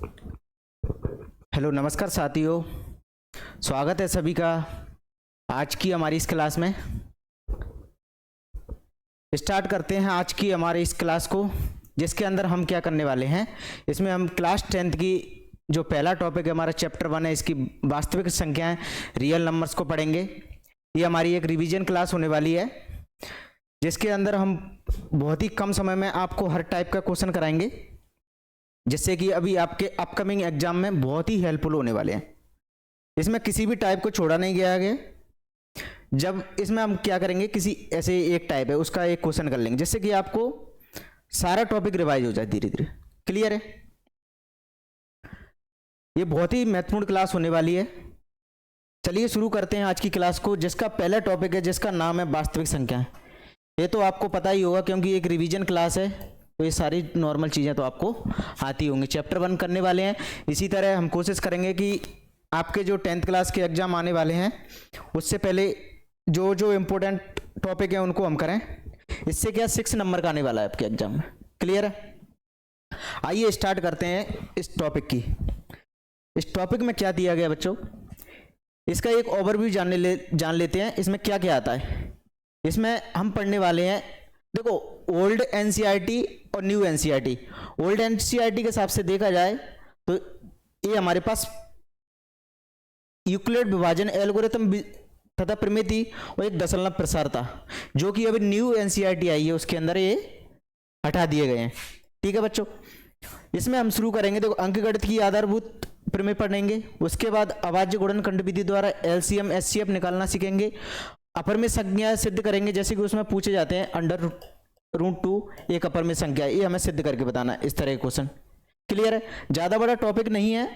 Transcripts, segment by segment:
Hello नमस्कार साथियों, स्वागत है सभी का आज की हमारी इस क्लास में। स्टार्ट करते हैं आज की हमारे इस क्लास को, जिसके अंदर हम क्या करने वाले हैं। इसमें हम क्लास 10th की जो पहला टॉपिक है हमारा चैप्टर 1 है, इसकी वास्तविक संख्याएं रियल नंबर्स को पढ़ेंगे। ये हमारी एक रिवीजन क्लास होने वाली है, जिसके अंदर हम बहुत ही कम समय में आपको हर टाइप का क्वेश्चन कराएंगे, जिससे कि अभी आपके अपकमिंग एग्जाम में बहुत ही हेल्पफुल होने वाले हैं। इसमें किसी भी टाइप को छोड़ा नहीं गया है। जब इसमें हम क्या करेंगे, किसी ऐसे एक टाइप है उसका एक क्वेश्चन कर लेंगे, जिससे कि आपको सारा टॉपिक रिवाइज हो जाए धीरे धीरे। क्लियर है? ये बहुत ही महत्वपूर्ण क्लास होने वाली है। चलिए शुरू करते हैं आज की क्लास को, जिसका पहला टॉपिक है, जिसका नाम है वास्तविक संख्याएं। ये तो आपको पता ही होगा क्योंकि एक रिवीजन क्लास है, तो ये सारी नॉर्मल चीज़ें तो आपको आती होंगी। चैप्टर 1 करने वाले हैं। इसी तरह हम कोशिश करेंगे कि आपके जो 10th क्लास के एग्जाम आने वाले हैं, उससे पहले जो जो इम्पोर्टेंट टॉपिक है उनको हम करें। इससे क्या 6 नंबर का आने वाला है आपके एग्जाम में। क्लियर है? आइए स्टार्ट करते हैं इस टॉपिक की। इस टॉपिक में क्या दिया गया बच्चों, इसका एक ओवरव्यू जान लेते हैं। इसमें क्या क्या आता है। इसमें हम पढ़ने वाले हैं, देखो, ओल्ड एनसीईआरटी और न्यू एनसीईआरटी। ओल्ड एनसीईआरटी के हिसाब से देखा जाए तो ये हमारे पास यूक्लिड विभाजन एल्गोरिथम तथा परिमिति और एक दशमलव प्रसार था, जो कि अभी न्यू एनसीईआरटी आई है, उसके अंदर ये हटा दिए गए हैं। ठीक है बच्चों, इसमें हम शुरू करेंगे। देखो, अंकगणित की आधारभूत प्रमेय पढ़ेंगे, उसके बाद अभाज्य गुणनखंड विधि द्वारा एलसीएम एचसीएफ निकालना सीखेंगे। अपर में संज्ञा सिद्ध करेंगे, जैसे कि उसमें पूछे जाते हैं √2 एक अपर में संख्या, ये हमें सिद्ध करके बताना है, इस तरह के क्वेश्चन। क्लियर है? ज्यादा बड़ा टॉपिक नहीं है,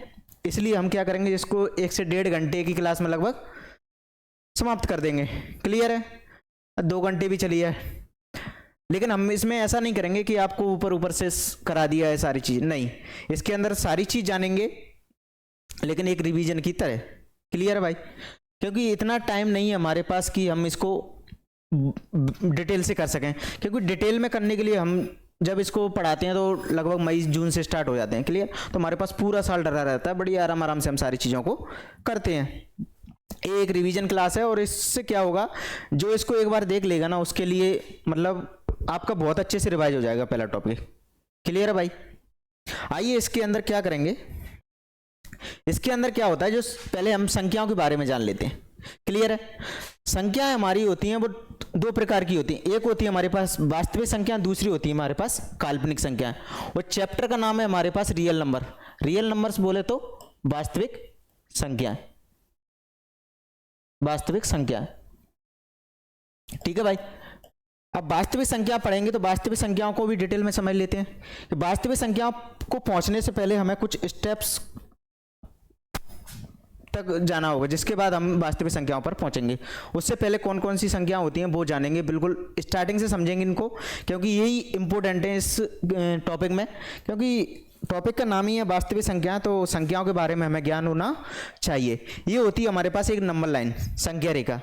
इसलिए हम क्या करेंगे, इसको 1 से 1.5 घंटे की क्लास में लगभग समाप्त कर देंगे। क्लियर है? 2 घंटे भी चली है, लेकिन हम इसमें ऐसा नहीं करेंगे कि आपको ऊपर ऊपर से करा दिया है सारी चीज, नहीं। इसके अंदर सारी चीज जानेंगे, लेकिन एक रिवीजन की तरह। क्लियर है भाई? क्योंकि इतना टाइम नहीं है हमारे पास कि हम इसको डिटेल से कर सकें, क्योंकि डिटेल में करने के लिए हम जब इसको पढ़ाते हैं तो लगभग मई जून से स्टार्ट हो जाते हैं। क्लियर? तो हमारे पास पूरा साल डरा रहता है, बड़ी आराम आराम से हम सारी चीज़ों को करते हैं। एक रिवीजन क्लास है, और इससे क्या होगा, जो इसको एक बार देख लेगा ना, उसके लिए मतलब आपका बहुत अच्छे से रिवाइज हो जाएगा पहला टॉपिक। क्लियर है भाई? आइए इसके अंदर क्या करेंगे। इसके अंदर क्या होता है, जो पहले हम संख्याओं के बारे में जान लेते हैं। क्लियर है? संख्याएं हमारी होती हैं, वो 2 प्रकार की होती हैं। एक होती है हमारे पास वास्तविक संख्या, दूसरी होती है हमारे पास काल्पनिक संख्या। और चैप्टर का नाम है हमारे पास रियल नंबर। रियल नंबर्स बोले तो वास्तविक संख्या, वास्तविक संख्या। ठीक है भाई? अब वास्तविक संख्या पढ़ेंगे तो वास्तविक संख्याओं को भी डिटेल में समझ लेते हैं कि वास्तविक संख्याओं को पहुंचने से पहले हमें कुछ स्टेप्स तक जाना होगा, जिसके बाद हम वास्तविक संख्याओं पर पहुंचेंगे। उससे पहले कौन कौन सी संख्या होती हैं वो जानेंगे, बिल्कुल स्टार्टिंग से समझेंगे इनको, क्योंकि यही इंपॉर्टेंट है इस टॉपिक में। क्योंकि टॉपिक का नाम ही है वास्तविक संख्या, तो संख्याओं के बारे में हमें ज्ञान होना चाहिए। ये होती है हमारे पास एक नंबर लाइन, संख्या रेखा,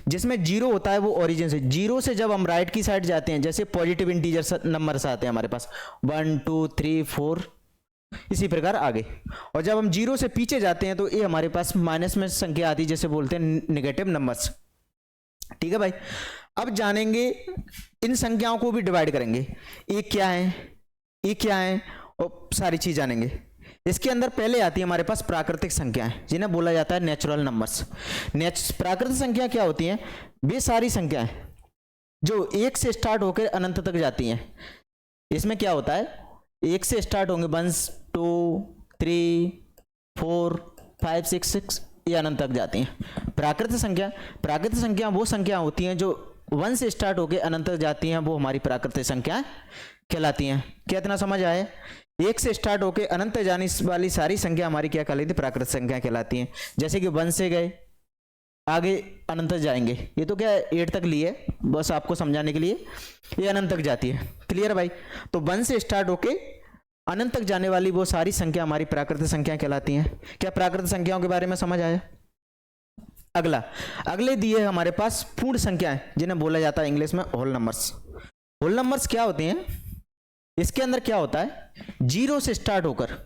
जिसमें 0 होता है, वो ओरिजिन से। 0 से जब हम राइट की साइड जाते हैं, जैसे पॉजिटिव इंटीजर नंबर्स आते हैं हमारे पास 1 2 3 4, इसी प्रकार आगे। और जब हम 0 से पीछे जाते हैं तो ये हमारे पास माइनस में संख्या आती है, जैसे बोलते हैं नेगेटिव नंबर्स। ठीक है भाई? अब जानेंगे इन संख्याओं को भी डिवाइड करेंगे, ये क्या है, ये क्या है, और सारी चीज जानेंगे। इसके अंदर पहले आती है हमारे पास प्राकृतिक संख्याएं, जिन्हें बोला जाता है नेचुरल नंबर्स। प्राकृतिक संख्या क्या होती हैं? वे सारी संख्याएं जो 1 से स्टार्ट होकर अनंत तक जाती हैं। इसमें क्या होता है, 1 से स्टार्ट होंगे 1 2 3 4 5 6 ये अनंत तक जाती हैं। प्राकृतिक संख्या वो संख्या होती हैं जो 1 से स्टार्ट होकर अनंत तक जाती हैं, वो हमारी प्राकृतिक संख्याएं कहलाती हैं। क्या इतना समझ आए? 1 से स्टार्ट होकर अनंत तक जाने वाली सारी संख्या हमारी क्या कहलाती है? प्राकृतिक संख्या कहलाती हैं। जैसे कि 1 से गए, आगे अनंत तक जाएंगे, ये तो क्या 8 तक लिए, बस आपको समझाने के लिए, ये अनंत तक जाती है। क्लियर भाई? तो 1 से स्टार्ट होके अनंत तक जाने वाली वो सारी संख्या हमारी प्राकृतिक संख्या कहलाती हैं। क्या प्राकृतिक संख्याओं के बारे में समझ आया? अगले दिए हमारे पास पूर्ण संख्याएं, जिन्हें बोला जाता है इंग्लिश में होल नंबर्स। होल नंबर्स क्या होते हैं? इसके अंदर क्या होता है, 0 से स्टार्ट होकर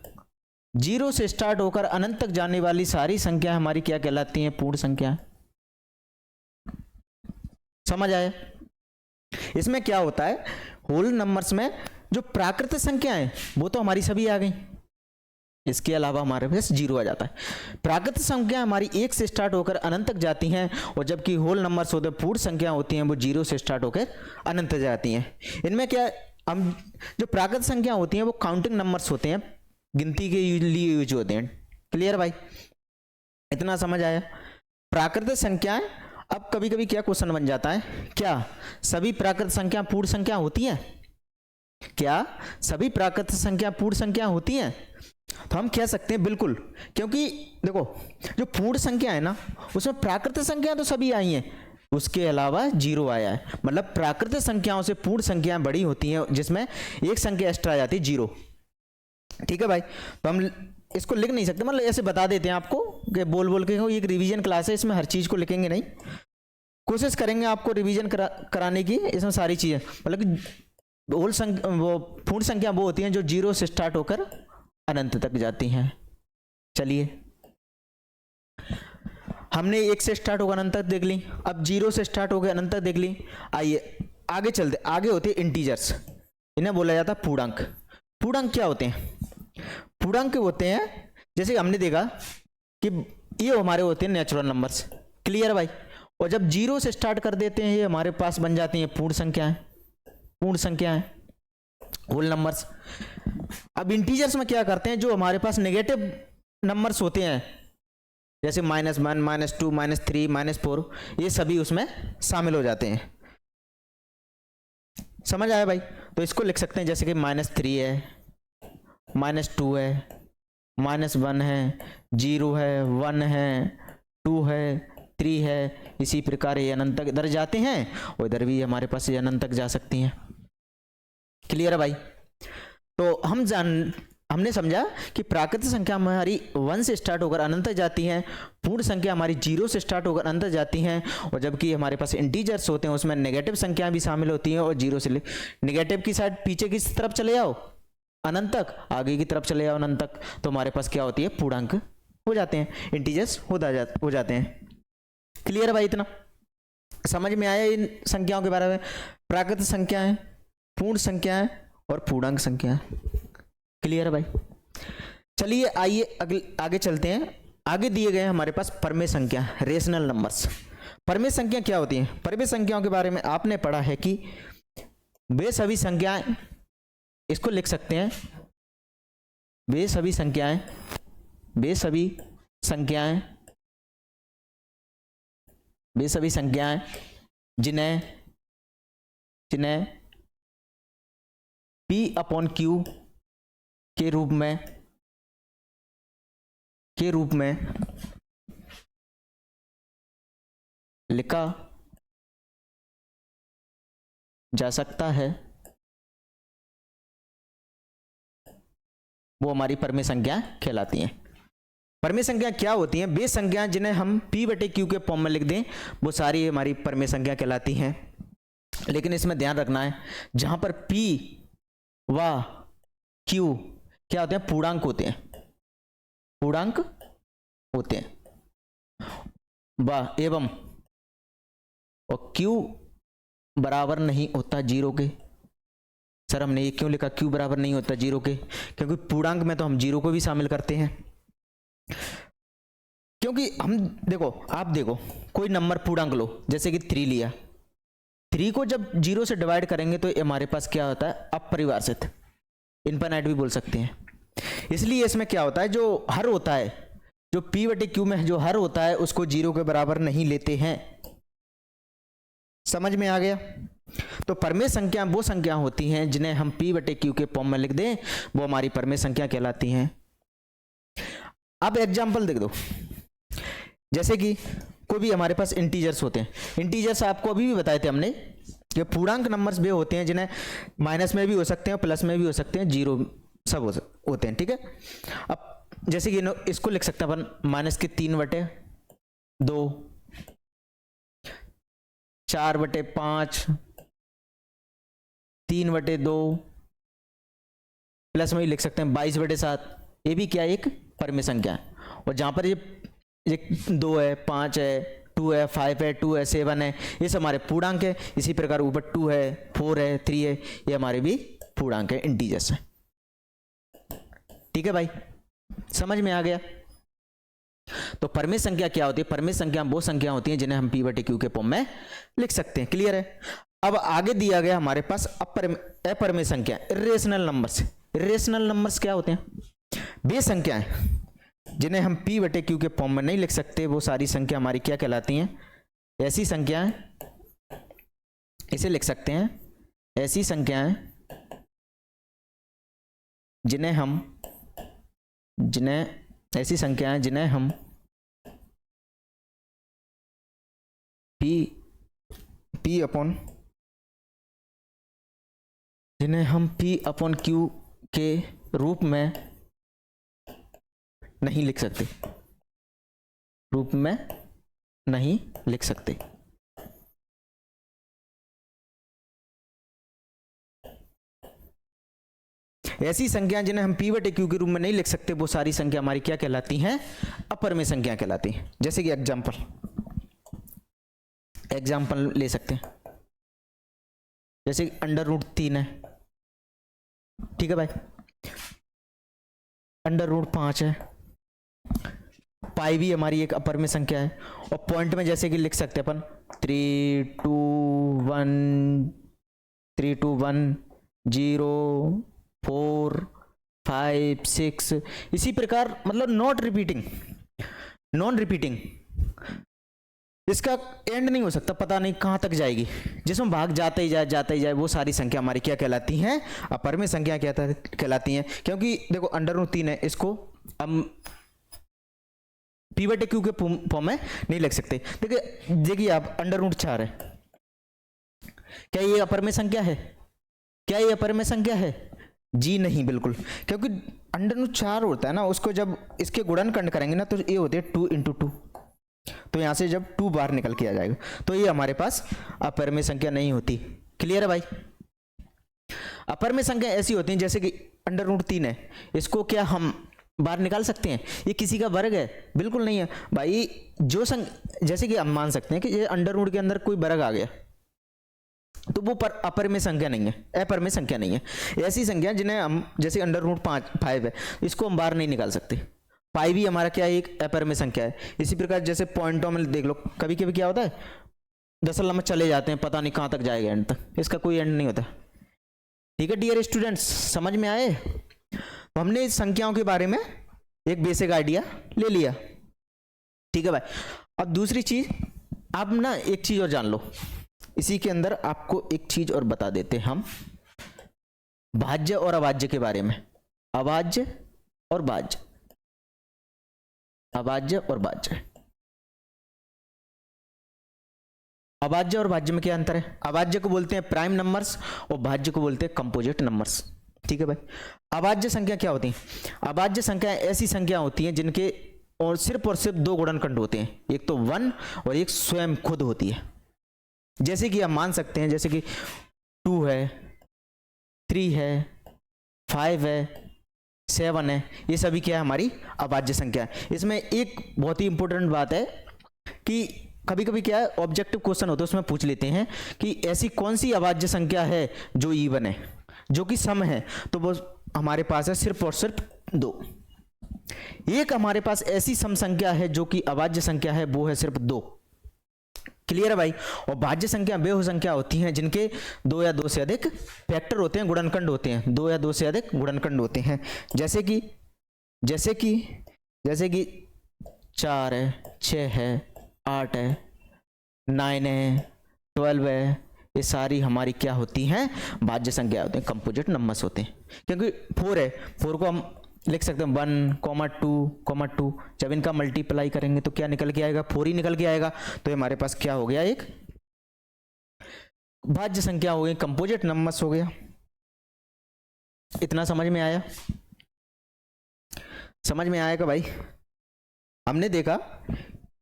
जीरो से स्टार्ट होकर अनंत तक जाने वाली सारी संख्या हमारी क्या कहलाती हैं? पूर्ण संख्या। समझ आया? इसमें क्या होता है, होल नंबर्स में जो प्राकृत संख्या है वो तो हमारी सभी आ गई, इसके अलावा हमारे पास जीरो आ जाता है। प्राकृत संख्या हमारी एक से स्टार्ट होकर अनंत तक जाती हैं, और जबकि होल नंबर्स होते हैं, पूर्ण संख्या होती हैं, वो जीरो से स्टार्ट होकर अनंत तक जाती हैं। इनमें क्या, हम जो प्राकृत संख्या होती हैं वो काउंटिंग नंबर्स होते हैं, गिनती के लिए यूज होते हैं। क्लियर भाई? इतना समझ आया? प्राकृत संख्याएं, अब कभी कभी क्या क्वेश्चन बन जाता है, क्या सभी प्राकृत संख्या पूर्ण संख्या होती हैं? क्या सभी प्राकृत संख्या पूर्ण संख्या होती हैं? तो हम कह सकते हैं बिल्कुल, क्योंकि देखो जो पूर्ण संख्या है ना, उसमें प्राकृत संख्या तो सभी आई हैं, उसके अलावा जीरो आया है। मतलब प्राकृत संख्याओं से पूर्ण संख्याएं बड़ी होती हैं, जिसमें एक संख्या एक्स्ट्रा आ जाती है, जीरो। ठीक है भाई? तो हम इसको लिख नहीं सकते, मतलब ऐसे बता देते हैं आपको कि बोल बोल के, एक रिवीजन क्लास है, इसमें हर चीज को लिखेंगे नहीं, कोशिश करेंगे आपको रिवीजन कराने की, इसमें सारी चीजें, मतलब कि वो पूर्ण संख्या वो होती हैं जो जीरो से स्टार्ट होकर अनंत तक जाती हैं। चलिए, हमने एक से स्टार्ट होकर अनंत तक देख ली, अब जीरो से स्टार्ट होकर अनंत तक देख ली। आइए आगे चलते, आगे होते हैं इंटीजर्स, इन्हें बोला जाता है पूर्णांक। पूर्णांक क्या होते हैं? पूर्णांक होते हैं, जैसे हमने देखा कि ये हमारे होते हैं नेचुरल नंबर्स। क्लियर भाई? और जब जीरो से स्टार्ट कर देते हैं, ये हमारे पास बन जाती हैं पूर्ण संख्याएं, पूर्ण संख्याएं, होल नंबर्स। अब इंटीजर्स में क्या करते हैं, जो हमारे पास नेगेटिव नंबर्स होते हैं, जैसे -1, -2, -3, -4, ये सभी उसमें शामिल हो जाते हैं। समझ आया भाई? तो इसको लिख सकते हैं जैसे कि -3 है, -2 है, -1 है, 0 है, 1 है, 2 है, 3 है, इसी प्रकार ये अनंत तक इधर जाते हैं, और इधर भी हमारे पास ये अनंत तक जा सकती हैं। क्लियर है भाई? तो हमने समझा कि प्राकृतिक संख्या हमारी 1 से स्टार्ट होकर अनंत जाती हैं, पूर्ण संख्या हमारी 0 से स्टार्ट होकर अनंत जाती हैं, और जबकि हमारे पास इंटीजर्स होते हैं उसमें नेगेटिव संख्याएं भी शामिल होती हैं, और 0 से नेगेटिव की साइड पीछे की तरफ चले जाओ अनंत तक, आगे की तरफ चले जाओ अनंत तक, तो हमारे पास क्या होती है? पूर्णांक हो जाते हैं, इंटीजर्स हो जाते हैं। क्लियर है भाई? इतना समझ में आया इन संख्याओं के बारे में? प्राकृतिक संख्याएं, पूर्ण संख्याएं और पूर्णांक संख्याएं। क्लियर है भाई? चलिए आइए आगे चलते हैं। आगे दिए गए हमारे पास परमेय संख्या, रेशनल नंबर्स। परमेय संख्या क्या होती है? परमेय संख्याओं के बारे में आपने पढ़ा है कि वे सभी संख्याएं, इसको लिख सकते हैं, वे सभी संख्याएं, वे सभी संख्याएं, वे सभी संख्याएं जिन्हें P/Q के रूप में लिखा जा सकता है, वो हमारी परमेय संख्या कहलाती हैं। परमेय संख्या क्या होती हैं? वे संख्या जिन्हें हम P/Q के फॉर्म में लिख दें, वो सारी हमारी परमेय संख्या कहलाती हैं। लेकिन इसमें ध्यान रखना है, जहां पर P व Q क्या होते हैं? पूर्णांक होते हैं, पूर्णांक होते हैं, व एवं और Q बराबर नहीं होता 0 के। सर हमने ये क्यों लिखा Q बराबर नहीं होता 0 के? क्योंकि पूर्णांक में तो हम 0 को भी शामिल करते हैं। क्योंकि हम देखो, आप देखो कोई नंबर पूर्णांक लो, जैसे कि 3 लिया, 3 को जब 0 से डिवाइड करेंगे तो हमारे पास क्या होता है? अपरिभाषित, इनफाइनाइट भी बोल सकते हैं। इसलिए इसमें क्या होता है, जो हर होता है, जो P/Q में जो हर होता है, उसको 0 के बराबर नहीं लेते हैं। समझ में आ गया? तो परमेय संख्या वो संख्या होती हैं जिन्हें हम P/Q के फॉर्म में लिख दें, वो हमारी परमेय संख्या कहलाती हैं। अब एग्जाम्पल देख दो, जैसे कि कोई भी हमारे पास इंटीजर्स होते हैं। इंटीजर्स आपको अभी भी बताए थे हमने कि पूर्णांक नंबर्स वे होते हैं जिन्हें माइनस में भी हो सकते हैं, प्लस में भी हो सकते हैं, 0 सब होते हैं। ठीक है? अब जैसे कि इसको लिख सकते हैं अपन -3/2, 4/5, 3/2, प्लस में भी लिख सकते हैं 22/7, ये भी क्या है, एक परमेय संख्या है। और जहाँ पर ये 2 है, 5 है, 2 है, 5 है, 2 है, 7 है, ये सब हमारे पूर्णांक है। इसी प्रकार ऊपर 2 है, 4 है, 3 है, ये हमारे भी पूर्णांक है, इंटीजर्स है। ठीक है भाई, समझ में आ गया। तो परमेय संख्या क्या होती है? परमेय संख्या वो संख्या होती है जिन्हें हम p बटे q के फॉर्म में लिख सकते हैं। क्लियर है। अब आगे दिया गया हमारे पास अपरमेय संख्या, इरेशनल नंबर्स। इरेशनल नंबर्स क्या होते हैं? वे संख्याएं जिन्हें हम p बटे q के फॉर्म में नहीं लिख सकते, वो सारी संख्या हमारी क्या कहलाती हैं? ऐसी संख्याएं, इसे लिख सकते हैं, ऐसी संख्याएं जिन्हें हम p अपॉन q के रूप में नहीं लिख सकते, ऐसी संख्याएं जिन्हें हम p बटे q के रूप में नहीं लिख सकते, वो सारी संख्या हमारी क्या कहलाती हैं? अपरमेय संख्या कहलाती हैं। जैसे कि एग्जाम्पल ले सकते हैं, जैसे √3 है, ठीक है भाई, √5 है, पाई भी हमारी एक अपरमेय संख्या है। और पॉइंट में जैसे कि लिख सकते हैं अपन 3 2 1 0 4 5 6, इसी प्रकार, मतलब नॉन रिपीटिंग, इसका एंड नहीं हो सकता, पता नहीं कहां तक जाएगी, जिसमें भाग जाते ही जाए, वो सारी संख्या हमारी क्या कहलाती हैं? अपरमेय संख्या कहलाती हैं। क्योंकि देखो √3 है, इसको हम p बटे q के फॉर्म में नहीं लिख सकते। देखिए आप √4 है, क्या ये अपरमेय संख्या है? जी नहीं, बिल्कुल, क्योंकि √4 होता है ना, उसको जब इसके गुणनखंड करेंगे ना, तो ये होते हैं 2 × 2, तो यहां से जब 2 बाहर निकल के आ जाएगा, तो ये हमारे पास अपरमेय संख्या नहीं होती। क्लियर है भाई। अपरमेय संख्या ऐसी होती हैं जैसे कि √3 है, इसको क्या हम बाहर निकाल सकते हैं? ये किसी का वर्ग है? बिल्कुल नहीं है भाई। जैसे कि हम मान सकते हैं कि ये अंडर के अंदर कोई वर्ग आ गया, तो वो अपरमेय संख्या नहीं है, अपरमेय संख्या नहीं है। ऐसी संख्या जिन्हें हम, जैसे √5 है, इसको हम बाहर नहीं निकाल सकते। पाई भी हमारा क्या है? एक अपरमेय संख्या है। इसी प्रकार जैसे पॉइंटों में देख लो, कभी कभी क्या होता है, दशमलव में चले जाते हैं, पता नहीं कहां तक जाएगा एंड तक, इसका कोई एंड नहीं होता। ठीक है डियर स्टूडेंट्स, समझ में आए? तो हमने इस संख्याओं के बारे में एक बेसिक आइडिया ले लिया। ठीक है भाई। अब दूसरी चीज, आप ना एक चीज और जान लो, इसी के अंदर आपको एक चीज और बता देते हैं हम, भाज्य और अभाज्य के बारे में। अभाज्य और भाज्य, अभाज्य और भाज्य। अभाज्य और भाज्य में क्या अंतर है? अभाज्य को बोलते हैं प्राइम नंबर्स और भाज्य को बोलते हैं कंपोजिट नंबर्स। ठीक है भाई। अभाज्य संख्या क्या होती है? अभाज्य संख्या ऐसी संख्या होती हैं जिनके और सिर्फ 2 गुणनखंड होते हैं, एक तो 1 और एक स्वयं खुद होती है। जैसे कि आप मान सकते हैं, जैसे कि 2 है, 3 है, 5 है, 7 है, ये सभी क्या है? हमारी अभाज्य संख्या है। इसमें एक बहुत ही इंपॉर्टेंट बात है कि कभी कभी क्या है, ऑब्जेक्टिव क्वेश्चन होता है, उसमें पूछ लेते हैं कि ऐसी कौन सी अभाज्य संख्या है जो इवन है, जो कि सम है, तो वो हमारे पास है सिर्फ और सिर्फ 2। एक हमारे पास ऐसी सम संख्या है जो कि अभाज्य संख्या है, वो है सिर्फ 2। क्लियर है भाई। और भाज्य संख्या वे संख्या होती हैं जिनके 2 या 2 से अधिक फैक्टर होते हैं, गुणनखंड होते हैं, 2 या 2 से अधिक गुणनखंड होते हैं। जैसे कि 4 है, 6 है, 8 है, 9 है, 12 है, ये सारी हमारी क्या होती हैं? भाज्य संख्या होते हैं, कंपोजिट नंबर्स होते हैं। क्योंकि 4 है, 4 को हम लिख सकते हैं 1, 2, 2। जब इनका मल्टीप्लाई करेंगे तो क्या निकल के आएगा? 4 ही निकल के आएगा। तो हमारे पास क्या हो गया? एक भाज्य संख्या हो गई, कंपोजिट नंबर्स हो गया। इतना समझ में आया? समझ में आएगा भाई। हमने देखा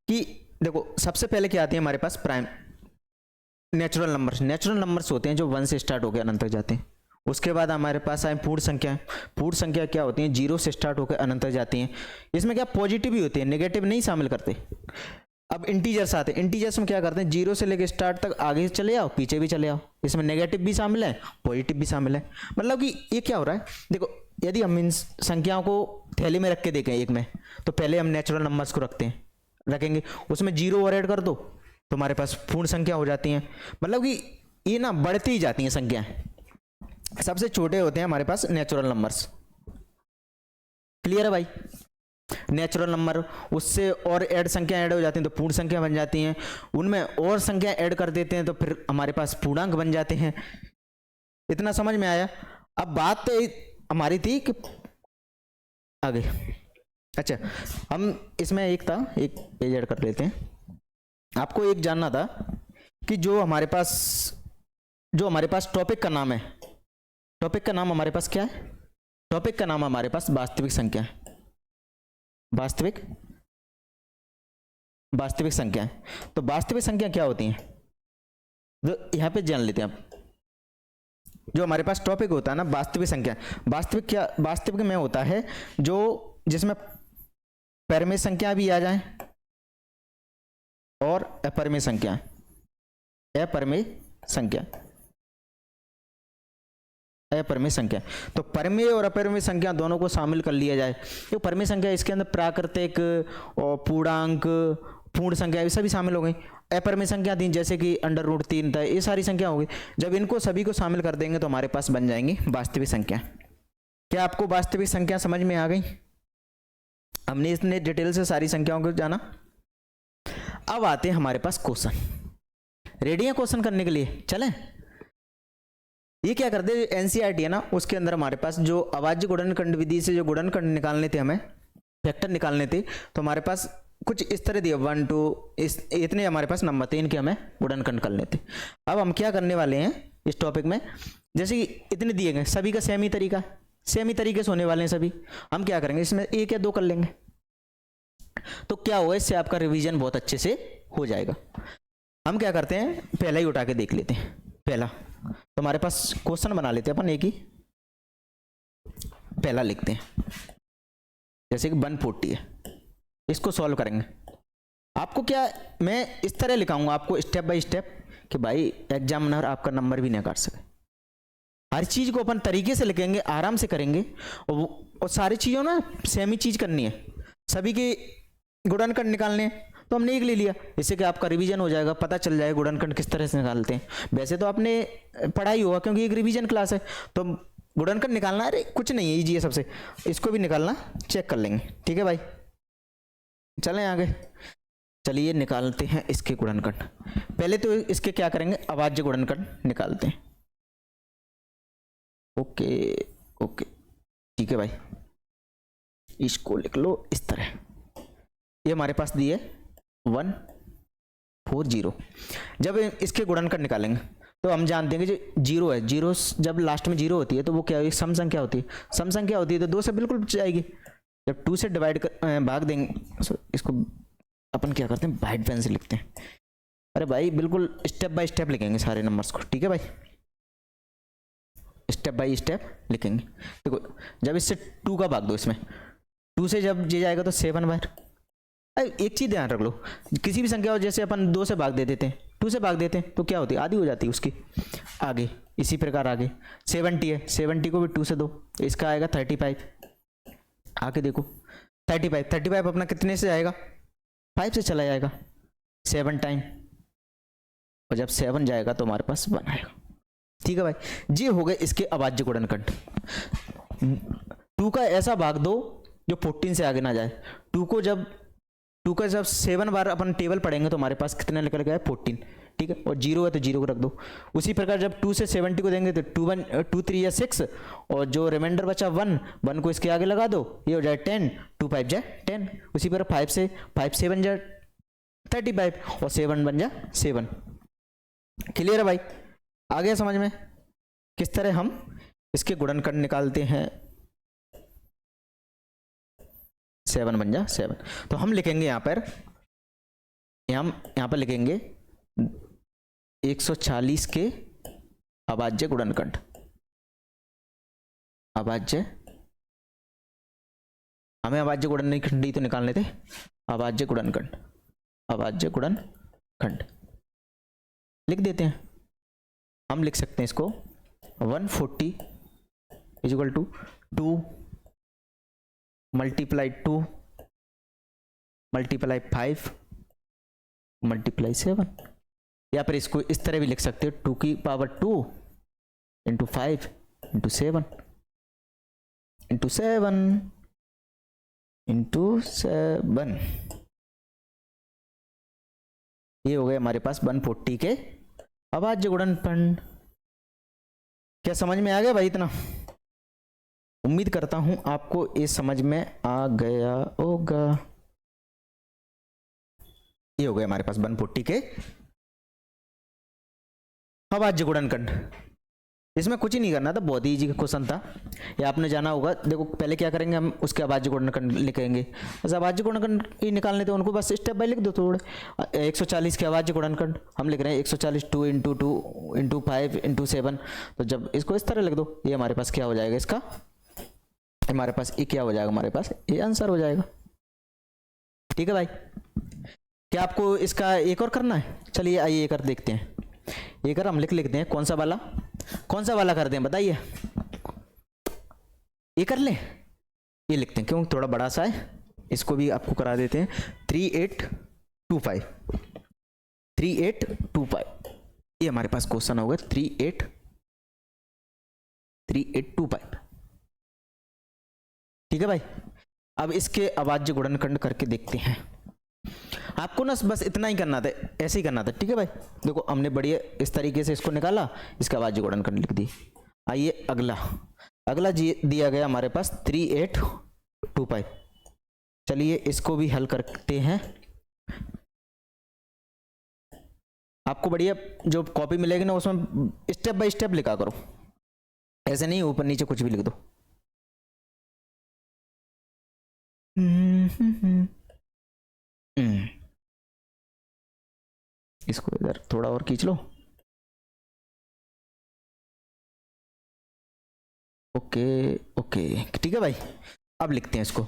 कि देखो सबसे पहले क्या आती है हमारे पास? Prime natural numbers. Natural numbers होते हैं जो 1 से स्टार्ट हो गया अनंत तक जाते हैं, उसके बाद हमारे पास आए पूर्ण संख्या। पूर्ण संख्या क्या होती हैं, जीरो से स्टार्ट होकर अनंत तक जाती हैं। इसमें क्या पॉजिटिव ही होती है, नेगेटिव नहीं शामिल करते। अब इंटीजर्स आते हैं, इंटीजर्स में क्या करते हैं, जीरो से लेकर स्टार्ट तक आगे चले आओ पीछे भी चले आओ, इसमें नेगेटिव भी शामिल है पॉजिटिव भी शामिल है। मतलब कि ये क्या हो रहा है, देखो यदि हम इन संख्याओं को थैली में रख के देखें एक में, तो पहले हम नेचुरल नंबर्स को रखेंगे, उसमें जीरो और ऐड कर दो तो हमारे पास पूर्ण संख्या हो जाती हैं। मतलब कि ये ना बढ़ती ही जाती हैं संख्याएं। सबसे छोटे होते हैं हमारे पास नेचुरल नंबर्स। क्लियर है भाई, नेचुरल नंबर, उससे और ऐड संख्या ऐड हो जाती हैं तो पूर्ण संख्या बन जाती हैं, उनमें और संख्या ऐड कर देते हैं तो फिर हमारे पास पूर्णांक बन जाते हैं। इतना समझ में आया। अब बात तो हमारी थी कि आगे, अच्छा हम इसमें एक पेज ऐड कर लेते हैं। आपको एक जानना था कि जो हमारे पास टॉपिक का नाम है, टॉपिक का नाम हमारे पास क्या है, टॉपिक का नाम हमारे पास वास्तविक संख्या है, वास्तविक संख्या है। तो वास्तविक संख्या क्या होती हैं, तो यहां पे जान लेते हैं आप। जो हमारे पास टॉपिक होता है ना वास्तविक संख्या, वास्तविक में होता है जो जिसमें परिमेय संख्या भी आ जाए और अपरिमेय संख्या, अपरिमेय संख्या। तो परिमेय और अपरिमेय संख्या दोनों को शामिल कर लिया जाए। तो परिमेय संख्या इसके अंदर प्राकृतिक और पूर्णांक, पूर्ण संख्या ये सभी शामिल हो गई। अपरिमेय संख्या थी जैसे कि √3 था, ये सारी संख्या हो गई। जब इनको सभी को शामिल कर देंगे तो हमारे पास बन जाएंगी वास्तविक संख्या। क्या आपको वास्तविक संख्या समझ में आ गई? हमने इतने डिटेल से सारी संख्याओं को जाना। अब आते हैं हमारे पास क्वेश्चन। रेडी है क्वेश्चन करने के लिए? चलें। ये क्या करते हैं, एनसीईआरटी है ना, उसके अंदर हमारे पास जो अभाज्य गुणनखंड विधि से जो गुणनखंड निकालने थे, हमें फैक्टर निकालने थे, तो हमारे पास कुछ इस तरह दिया 1 2 इतने हमारे पास नंबर थे, इनके हमें गुणनखंड करने थे। अब हम क्या करने वाले हैं इस टॉपिक में, जैसे कि इतने दिए गए सभी का सेम ही तरीके से होने वाले हैं सभी। हम क्या करेंगे, इसमें 1 या 2 कर लेंगे तो क्या होगा, इससे आपका रिवीजन बहुत अच्छे से हो जाएगा। हम क्या करते हैं, पहला ही उठा के देख लेते हैं। पहला तो हमारे पास क्वेश्चन बना लेते हैं अपन, एक ही पहला लिखते हैं, जैसे कि 140 है, इसको सॉल्व करेंगे। आपको क्या, मैं इस तरह लिखाऊंगा आपको स्टेप बाय स्टेप कि भाई एग्जामिनर आपका नंबर भी नहीं काट सके। हर चीज को अपन तरीके से लिखेंगे, आराम से करेंगे, और सारी चीजों ना सेम ही चीज करनी है, सभी के गुणनखंड निकालने हैं। तो हमने एक ले लिया, इससे कि आपका रिवीजन हो जाएगा, पता चल जाएगा गुणनखंड किस तरह से निकालते हैं। वैसे तो आपने पढ़ाई होगा क्योंकि एक रिवीजन क्लास है, तो गुणनखंड निकालना अरे कुछ नहीं है, ईजी है सबसे, इसको भी निकालना चेक कर लेंगे। ठीक है भाई, चलें आगे। चलिए निकालते हैं इसके गुणनखंड। पहले तो इसके क्या करेंगे, अभाज्य गुणनखंड निकालते हैं। ओके ठीक है भाई, इसको लिख लो इस तरह। ये हमारे पास दिए 140। जब इसके गुणनखंड निकालेंगे तो हम जानते हैं कि जो जीरो है, जीरो जब लास्ट में जीरो होती है तो वो क्या है, सम संख्या होती है। सम संख्या होती है तो 2 से बिल्कुल जाएगी। जब 2 से डिवाइड भाग देंगे, इसको अपन क्या करते हैं, वाइट पेन से लिखते हैं। अरे भाई बिल्कुल स्टेप बाय स्टेप लिखेंगे सारे नंबर्स को। ठीक है भाई, स्टेप बाय स्टेप लिखेंगे। देखो जब इससे 2 का भाग दो, इसमें 2 से जब ये जाएगा तो 7 बार। एक चीज ध्यान रख लो, किसी भी संख्या हो, जैसे अपन 2 से भाग दे देते हैं, 2 से भाग देते हैं तो क्या होती है, आधी हो जाती है उसकी। आगे इसी प्रकार आगे 70 है, 70 को भी 2 से दो, इसका आएगा 35। आगे देखो 35 अपना कितने से आएगा, 5 से चला जाएगा 7 टाइम, और जब 7 जाएगा तो हमारे पास 1 आएगा। ठीक है भाई, ये हो गए इसके अभाज्य गुणनखंड। 2 का ऐसा भाग दो जो 14 से आगे ना जाए। 2 का जब 7 बार अपन टेबल पढ़ेंगे तो हमारे पास कितना निकल गया है, 14। ठीक है, और 0 है तो 0 को रख दो। उसी प्रकार जब 2 से 70 को देंगे तो 2 3 या 6, और जो रिमाइंडर बचा 1 को इसके आगे लगा दो, ये हो जाए 10, 2 5 जाए 10। उसी प्रकार 5 7 जाए 35, और 7 बन जाए 7। क्लियर है भाई, आ गया समझ में किस तरह हम इसके गुणनखंड निकालते हैं। 7 बन जा 7। तो हम लिखेंगे यहाँ पर लिखेंगे 140 के अभाज्य गुणनखंड। अभाज्य, हमें अभाज्य गुणनखंड ही तो निकालने थे, अभाज्य गुणनखंड, अभाज्य गुणनखंड लिख देते हैं। हम लिख सकते हैं इसको 140 is equal to 2 multiply 2 multiply 5 multiply 7, या फिर इसको इस तरह भी लिख सकते हो 2 की power 2 into 5 into 7 into 7 into 7, ये हो गए हमारे पास 140 के अभाज्य गुणनखंड। क्या समझ में आ गया भाई इतना? उम्मीद करता हूं आपको ये समझ में आ गया होगा। ये हो गया हमारे पास 140 के अभाज्य गुणनखंड। इसमें कुछ ही नहीं करना था, बहुत ही इजी क्वेश्चन था, ये आपने जाना होगा। देखो पहले क्या करेंगे, हम उसके अभाज्य गुणनखंड लिखेंगे, बस अभाज्य गुणनखंड ही निकालने थे उनको, बस स्टेप बाय लिख दो थोड़े। 140 के अभाज्य गुणनखंड हम लिख रहे हैं 140 2 इंटू 2 इंटू 5 इंटू 7, तो जब इसको इस तरह लिख दो, ये हमारे पास क्या हो जाएगा, इसका हमारे पास ये क्या हो जाएगा, हमारे पास ये आंसर हो जाएगा। ठीक है भाई, क्या आपको इसका एक और करना है? चलिए आइए एक और देखते हैं। एक और हम लिखते हैं, कौन सा वाला कर दें बताइए? ये कर लें, ये लिखते हैं, क्यों थोड़ा बड़ा सा है, इसको भी आपको करा देते हैं। 3825 ये हमारे पास क्वेश्चन होगा 3825। ठीक है भाई, अब इसके अभाज्य गुणनखंड करके देखते हैं। आपको ना बस इतना ही करना था, ऐसे ही करना था। ठीक है भाई, देखो हमने बढ़िया इस तरीके से इसको निकाला, इसका अभाज्य गुणनखंड लिख दी। आइए अगला दिया गया हमारे पास 3825। चलिए इसको भी हल करते हैं। आपको बढ़िया जो कॉपी मिलेगी ना, उसमें स्टेप बाय स्टेप लिखा करो, ऐसे नहीं ऊपर नीचे कुछ भी लिख दो। इसको इधर थोड़ा और खींच लो। ओके ठीक है भाई, अब लिखते हैं इसको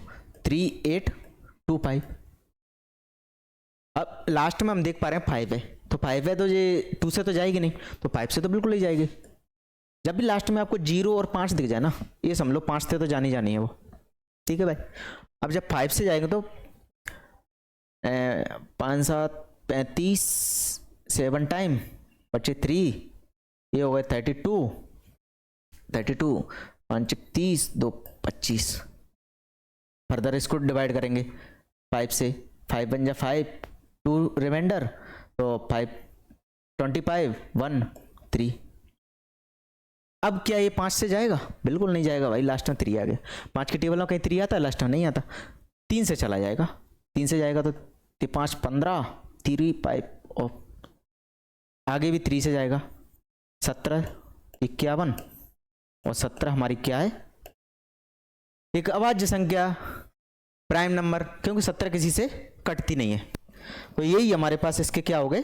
3825। अब लास्ट में हम देख पा रहे हैं 5 है, तो 5 है तो ये 2 से तो जाएगी नहीं, तो 5 से तो बिल्कुल ही जाएगी। जब भी लास्ट में आपको 0 और 5 दिख जाए ना, ये समझ लो 5 से तो जानी है वो। ठीक है भाई, अब जब 5 से जाएंगे तो 5 7 35 7 टाइम बचे 3, ये हो गए 32 5 30 2 25। फर्दर इसको डिवाइड करेंगे 5 से, 5 बन जा 5 2 रिमाइंडर, तो 5 25 1 3। अब क्या ये 5 से जाएगा? बिल्कुल नहीं जाएगा भाई, लास्ट में 3 आ गया। 5 के टेबल में कहीं 3 आता है, लास्ट में नहीं आता। 3 से चला जाएगा, 3 से जाएगा तो 5 15 3 5, और आगे भी 3 से जाएगा 17 51, और 17 हमारी क्या है, एक अभाज्य संख्या, प्राइम नंबर, क्योंकि 17 किसी से कटती नहीं है। तो यही हमारे पास इसके क्या हो गए,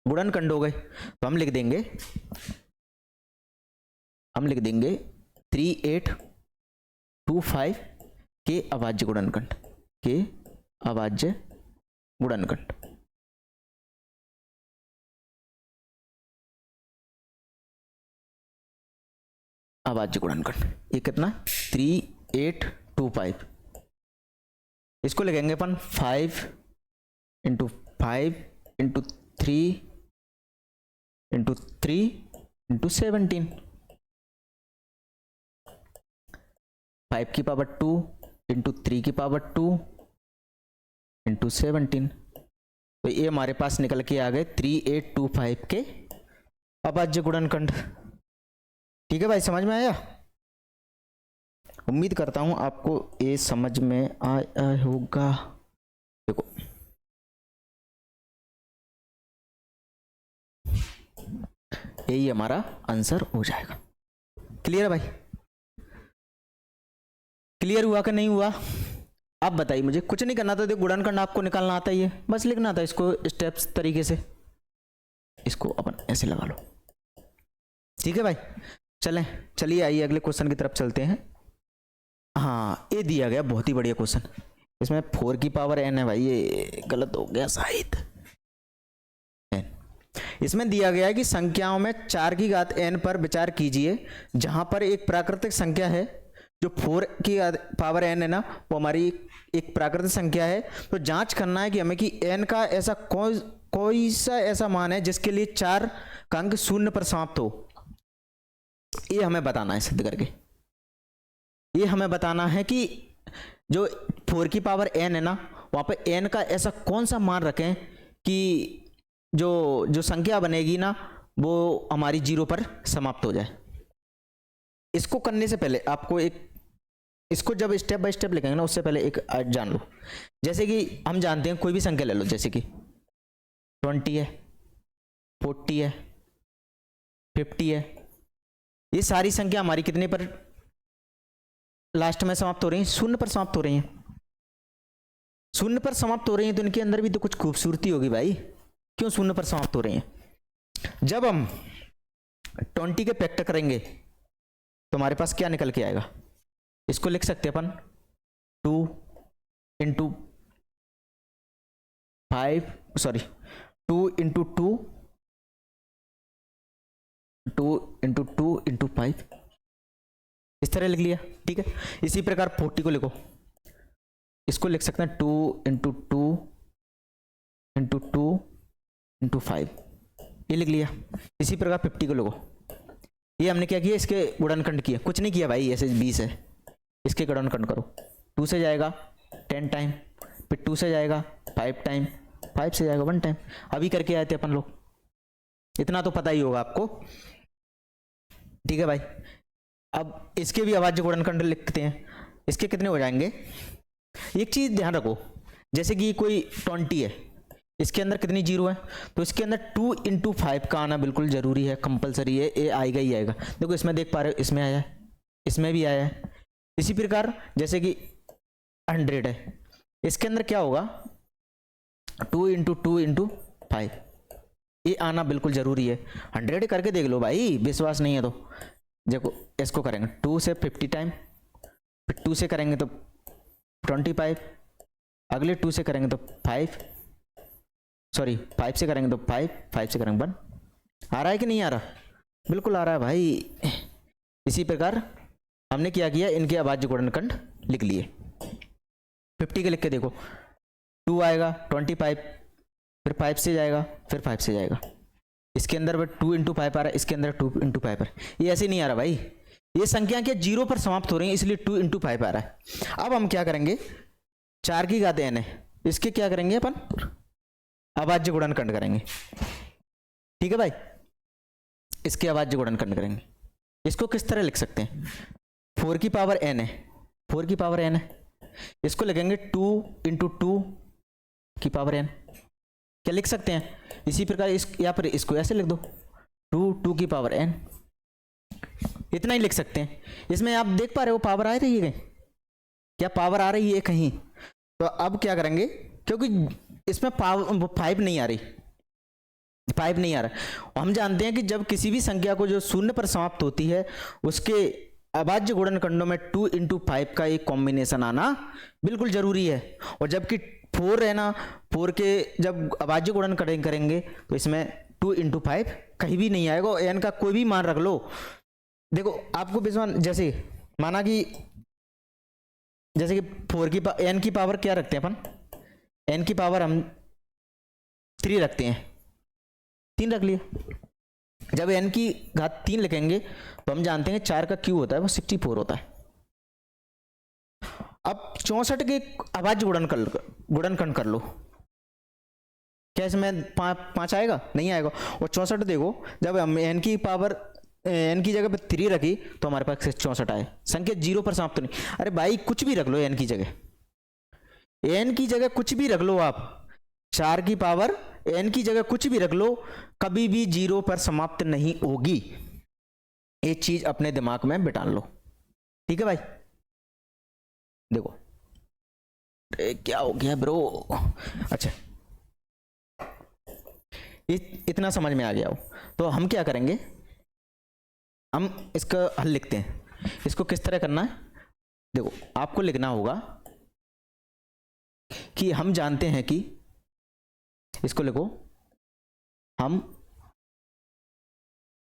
गुणनखंड हो गए। तो हम लिख देंगे 3825 के अभाज्य गुणनखंड, अभाज्य गुणनखंड। ये कितना, 3825। इसको लिखेंगे अपन 5 इंटू 5 इंटू 3 इंटू 3 इंटू 17, 5 की पावर 2 इंटू 3 की पावर 2 इंटू 17। तो ये हमारे पास निकल के आ गए 3825 के अभाज्य गुणनखंड। ठीक है भाई, समझ में आया? उम्मीद करता हूं आपको ये समझ में आया होगा। देखो यही हमारा आंसर हो जाएगा। क्लियर है भाई? क्लियर हुआ कि नहीं हुआ? आप बताइए मुझे। कुछ नहीं करना था, देखो गुणनखंड आपको निकालना आता ही है, बस लिखना था इसको स्टेप्स तरीके से। इसको अपन ऐसे लगा लो। ठीक है भाई, चलिए आइए अगले क्वेश्चन की तरफ चलते हैं। हाँ, ये दिया गया बहुत ही बढ़िया क्वेश्चन। इसमें 4 की पावर n है भाई, ये गलत हो गया शायद। इसमें दिया गया है कि संख्याओं में 4 की घात n पर विचार कीजिए, जहां पर एक प्राकृतिक संख्या है। जो 4 की पावर n है ना, वो हमारी एक प्राकृतिक संख्या है। तो जांच करना है कि हमें कि n का ऐसा कोई सा ऐसा मान है जिसके लिए 4 का अंक 0 पर समाप्त हो। ये हमें बताना है सिद्ध करके। ये हमें बताना है कि जो 4 की पावर n है ना, वहां पे n का ऐसा कौन सा मान रखें कि जो संख्या बनेगी ना, वो हमारी 0 पर समाप्त हो जाए। इसको करने से पहले आपको इसको जब स्टेप बाय स्टेप लिखेंगे ना, उससे पहले एक जान लो। जैसे कि हम जानते हैं, कोई भी संख्या ले लो, जैसे कि 20 है, 40 है, 50 है। ये सारी संख्या हमारी कितने पर लास्ट में समाप्त हो रही हैं? 0 पर समाप्त हो रही हैं। 0 पर समाप्त हो रही हैं तो इनके अंदर भी तो कुछ खूबसूरती होगी भाई। क्यों 0 पर समाप्त हो रही हैं? जब हम 20 के फैक्टर करेंगे तो हमारे पास क्या निकल के आएगा? इसको लिख सकते हैं अपन 2 into 5, sorry 2 into 2, 2 into 2 into 5, इस तरह लिख लिया। ठीक है, इसी प्रकार 40 को लिखो, इसको लिख सकते हैं 2 इंटू 2 इंटू 2 इंटू 5, ये लिख लिया। इसी प्रकार 50 को लिखो। ये हमने क्या किया? इसके गुणनखंड किया, कुछ नहीं किया भाई। ऐसे 20 है, इसके गुणनखंड करो। 2 से जाएगा 10 टाइम, फिर 2 से जाएगा 5 टाइम, 5 से जाएगा 1 टाइम। अभी करके आए थे अपन लोग, इतना तो पता ही होगा आपको। ठीक है भाई, अब इसके भी अभाज्य गुणनखंड लिखते हैं। इसके कितने हो जाएंगे? एक चीज ध्यान रखो, जैसे कि कोई 20 है, इसके अंदर कितनी 0 है, तो इसके अंदर 2 इंटू 5 का आना बिल्कुल जरूरी है, कंपलसरी है। ये आएगा ही आएगा। देखो इसमें देख पा रहे हो, इसमें आया है, इसमें भी आया है। इसी प्रकार जैसे कि 100 है, इसके अंदर क्या होगा? 2 इंटू 2 इंटू 5, ये आना बिल्कुल जरूरी है। 100 करके देख लो भाई, विश्वास नहीं है तो देखो, इसको करेंगे 2 से 50 टाइम, फिर 2 से करेंगे तो 25, अगले 2 से करेंगे तो 5, सॉरी 5 से करेंगे तो 5, 5 से करेंगे 1। आ रहा है कि नहीं आ रहा? बिल्कुल आ रहा है भाई। इसी प्रकार हमने क्या किया? इनके अभाज्य गुणनखंड लिख लिए। 50 के लिख के देखो, 2 आएगा, 25, फिर 5 से जाएगा, फिर 5 से जाएगा। इसके अंदर 2 इंटू 5 आ रहा है, इसके अंदर 2 इंटू 5 आ रहा है। ये ऐसे नहीं आ रहा भाई, ये संख्या क्या 0 पर समाप्त हो रही है, इसलिए 2 इंटू 5 आ रहा है। अब हम क्या करेंगे? 4 की घात n है, इसके क्या करेंगे अपन? अभाज्य गुणनखंड करेंगे। ठीक है भाई, इसके अभाज्य गुणनखंड करेंगे। इसको किस तरह लिख सकते हैं? 4 की पावर n है, 4 की पावर n है, इसको लिखेंगे 2 इंटू 2 की पावर n। क्या लिख सकते हैं? इसी प्रकार या फिर इसको ऐसे लिख दो, 2 की पावर n, इतना ही लिख सकते हैं। इसमें आप देख पा रहे हो पावर आ रही है कहीं? क्या पावर आ रही है कहीं? तो अब क्या करेंगे? क्योंकि इसमें पावर 5 नहीं आ रही, 5 नहीं आ रहा। हम जानते हैं कि जब किसी भी संख्या को जो 0 पर समाप्त होती है, उसके अभाज्य गुणनखंडों में 2 इंटू 5 का एक कॉम्बिनेशन आना बिल्कुल जरूरी है। और जबकि 4 है ना, 4 के जब अभाज्य गुणनखंड करेंगे तो इसमें 2 इंटू 5 कहीं भी नहीं आएगा। n का कोई भी मान रख लो। देखो आपको विश्वास, जैसे माना कि जैसे कि 4 की n की पावर क्या रखते हैं अपन? n की पावर हम 3 रखते हैं, 3 रख लिया। जब n की घात 3 लिखेंगे तो हम जानते हैं 4 का क्यूब होता है वो 64 होता है। अब 64 के अभाज्य गुणनखंड कर लो। क्या इसमें 5 आएगा? नहीं आएगा। और 64 देखो, जब हम n की पावर n की जगह पे 3 रखी तो हमारे पास 64 आए। संख्या 0 पर समाप्त नहीं। अरे भाई कुछ भी रख लो n की जगह, n की जगह कुछ भी रख लो आप, 4 की पावर n की जगह कुछ भी रख लो, कभी भी 0 पर समाप्त नहीं होगी। एक चीज अपने दिमाग में बिठा लो। ठीक है भाई, देखो क्या हो गया ब्रो? अच्छा, इतना समझ में आ गया हो तो हम क्या करेंगे? हम इसका हल लिखते हैं। इसको किस तरह करना है, देखो आपको लिखना होगा कि हम जानते हैं कि, इसको लिखो, हम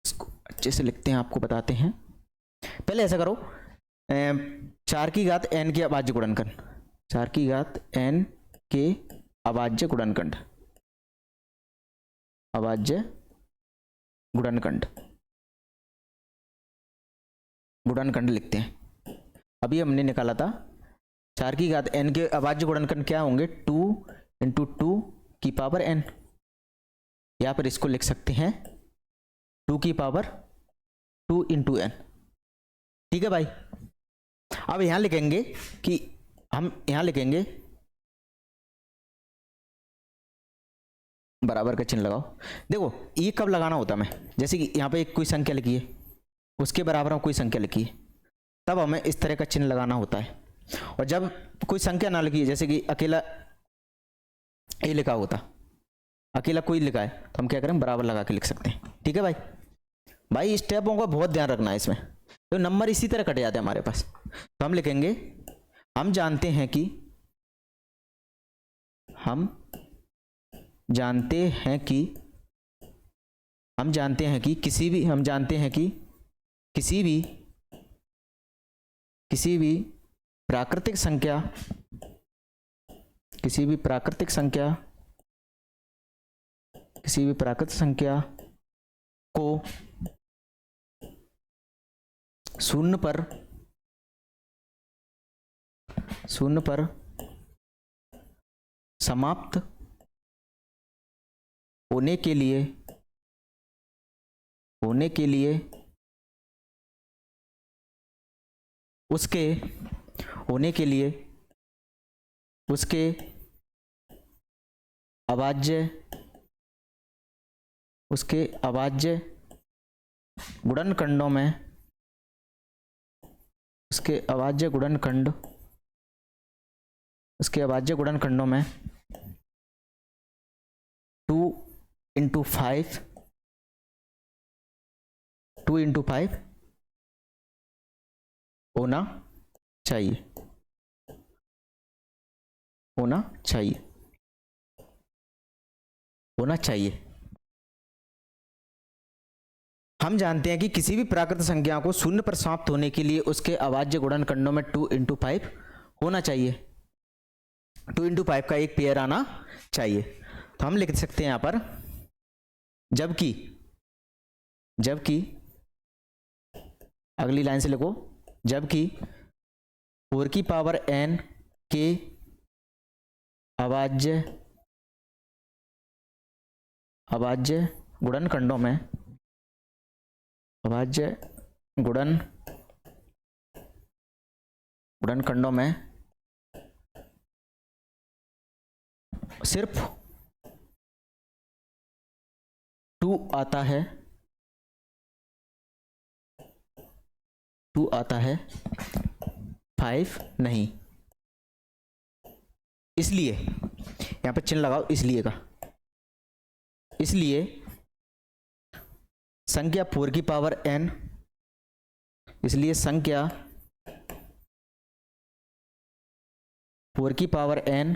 इसको अच्छे से लिखते हैं, आपको बताते हैं। पहले ऐसा करो, 4 की घात n के अभाज्य गुणनखंड, 4 की घात n के अभाज्य गुणनखंड, अभाज्य गुणनखंड, गुणनखंड लिखते हैं। अभी हमने निकाला था 4 की घात n के अभाज्य गुणनखंड क्या होंगे, 2 इंटू 2 की पावर n। यहां पर इसको लिख सकते हैं 2 की पावर 2 इंटू n। ठीक है भाई। अब यहां लिखेंगे कि, हम यहां लिखेंगे बराबर का चिन्ह लगाओ। देखो ये कब लगाना होता है, मैं जैसे कि यहाँ पे एक कोई संख्या लिखी है, उसके बराबर हम कोई संख्या लिखी है, तब हमें इस तरह का चिन्ह लगाना होता है। और जब कोई संख्या ना लिखी है, जैसे कि अकेला ए लिखा होता, अकेला कोई लिखा है, तो हम क्या करें, बराबर लगा के लिख सकते हैं। ठीक है भाई। भाई स्टेपों का बहुत ध्यान रखना है इसमें, तो नंबर इसी तरह कट जाते हैं हमारे पास। तो हम लिखेंगे, हम जानते हैं कि, हम जानते हैं कि, हम जानते हैं कि किसी भी, हम जानते हैं कि किसी भी, किसी भी प्राकृतिक संख्या, किसी भी प्राकृतिक संख्या, किसी भी प्राकृतिक संख्या को शून्य पर समाप्त होने के लिए उसके होने के लिए उसके अभाज्य गुणनखंडों में, उसके अभाज्य गुणनखंडों में 2 इंटू 5 होना चाहिए, होना चाहिए, होना चाहिए। हम जानते हैं कि किसी भी प्राकृतिक संख्या को शून्य पर समाप्त होने के लिए उसके अभाज्य गुणनखंडों में 2 इंटू 5 होना चाहिए, 2 इंटू 5 का एक पेयर आना चाहिए। तो हम लिख सकते हैं यहां पर, जबकि अगली लाइन से लिखो, जबकि 4 की पावर n के अभाज्य गुणनखंडों में, अभाज्य गुणनखंडों में सिर्फ 2 आता है, 2 आता है, 5 नहीं। इसलिए यहां पर चिन्ह लगाओ, इसलिए का, इसलिए संख्या 4 की पावर n, इसलिए संख्या 4 की पावर n,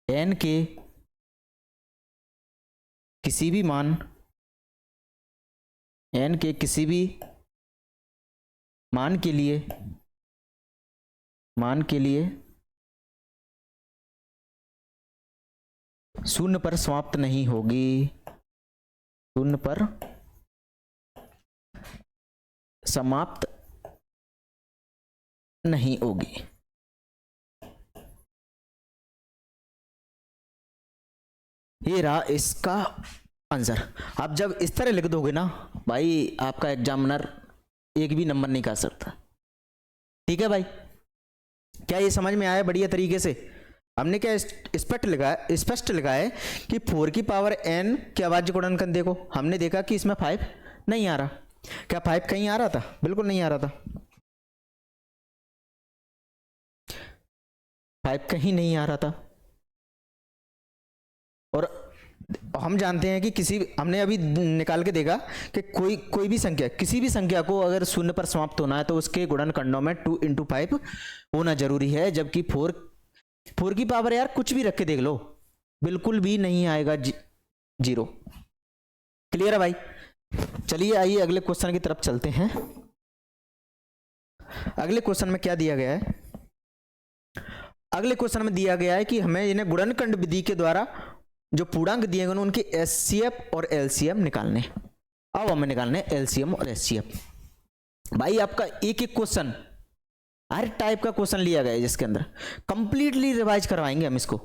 n के किसी भी मान, n के किसी भी मान के लिए शून्य पर समाप्त नहीं होगी, शून्य पर समाप्त नहीं होगी। ये रहा इसका आंसर। आप जब इस तरह लिख दोगे ना भाई, आपका एग्जामिनर एक भी नंबर नहीं काट सकता। ठीक है भाई, क्या ये समझ में आया बढ़िया तरीके से? हमने क्या स्पष्ट लिखा है कि 4 की पावर n के अभाज्य गुणनखंड देखो, हमने देखा कि इसमें 5 नहीं आ रहा। क्या 5 कहीं आ रहा था? बिल्कुल नहीं आ रहा था, 5 कहीं नहीं आ रहा था। और हम जानते हैं कि हमने अभी निकाल के देखा कि कोई भी संख्या, किसी भी संख्या को अगर शून्य पर समाप्त होना है तो उसके गुणनखंडों में 2 × 5 होना जरूरी है, जबकि 4 की पावर यार कुछ भी रख के देख लो बिल्कुल भी नहीं आएगा 0। क्लियर है भाई? चलिए आइए अगले क्वेश्चन की तरफ चलते हैं। अगले क्वेश्चन में क्या दिया गया है? अगले क्वेश्चन में दिया गया है कि हमें इन्हें गुणनखंड विधि के द्वारा जो पूर्णांक दिए गए उनके एचसीएफ और एलसीएम निकालने। अब हमें निकालने एलसीएम और एचसीएफ। भाई आपका एक एक क्वेश्चन, हर टाइप का क्वेश्चन लिया गया है जिसके अंदर कंप्लीटली रिवाइज करवाएंगे हम इसको।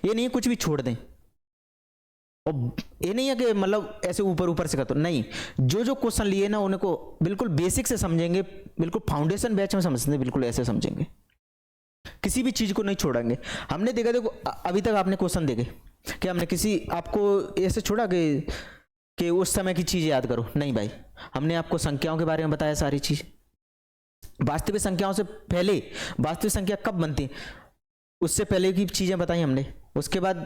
ये नहीं कुछ भी छोड़ दें, और ये नहीं है कि मतलब ऐसे ऊपर ऊपर से करते नहीं, जो क्वेश्चन लिए ना उनको बिल्कुल बेसिक से समझेंगे, बिल्कुल फाउंडेशन बैच में समझते, बिल्कुल ऐसे समझेंगे, किसी भी चीज को नहीं छोड़ेंगे। हमने देखा, देखो अभी तक आपने क्वेश्चन देखे कि हमने किसी आपको ऐसे छोड़ा कि उस समय की चीज याद करो, नहीं भाई, हमने आपको संख्याओं के बारे में बताया सारी चीज। वास्तविक संख्याओं से पहले वास्तविक संख्या कब बनती है उससे पहले की चीजें बताई हमने। उसके बाद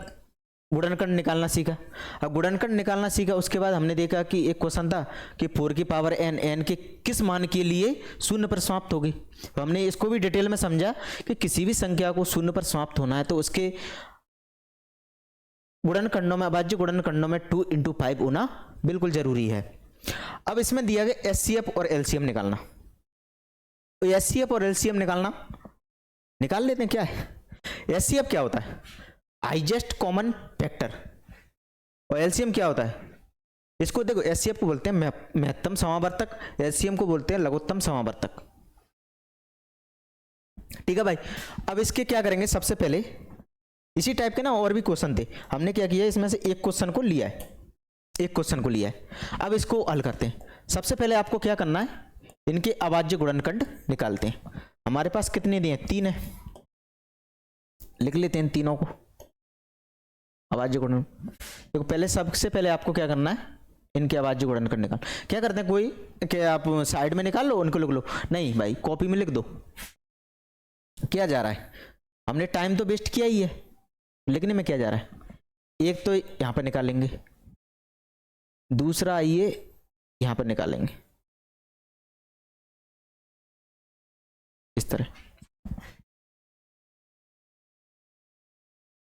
गुणनखंड निकालना सीखा। अब गुणनखंड निकालना सीखा उसके बाद हमने देखा कि एक क्वेश्चन था कि 4 की पावर n के किस मान के लिए शून्य पर समाप्त होगी। तो हमने इसको भी डिटेल में समझा कि किसी भी संख्या को शून्य पर समाप्त होना है तो उसके गुणनखंडों में, अभाज्य गुणनखंडों में 2 × 5 होना बिल्कुल जरूरी है। अब इसमें दिया गया एचसीएफ और एलसीएम निकालना। तो एचसीएफ और एलसीएम निकाल लेते हैं। क्या है एचसीएफ? क्या होता है? Highest common factor. और एलसीएम क्या होता है? इसको देखो, एचसीएफ को बोलते हैं महत्तम समावर्तक, एलसीएम को बोलते हैं लघुत्तम समावर्तक। ठीक है भाई। अब इसके क्या करेंगे, सबसे पहले इसी टाइप के ना और भी क्वेश्चन थे, हमने क्या किया इसमें से एक क्वेश्चन को लिया है, अब इसको हल करते हैं। सबसे पहले आपको क्या करना है, इनके अभाज्य गुणनखंड निकालते हैं। हमारे पास कितने दिए? 3 है, लिख लेते हैं तीनों को अभाज्य गुणन। देखो पहले, सबसे पहले आपको क्या करना है, इनके अभाज्य गुणनखंड निकाल। क्या करते हैं, कोई कि आप साइड में निकाल लो, उनको लिख लो, नहीं भाई कॉपी में लिख दो। क्या जा रहा है, हमने टाइम तो वेस्ट किया ही है, लिखने में क्या जा रहा है। एक तो यहां पर निकालेंगे, दूसरा आइए यहां पर निकालेंगे इस तरह,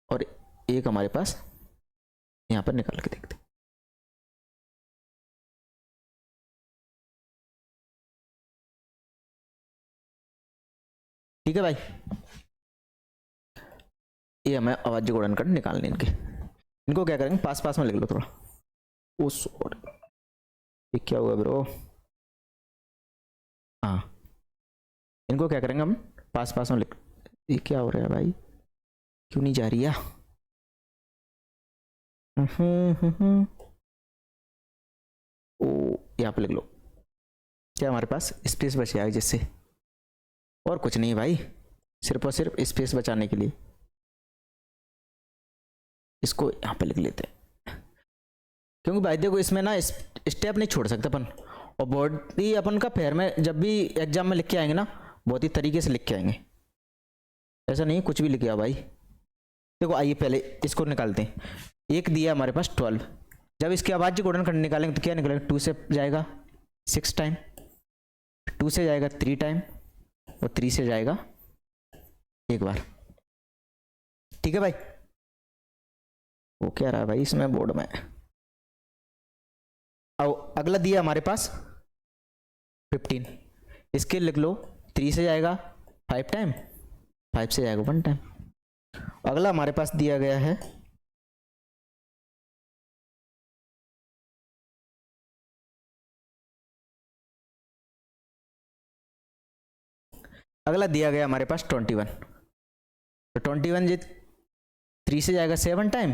और एक हमारे पास यहां पर निकाल के देखते। ठीक है भाई, ये हमें अभाज्य गुणनखंड निकालने इनको क्या करेंगे, पास पास में लिख लो थोड़ा। ओ सॉरी, ये क्या हुआ ब्रो? हाँ, इनको क्या करेंगे हम पास पास में लिख। ये क्या हो रहा है भाई, क्यों नहीं जा रही है? ओ यहाँ पे लिख लो। क्या हमारे पास स्पेस बच जाएगा जिससे, और कुछ नहीं भाई, सिर्फ और सिर्फ स्पेस बचाने के लिए इसको यहाँ पे लिख लेते हैं। क्योंकि भाई देखो इसमें ना स्टेप नहीं छोड़ सकते अपन, और बहुत ही अपन का फेयर में जब भी एग्जाम में लिख के आएंगे ना, बहुत ही तरीके से लिख के आएंगे, ऐसा नहीं कुछ भी लिख गया भाई। देखो आइए पहले इसको निकालते हैं। एक दिया हमारे पास 12, जब इसके अभाज्य गुणनखंड निकालेंगे तो क्या निकलेगा, 2 से जाएगा 6 टाइम, 2 से जाएगा 3 टाइम, और 3 से जाएगा एक बार। ठीक है भाई, वो क्या रहा है भाई इसमें बोर्ड में। अब अगला दिया हमारे पास 15, इसके लिख लो 3 से जाएगा 5 टाइम, 5 से जाएगा 1 टाइम। अगला हमारे पास दिया गया है हमारे पास 21, तो 21 जी 3 से जाएगा 7 टाइम,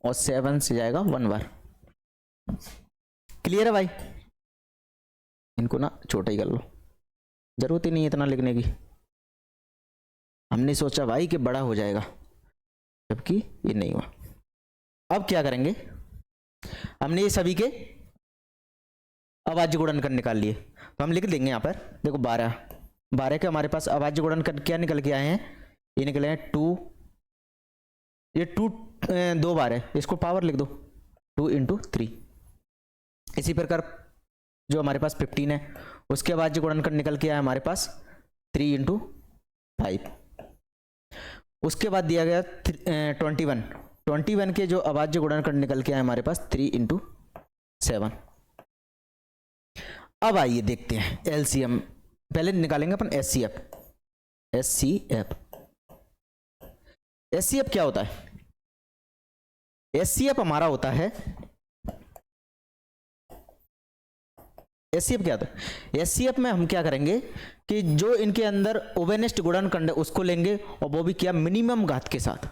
और 7 से जाएगा 1 बार। क्लियर है भाई? इनको ना छोटा ही कर लो, जरूरत ही नहीं है इतना लिखने की। हमने सोचा भाई कि बड़ा हो जाएगा, जबकि ये नहीं हुआ। अब क्या करेंगे, हमने ये सभी के अभाज्य गुणनखंड निकाल लिए, तो हम लिख देंगे यहाँ पर। देखो 12 के हमारे पास अभाज्य गुणनखंड क्या निकल के आए हैं, ये निकले हैं 2, ये 2 2 बार है, इसको पावर लिख दो 2 इंटू 3। इसी प्रकार जो हमारे पास 15 है उसके बाद जो गुणनखंड निकल के आया हमारे पास 3 इंटू 5। उसके बाद दिया गया 21 के जो अभाज्य गुणनखंड निकल के आया हमारे पास 3 इंटू 7। अब आइए देखते हैं एलसीएम, पहले निकालेंगे अपन एचसीएफ। एचसीएफ क्या होता है? एचसीएफ हमारा होता है, एचसीएफ क्या होता है? एचसीएफ में हम क्या करेंगे कि जो इनके अंदर ओवेनिस्ट गुणनखंड है उसको लेंगे और वो भी क्या, मिनिमम घात के साथ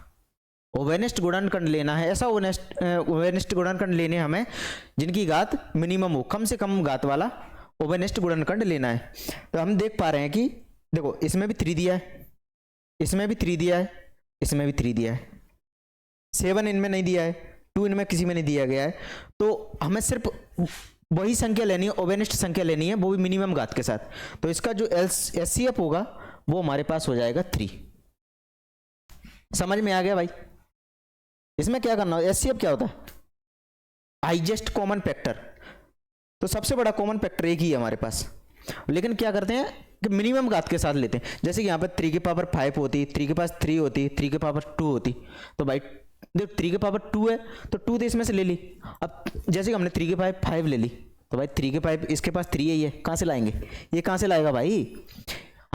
ओवेनिस्ट गुणनखंड लेना है। ऐसा ओवेनिस्ट गुणनखंड लेने हमें जिनकी घात मिनिमम हो, कम से कम घात वाला ओवेनिस्ट गुणनखंड लेना है। तो हम देख पा रहे हैं कि देखो इसमें भी 3 दिया है, इसमें भी 3 दिया है, इसमें भी 3 दिया है, 7 इनमें नहीं दिया है, 2 इनमें किसी में नहीं दिया गया है। तो हमें सिर्फ वही संख्या लेनी है, ओवेनिस्ट संख्या लेनी है, वो भी मिनिमम घात के साथ। तो इसका जो एचसीएफ होगा वो हमारे पास हो जाएगा 3। समझ में आ गया भाई? इसमें क्या करना है, एचसीएफ क्या होता है? Highest common factor. तो सबसे बड़ा कॉमन फैक्टर एक ही है हमारे पास, लेकिन क्या करते हैं कि मिनिमम घात के साथ लेते हैं। जैसे कि यहाँ पर 3 की पावर 5 होती, 3 के पास 3 होती, 3 के पावर 2 होती। तो भाई देख 3 के पावर 2 है तो 2 तो इसमें से ले ली। अब जैसे कि हमने 3 के पावर 5 ले ली तो भाई 3 के पावर इसके पास 3 है, ये कहाँ से लाएंगे? ये कहाँ से लाएगा भाई?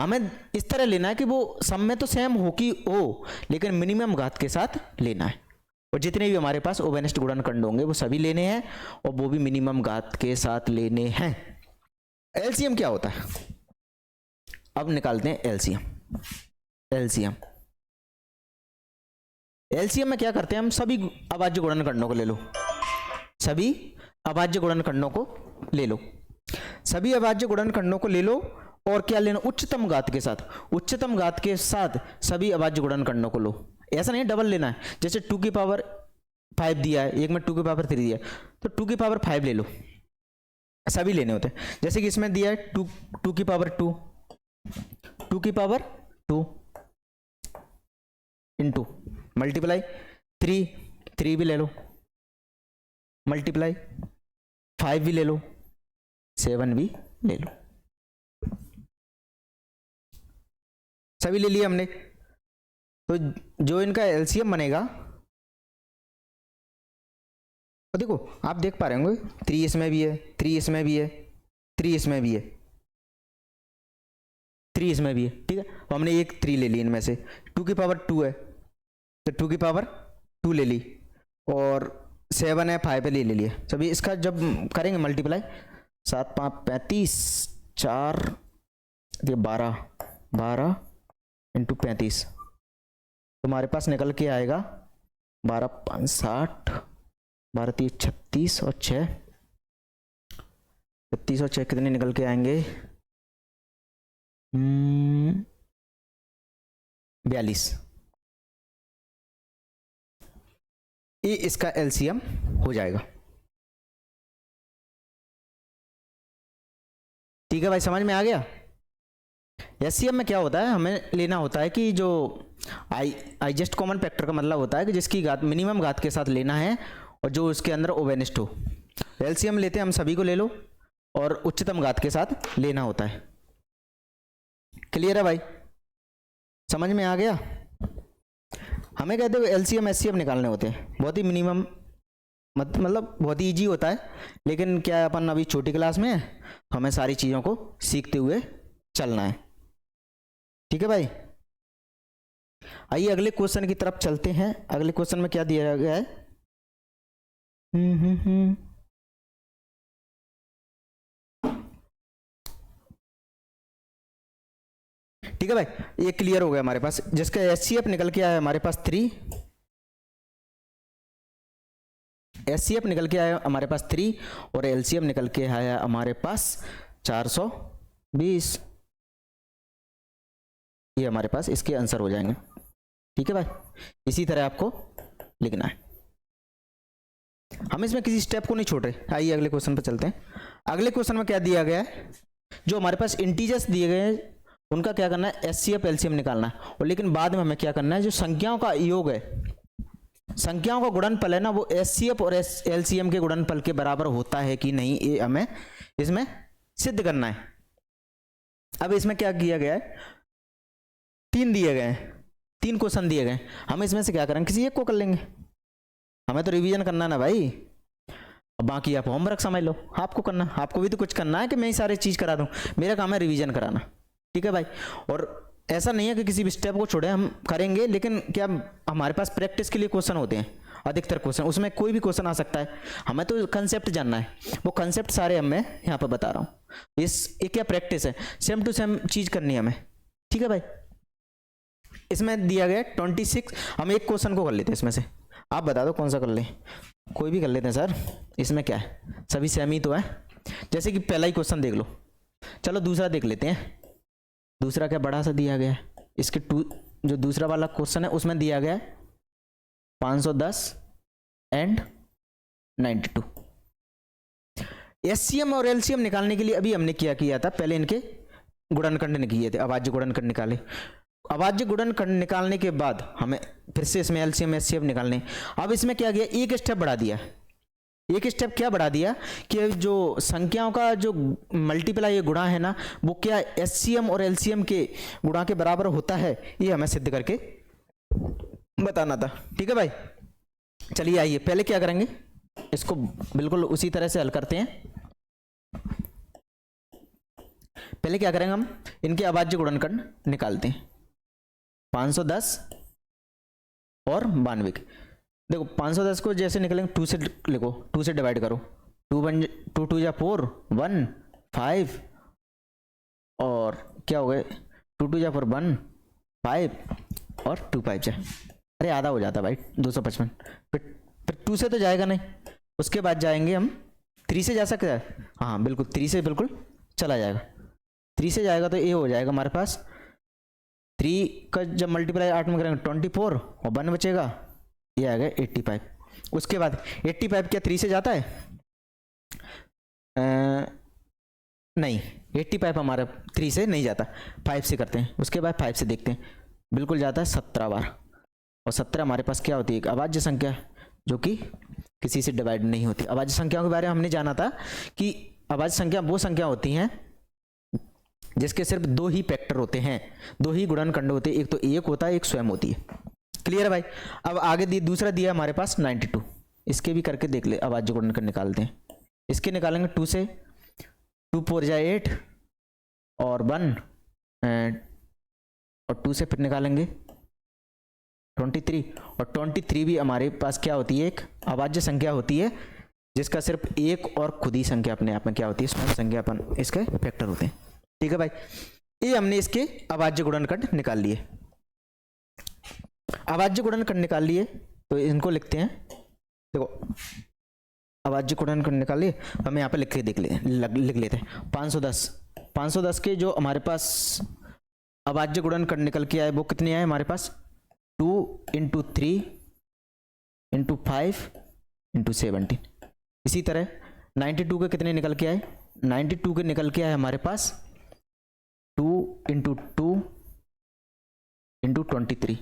हमें इस तरह लेना है कि वो सब में तो सेम हो कि हो, लेकिन मिनिमम घात के साथ लेना है। और जितने भी हमारे पास ओवेनिस्ट गुणनखंड होंगे वो सभी लेने हैं और वो भी मिनिमम घात के साथ लेने हैं। एलसीएम क्या होता है? अब निकालते हैं एलसीएम। एलसीएम में क्या करते हैं हम, सभी अभाज्य गुणनखंडों को ले लो, सभी अभाज्य गुणनखंडों को ले लो, सभी अभाज्य गुणनखंडों को ले लो और क्या लेना, उच्चतम घात के साथ, उच्चतम घात के साथ सभी अभाज्य गुणनखंडों को लो। ऐसा नहीं डबल लेना है, जैसे 2 की पावर 5 दिया है, एक में 2 की पावर 3 दिया है तो 2 की पावर 5 ले लो, सभी लेने होते हैं। जैसे कि इसमें दिया है 2 की पावर 2, 2 की पावर 2 इंटू मल्टीप्लाई 3 भी ले लो, मल्टीप्लाई 5 भी ले लो, 7 भी ले लो, सभी ले लिए हमने। तो जो इनका एलसीएम बनेगा, तो देखो आप देख पा रहे होंगे 3 इसमें भी है, 3 इसमें भी है, 3 इसमें भी है, 3 इसमें भी है, ठीक है। तो हमने एक 3 ले ली इनमें से, 2 की पावर 2 है तो 2 की पावर 2 ले ली और 7 है 5 पे ले लिया सभी। इसका जब करेंगे मल्टीप्लाई 7 5 35 4 12 इंटू 35 तो हमारे पास निकल के आएगा 12 5 60, 12 3 36 और 6 36 और 6 कितने निकल के आएंगे, 42। ये इसका एलसीएम हो जाएगा। ठीक है भाई, समझ में आ गया? एचसीएम में क्या होता है, हमें लेना होता है कि जो हाईएस्ट कॉमन फैक्टर का मतलब होता है कि जिसकी घात मिनिमम घात के साथ लेना है और जो उसके अंदर ओवेनिस्ट हो। एलसीएम लेते हैं हम, सभी को ले लो और उच्चतम घात के साथ लेना होता है। क्लियर है भाई? समझ में आ गया? हमें कहते हैं एलसीएम एचसीएफ निकालने होते हैं, बहुत ही मिनिमम मतलब बहुत ही ईजी होता है, लेकिन क्या है अपन अभी छोटी क्लास में है, हमें सारी चीज़ों को सीखते हुए चलना है। ठीक है भाई, आइए अगले क्वेश्चन की तरफ चलते हैं। अगले क्वेश्चन में क्या दिया गया है, ठीक है भाई, ये क्लियर हो गया हमारे पास। जिसका एचसीएफ निकल के आया हमारे पास 3, एचसीएफ निकल के आया हमारे पास 3 और एलसीएम निकल के आया हमारे पास 420। ये हमारे पास इसके आंसर हो जाएंगे। ठीक है भाई, इसी तरह आपको लिखना है, हम इसमें किसी स्टेप को नहीं छोड़ रहे। आइए अगले क्वेश्चन पर चलते हैं। अगले क्वेश्चन में क्या दिया गया है, जो हमारे पास इंटीजर्स दिए गए हैं उनका क्या करना है, एचसीएफ एलसीएम निकालना है। और लेकिन बाद में हमें क्या करना है, जो संख्याओं का योग है संख्याओं का गुणनफल है ना वो एचसीएफ और एलसीएम के गुणनफल के बराबर होता है कि नहीं, ये हमें इसमें सिद्ध करना है। अब इसमें क्या किया गया है, 3 दिए गए हैं, 3 क्वेश्चन दिए गए, हम इसमें से क्या करेंगे, किसी एक को कर लेंगे, हमें तो रिवीजन करना ना भाई। अब बाकी आप होमवर्क समझ लो, आपको करना, आपको भी तो कुछ करना है कि मैं ही सारी चीज करा दूं, मेरा काम है रिवीजन कराना, ठीक है भाई। और ऐसा नहीं है कि किसी भी स्टेप को छोड़े, हम करेंगे, लेकिन क्या हमारे पास प्रैक्टिस के लिए क्वेश्चन होते हैं, अधिकतर क्वेश्चन, उसमें कोई भी क्वेश्चन आ सकता है, हमें तो कंसेप्ट जानना है, वो कंसेप्ट सारे मैं यहाँ पर बता रहा हूँ। ये क्या प्रैक्टिस है, सेम टू सेम चीज करनी है हमें, ठीक है भाई। इसमें दिया गया 26, हम एक क्वेश्चन को कर लेते हैं इसमें से, आप बता दो कौन सा कर लें, कोई भी कर लेते हैं सर, इसमें क्या है, सभी सेम ही तो है। जैसे कि पहला ही क्वेश्चन देख लो, चलो दूसरा देख लेते हैं। दूसरा क्या बड़ा सा दिया गया है, इसके जो दूसरा वाला क्वेश्चन है उसमें दिया गया है 510 एंड 92। एचसीएम और एलसीएम निकालने के लिए अभी हमने क्या किया था, पहले इनके गुणनखंड किए थे, अभाज्य गुणनखंड निकाले। अभाज्य गुणनखंड निकालने के बाद हमें फिर से इसमें एलसीएम एचसीएफ निकालने। अब इसमें क्या किया, एक स्टेप बढ़ा दिया, एक स्टेप क्या बढ़ा दिया कि जो संख्याओं का जो मल्टीप्लाई गुणा है ना, वो क्या एचसीएम और एलसीएम के गुणा के बराबर होता है, ये हमें सिद्ध करके बताना था, ठीक है भाई। चलिए आइए पहले क्या करेंगे, इसको बिल्कुल उसी तरह से हल करते हैं। पहले क्या करेंगे, हम इनके अभाज्य गुणनखंड निकालते हैं, 510 और 92। देखो 510 को जैसे निकलेंगे 2 से लिखो, 2 से डिवाइड करो, 2 2 जा 4 1 5 और क्या हो गए 2 2 जा 4 1 5 और 2 5 जा, अरे आधा हो जाता भाई 255। फिर 2 से तो जाएगा नहीं, उसके बाद जाएंगे हम 3 से जा सकते हैं, हाँ बिल्कुल 3 से बिल्कुल चला जाएगा, 3 से जाएगा तो ये हो जाएगा हमारे पास 3 का जब मल्टीप्लाई 8 में करेंगे 24 और 1 बचेगा, ये आ गया 85। उसके बाद 85 क्या 3 से जाता है, नहीं 85 हमारा 3 से नहीं जाता, 5 से करते हैं। उसके बाद 5 से देखते हैं, बिल्कुल जाता है 17 बार, और 17 हमारे पास क्या होती है, एक अभाज्य संख्या जो कि किसी से डिवाइड नहीं होती। अभाज्य संख्याओं के बारे में हमने जाना था कि अभाज्य संख्या वो संख्या होती हैं जिसके सिर्फ 2 ही फैक्टर होते हैं, 2 ही गुणनखंड होते हैं, एक तो एक होता है, एक स्वयं होती है। क्लियर है भाई। अब आगे दूसरा दिया हमारे पास 92, इसके भी करके देख ले, अभाज्य गुणनखंड निकालते हैं। इसके निकालेंगे 2 से, 2 4 जा 8 और 1 और 2 से फिर निकालेंगे 23, और 23 भी हमारे पास क्या होती है, एक अभाज्य संख्या होती है जिसका सिर्फ एक और खुद ही संख्या अपने आप में क्या होती है, स्वयं संख्या अपन इसके फैक्टर होते हैं, ठीक है भाई। ये हमने इसके अभाज्य गुणनखंड निकाल लिए। अभाज्य गुणनखंड निकाल लिए तो इनको लिखते हैं, देखो अभाज्य गुणनखंड निकाल लिए, हमें यहाँ पे लिख लेते हैं 510 के जो हमारे पास अभाज्य गुणनखंड निकल के आए वो कितने आए हमारे पास, 2 × 3 × 5 × 17। इसी तरह 92 के कितने निकल के आए, 92 के निकल के आए हमारे पास 2 × 2 × 23।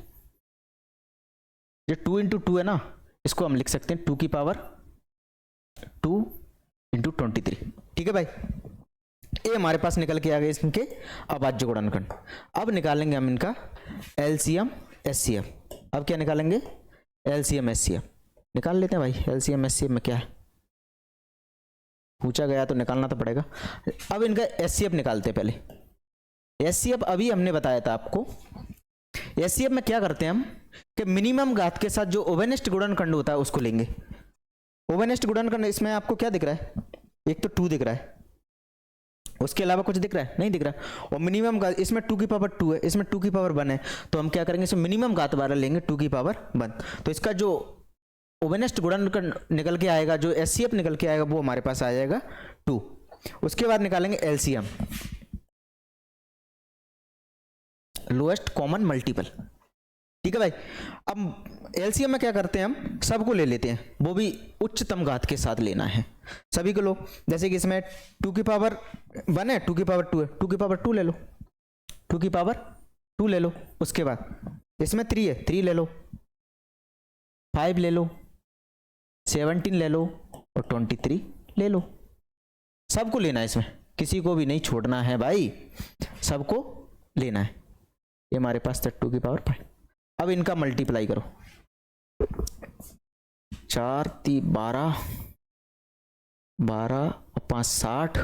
ये 2 × 2 है ना, इसको हम लिख सकते हैं 2 की पावर 2 × 23, ठीक है भाई। ये हमारे पास निकल के आ गए इनके अभाज्य गुणनखंड। अब निकालेंगे हम इनका एलसीएम एचसीएफ। अब क्या निकालेंगे, एलसीएम एचसीएफ निकाल लेते हैं भाई। एलसीएम एचसीएफ में क्या है, पूछा गया तो निकालना तो पड़ेगा। अब इनका एचसीएफ निकालते हैं पहले। एचसीएफ अभी हमने बताया था आपको, एचसीएफ में क्या करते हैं हम कि मिनिमम घात के साथ जो ओवेनेस्ट गुणनखंड होता है उसको लेंगे। ओवेनेस्ट गुणनखंड इसमें आपको क्या दिख रहा है, एक तो 2 दिख रहा है, उसके अलावा कुछ दिख रहा है, नहीं दिख रहा है। और मिनिमम घात इसमें 2 की पावर 2 है, इसमें 2 की पावर 1 है, तो हम क्या करेंगे, इसमें मिनिमम घात वाला लेंगे 2 की पावर 1। तो इसका जो ओवेनेस्ट गुणनखंड निकल के आएगा, जो एचसीएफ निकल के आएगा वो हमारे पास आ जाएगा 2। उसके बाद निकालेंगे एलसीएम, लोएस्ट कॉमन मल्टीपल, ठीक है भाई। अब एलसीएम में क्या करते हैं, हम सबको ले लेते हैं, वो भी उच्चतम घात के साथ लेना है, सभी को लो। जैसे कि इसमें 2 की पावर 1 है, 2 की पावर 2 है, 2 की पावर 2 ले लो, 2 की पावर 2 ले लो। उसके बाद इसमें 3 है, 3 ले लो, 5 ले लो, 17 ले लो और 23 ले लो। सबको लेना है, इसमें किसी को भी नहीं छोड़ना है भाई, सबको लेना है। ये हमारे पास 2 की पावर 5। अब इनका मल्टीप्लाई करो, 4 3 12, 12 और 5 60,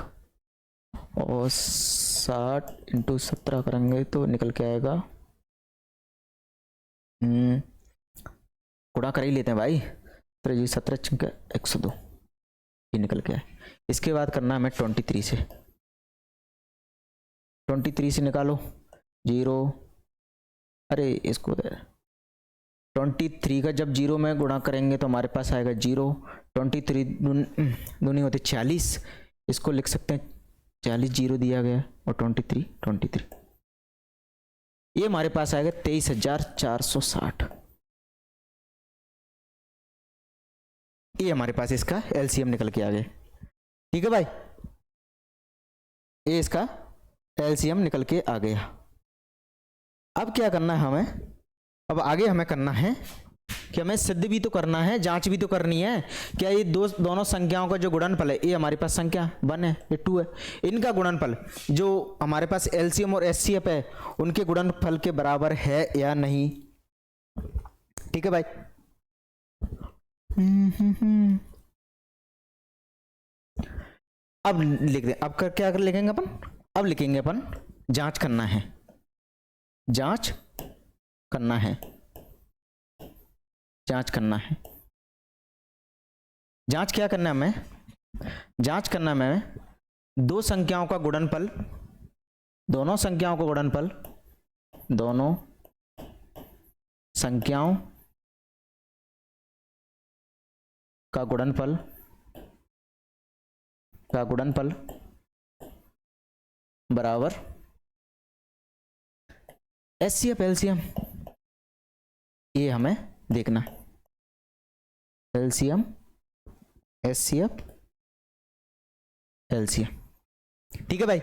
और 60 इंटू 17 करेंगे तो निकल के आएगा, गुणा कर ही लेते हैं भाई, 17 102, ये निकल के आए। इसके बाद करना हमें 23 से, 23 से निकालो 0, अरे इसको 23 का जब 0 में गुणा करेंगे तो हमारे पास आएगा 0, 23 दूनी होते 40, इसको लिख सकते हैं 40, 0 दिया गया और 23, ये हमारे पास आएगा 23,460। ये हमारे पास इसका एलसीएम निकल के आ गया। ठीक है भाई, ये इसका एलसीएम निकल के आ गया। अब क्या करना है हमें, अब आगे हमें करना है कि हमें सिद्ध भी तो करना है, जांच भी तो करनी है। क्या ये दोनों संख्याओं का जो गुणनफल है, ये हमारे पास संख्या 1 है, ये 2 है, इनका गुणनफल जो हमारे पास एलसीएम और एचसीएफ है उनके गुणनफल के बराबर है या नहीं। ठीक है भाई, अब लिख दें। अब क्या कर लिखेंगे अपन, अब लिखेंगे अपन जांच करना है, जांच करना है, जांच करना है। जांच क्या करना है हमें, जांच करना है हमें दो संख्याओं का गुणनफल, दोनों संख्याओं का गुणनफल, दोनों संख्याओं का गुणनफल, का गुणनफल बराबर एचसीएफ एलसीएम, ये हमें देखना है। LCM HCF LCM. ठीक है भाई,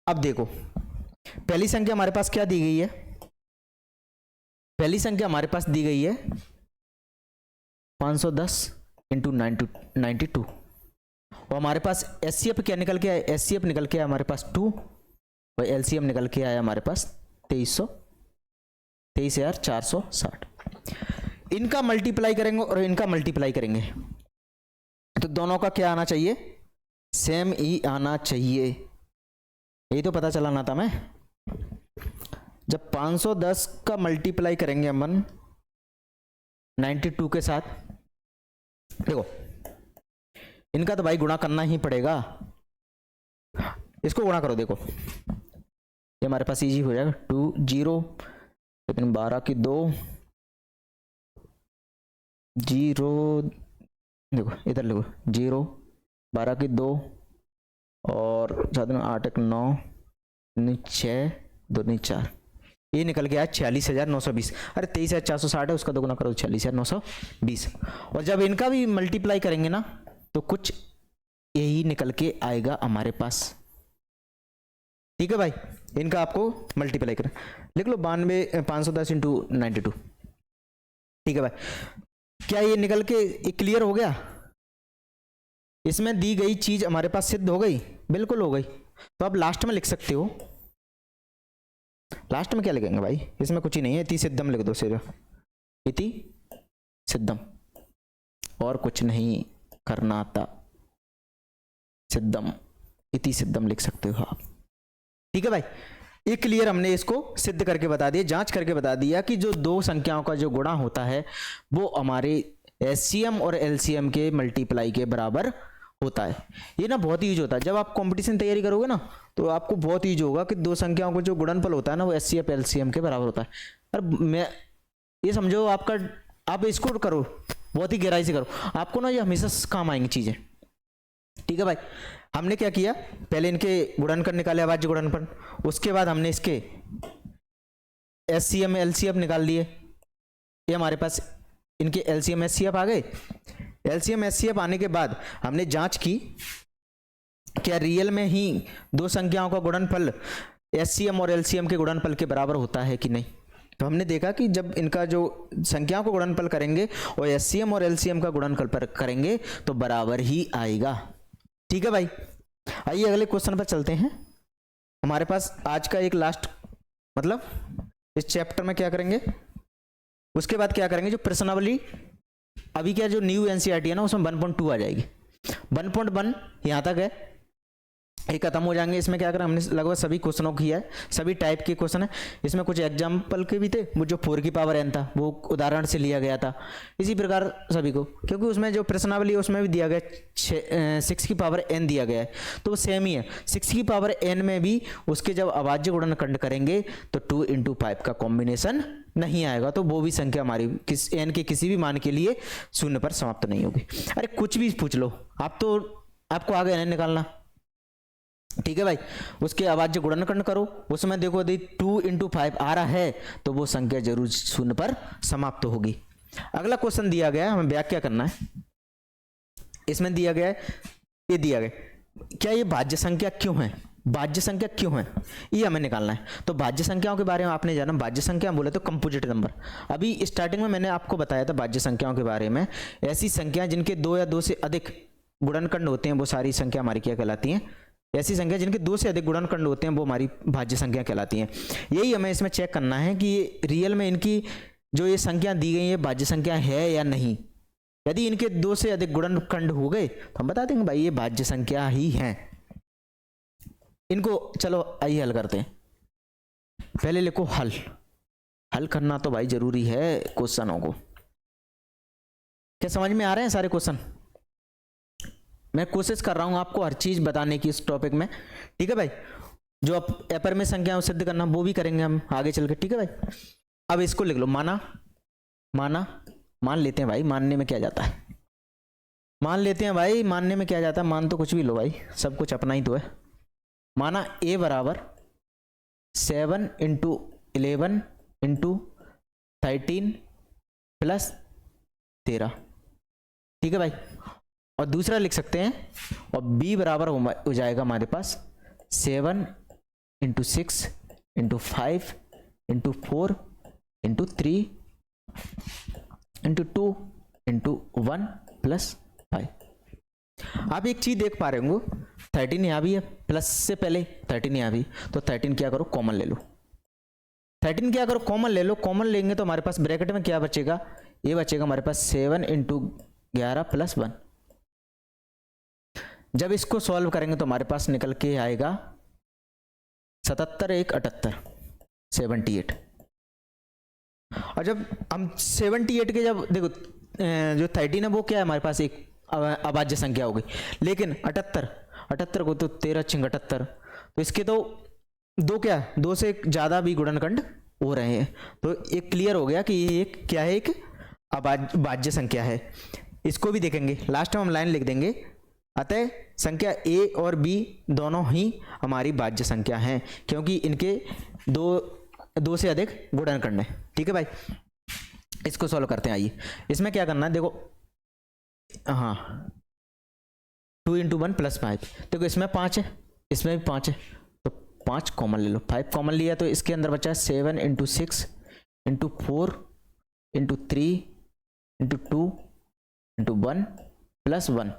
अब देखो पहली संख्या हमारे पास क्या दी गई है, पहली संख्या हमारे पास दी गई है 510 इंटू 92, और हमारे पास एचसीएफ क्या निकल के आया, एचसीएफ निकल के आया हमारे पास 2, और एलसीएम निकल के आया हमारे पास 23,460। इनका मल्टीप्लाई करेंगे और इनका मल्टीप्लाई करेंगे तो दोनों का क्या आना चाहिए, सेम ही आना चाहिए। यही तो पता चला ना था मैं, जब 510 का मल्टीप्लाई करेंगे अपन 92 के साथ, देखो इनका तो भाई गुणा करना ही पड़ेगा, इसको गुणा करो, देखो ये हमारे पास इजी हो जाएगा, 2 0, लेकिन 12 की 2 0, देखो इधर लिखो 0, 12 की 2 और 8 1 9 6 2 4, ये निकल गया 46,920। अरे 23,460 है, उसका दोगुना करो 46,920, और जब इनका भी मल्टीप्लाई करेंगे ना तो कुछ यही निकल के आएगा हमारे पास। ठीक है भाई, इनका आपको मल्टीप्लाई करें, लिख लो 510 इंटू 92। ठीक है भाई, क्या ये निकल के क्लियर हो गया, इसमें दी गई चीज हमारे पास सिद्ध हो गई, बिल्कुल हो गई। तो आप लास्ट में लिख सकते हो, लास्ट में क्या लिखेंगे भाई, इसमें कुछ ही नहीं है, इति सिद्धम लिख दो सिर्फ, इति सिद्धम, और कुछ नहीं करना था, सिद्धम, इति सिद्धम लिख सकते हो आप। ठीक है भाई, ये क्लियर, हमने इसको सिद्ध करके बता दिया, जांच करके बता दिया कि जो दो संख्याओं का जो गुणा होता है वो हमारे एचसीएम और एलसीएम के मल्टीप्लाई के बराबर होता है। ये ना बहुत ईज होता है, जब आप कंपटीशन तैयारी करोगे ना तो आपको बहुत ईज होगा कि दो संख्याओं का जो गुणनफल होता है ना वो एचसीएफ एलसीएम के बराबर होता है। और मैं ये समझो आपका, आप इसको करो बहुत ही गहराई से करो, आपको ना ये हमेशा काम आएंगी चीजें। ठीक है भाई, हमने क्या किया, पहले इनके गुणनफल निकाले, अभाज्य गुणनफल, उसके बाद हमने इसके एचसीएम एलसीएफ निकाल दिए, ये हमारे पास इनके एलसीएम एचसीएफ आ गए। एलसीएम एचसीएफ आने के बाद हमने जांच की क्या रियल में ही दो संख्याओं का गुणनफल एचसीएम और एलसीएम के गुणनफल के बराबर होता है कि नहीं। तो हमने देखा कि जब इनका जो संख्याओं को गुणनफल करेंगे और एचसीएम और एलसीएम का गुणनफल पर करेंगे तो बराबर ही आएगा। ठीक है भाई, आइए अगले क्वेश्चन पर चलते हैं। हमारे पास आज का एक लास्ट, मतलब इस चैप्टर में क्या करेंगे, उसके बाद क्या करेंगे, जो प्रश्नावली अभी क्या जो न्यू एनसीईआरटी है ना उसमें 1.2 आ जाएगी। 1.1 यहाँ तक है, ये खत्म हो जाएंगे। इसमें क्या करें, हमने लगभग सभी क्वेश्चनों को किया है, सभी टाइप के क्वेश्चन है। इसमें कुछ एग्जाम्पल के भी थे, वो जो 4 की पावर n था वो उदाहरण से लिया गया था। इसी प्रकार सभी को, क्योंकि उसमें जो प्रश्नावली है उसमें भी दिया गया 6 की पावर n दिया गया है, तो वो सेम ही है। 6 की पावर n में भी उसके जब अभाज्य गुणनखंड करेंगे तो 2 into 5 का कॉम्बिनेशन नहीं आएगा, तो वो भी संख्या हमारी n के किसी भी मान के लिए 0 पर समाप्त नहीं होगी। अरे कुछ भी पूछ लो आप, तो आपको आगे नहीं निकालना। ठीक है भाई, उसके अभाज्य गुणनखंड करो, उसमें देखो यदि 2 into 5 आ रहा है तो वो संख्या जरूर 0 पर समाप्त होगी। अगला क्वेश्चन दिया गया है, हमें व्याख्या करना है। इसमें दिया गया है, ये दिया गया क्या ये भाज्य संख्या क्यों है, भाज्य संख्या क्यों है, ये हमें निकालना है। तो भाज्य संख्याओं के बारे में आपने जाना, भाज्य संख्या बोले तो कंपोजिट नंबर। अभी स्टार्टिंग में मैंने आपको बताया था भाज्य संख्याओं के बारे में, ऐसी संख्या जिनके 2 या 2 से अधिक गुणनखंड होते हैं वो सारी संख्या हमारी क्या कहलाती हैं, ऐसी संख्या जिनके 2 से अधिक गुणनखंड होते हैं वो हमारी भाज्य संख्या कहलाती हैं। यही हमें इसमें चेक करना है कि रियल में इनकी जो ये संख्या दी गई है भाज्य संख्या है या नहीं। यदि इनके 2 से अधिक गुणनखंड हो गए तो हम बता देंगे भाई ये भाज्य संख्या ही है। इनको चलो आइए हल करते हैं। पहले लिखो हल, हल करना तो भाई जरूरी है क्वेश्चनों को। क्या समझ में आ रहे हैं सारे क्वेश्चन? मैं कोशिश कर रहा हूं आपको हर चीज बताने की इस टॉपिक में। ठीक है भाई, जो आप पेपर में संख्याओं सिद्ध करना वो भी करेंगे हम आगे चल के। ठीक है भाई, अब इसको लिख लो, माना, माना, मान लेते हैं भाई, मानने में क्या जाता है, मान लेते हैं भाई, मानने में क्या जाता है, मान तो कुछ भी लो भाई, सब कुछ अपना ही तो है। माना a बराबर 7 into 11 into 13 प्लस 13। ठीक है भाई, और दूसरा लिख सकते हैं, और b बराबर हो जाएगा हमारे पास 7 into 6 into 5 into 4 into 3 into 2 into 1 plus 5। आप एक चीज देख पा रहे होंगे, 13 यहाँ भी है, प्लस से पहले 13 यहाँ भी, तो 13 क्या करो कॉमन ले लो, 13 क्या करो कॉमन ले लो। कॉमन लेंगे तो हमारे पास ब्रैकेट में क्या बचेगा, ये बचेगा हमारे पास 7 into 11 प्लस 1। जब इसको सॉल्व करेंगे तो हमारे पास निकल के आएगा 77 1 78 78। और जब हम 78 के जब देखो जो 13 है वो क्या है हमारे पास एक अभाज्य संख्या हो गई, लेकिन 78 को तो 13 छिंग 78, तो इसके तो दो क्या 2 से ज्यादा भी गुणनखंड हो रहे हैं, तो एक क्लियर हो गया कि ये एक क्या है, एक अभाज्य संख्या है। इसको भी देखेंगे, लास्ट में हम लाइन लिख देंगे, अतः संख्या a और b दोनों ही हमारी भाज्य संख्या हैं क्योंकि इनके दो से अधिक गुणनखंड है। ठीक है भाई, इसको सॉल्व करते हैं। आइए इसमें क्या करना है, देखो हाँ 2 into 1 प्लस 5, देखो इसमें 5 है, इसमें भी 5 है, तो 5 कॉमन ले लो, 5 कॉमन लिया तो इसके अंदर बचा 7 into 6 into 4 into 3 into 2 into 1 plus 1।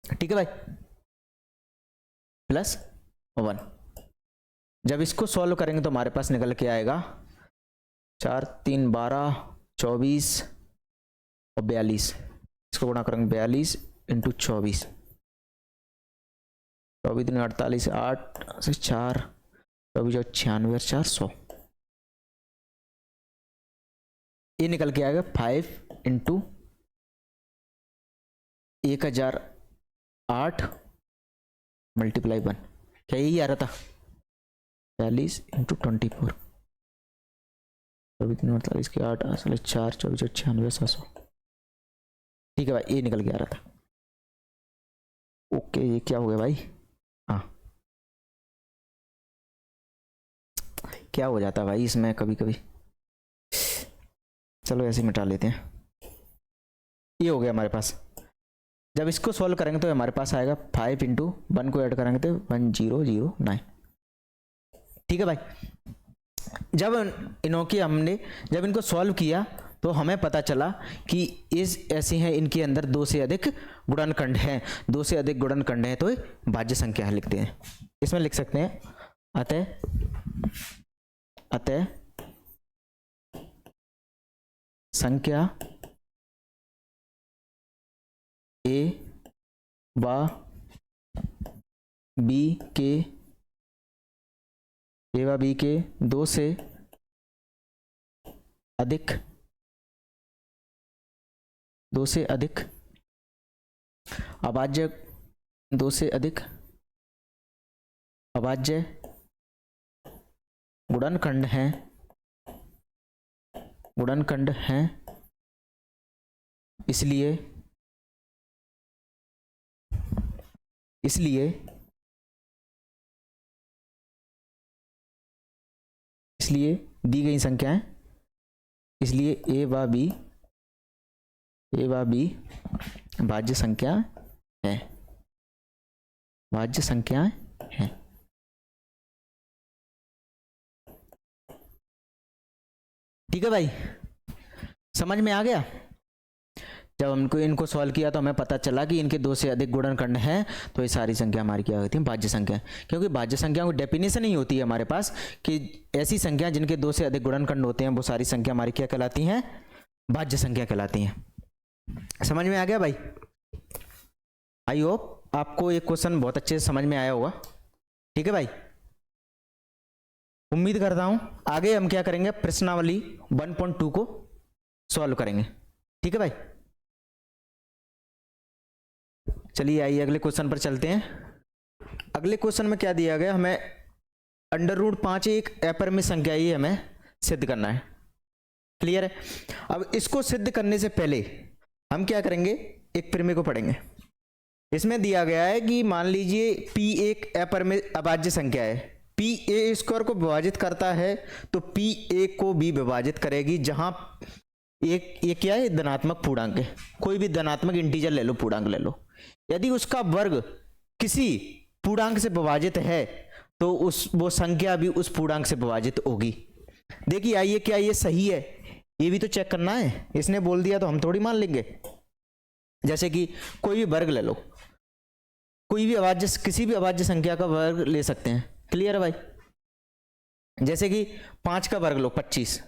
ठीक है भाई, प्लस 1। जब इसको सॉल्व करेंगे तो हमारे पास निकल के आएगा 4 3 12 24 और 42। इसको गुणा करेंगे 42 इंटू 24, 24 दिन 48, 8 से 4 24 और 96 और 400। ये निकल के आएगा 5 इंटू 1008 मल्टीप्लाई 1। क्या यही आ रहा था, 42 इंटू 24, 24 दिन 48 के 8 असल 4 24 और 96 700। ठीक है भाई, ये निकल के आ रहा था। ओके, ये क्या हो गया भाई, हाँ क्या हो जाता है भाई इसमें कभी कभी, चलो ऐसे मिटा लेते हैं। ये हो गया हमारे पास। जब इसको सॉल्व करेंगे तो हमारे पास आएगा 5 इंटू 1 को ऐड करेंगे तो 1009। ठीक है भाई, जब जब इनको सॉल्व किया तो हमें पता चला कि इस ऐसी हैं, इनके अंदर 2 से अधिक गुणनखंड हैं, 2 से अधिक गुणनखंड हैं, तो भाज्य संख्या है लिखते हैं। इसमें लिख सकते हैं अतः संख्या ए व बी के 2 से अधिक अभाज्य 2 से अधिक अभाज्य गुणनखंड हैं, इसलिए दी गई संख्याएं, इसलिए ए व बी भाज्य संख्याएं हैं। ठीक है भाई, समझ में आ गया। जब हमको इनको सॉल्व किया तो हमें पता चला कि इनके 2 से अधिक गुणनखंड हैं, तो ये सारी संख्या हमारी क्या होती है, भाज्य संख्या। क्योंकि भाज्य संख्याओं की डेफिनेशन ही होती है हमारे पास कि ऐसी संख्या जिनके 2 से अधिक गुणनखंड होते हैं, वो सारी संख्या हमारी क्या कहलाती हैं, भाज्य संख्या कहलाती हैं। समझ में आ गया भाई? आई होप आपको ये क्वेश्चन बहुत अच्छे से समझ में आया होगा। ठीक है भाई, उम्मीद करता हूं आगे हम क्या करेंगे, प्रश्नावली 1.2 को सॉल्व करेंगे। ठीक है भाई, चलिए आइए अगले क्वेश्चन पर चलते हैं। अगले क्वेश्चन में क्या दिया गया, हमें √5 एक अपरिमेय संख्या ही हमें सिद्ध करना है। क्लियर है? अब इसको सिद्ध करने से पहले हम क्या करेंगे, एक प्रमेय को पढ़ेंगे। इसमें दिया गया है कि मान लीजिए p एक अपरिमेय अभाज्य संख्या है, p a² को विभाजित करता है तो p a को भी विभाजित करेगी, जहां ये क्या है, धनात्मक पूर्णांक है। कोई भी धनात्मक इंटीजर ले लो, पूर्णांक ले लो। यदि उसका वर्ग किसी पूर्णांक से विभाजित है तो वो संख्या भी उस पूर्णांक से विभाजित होगी। देखिए आइए, क्या ये सही है, ये भी तो चेक करना है। इसने बोल दिया तो हम थोड़ी मान लेंगे। जैसे कि कोई भी वर्ग ले लो, कोई भी अभाज्य, किसी भी अभाज्य संख्या का वर्ग ले सकते हैं। क्लियर है भाई? जैसे कि 5 का वर्ग लो, 25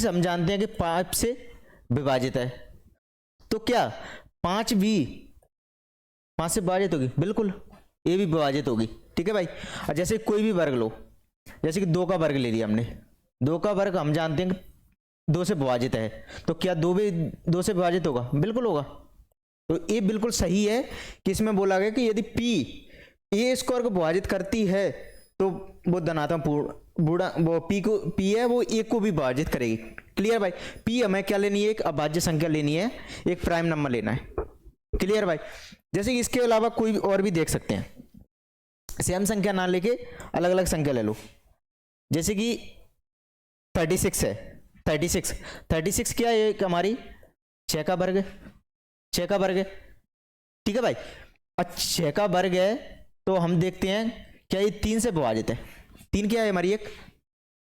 हम जानते हैं कि 5 से विभाजित है, तो क्या 5 भी 5 से विभाजित होगी? बिल्कुल, ये भी विभाजित होगी। ठीक है भाई। और जैसे कोई भी वर्ग लो, जैसे कि 2 का वर्ग ले लिया हमने, 2 का वर्ग हम जानते हैं कि 2 से विभाजित है, तो क्या 2 भी 2 से विभाजित होगा? बिल्कुल होगा। तो ये बिल्कुल सही है कि इसमें बोला गया कि यदि p a² को विभाजित करती है तो वो धनात्मक वो p है वो a को भी विभाजित करेगी। क्लियर भाई? p हमें क्या लेनी है, एक अभाज्य संख्या लेनी है, एक प्राइम नंबर लेना है। क्लियर भाई? जैसे कि इसके अलावा कोई और भी देख सकते हैं, सेम संख्या ना लेके अलग अलग संख्या ले लो। जैसे कि 36 है, 36 क्या है, एक हमारी 6 का वर्ग है। ठीक है भाई। 6 का वर्ग है तो हम देखते हैं क्या ये 3 से विभाजित है। 3 क्या है, हमारी एक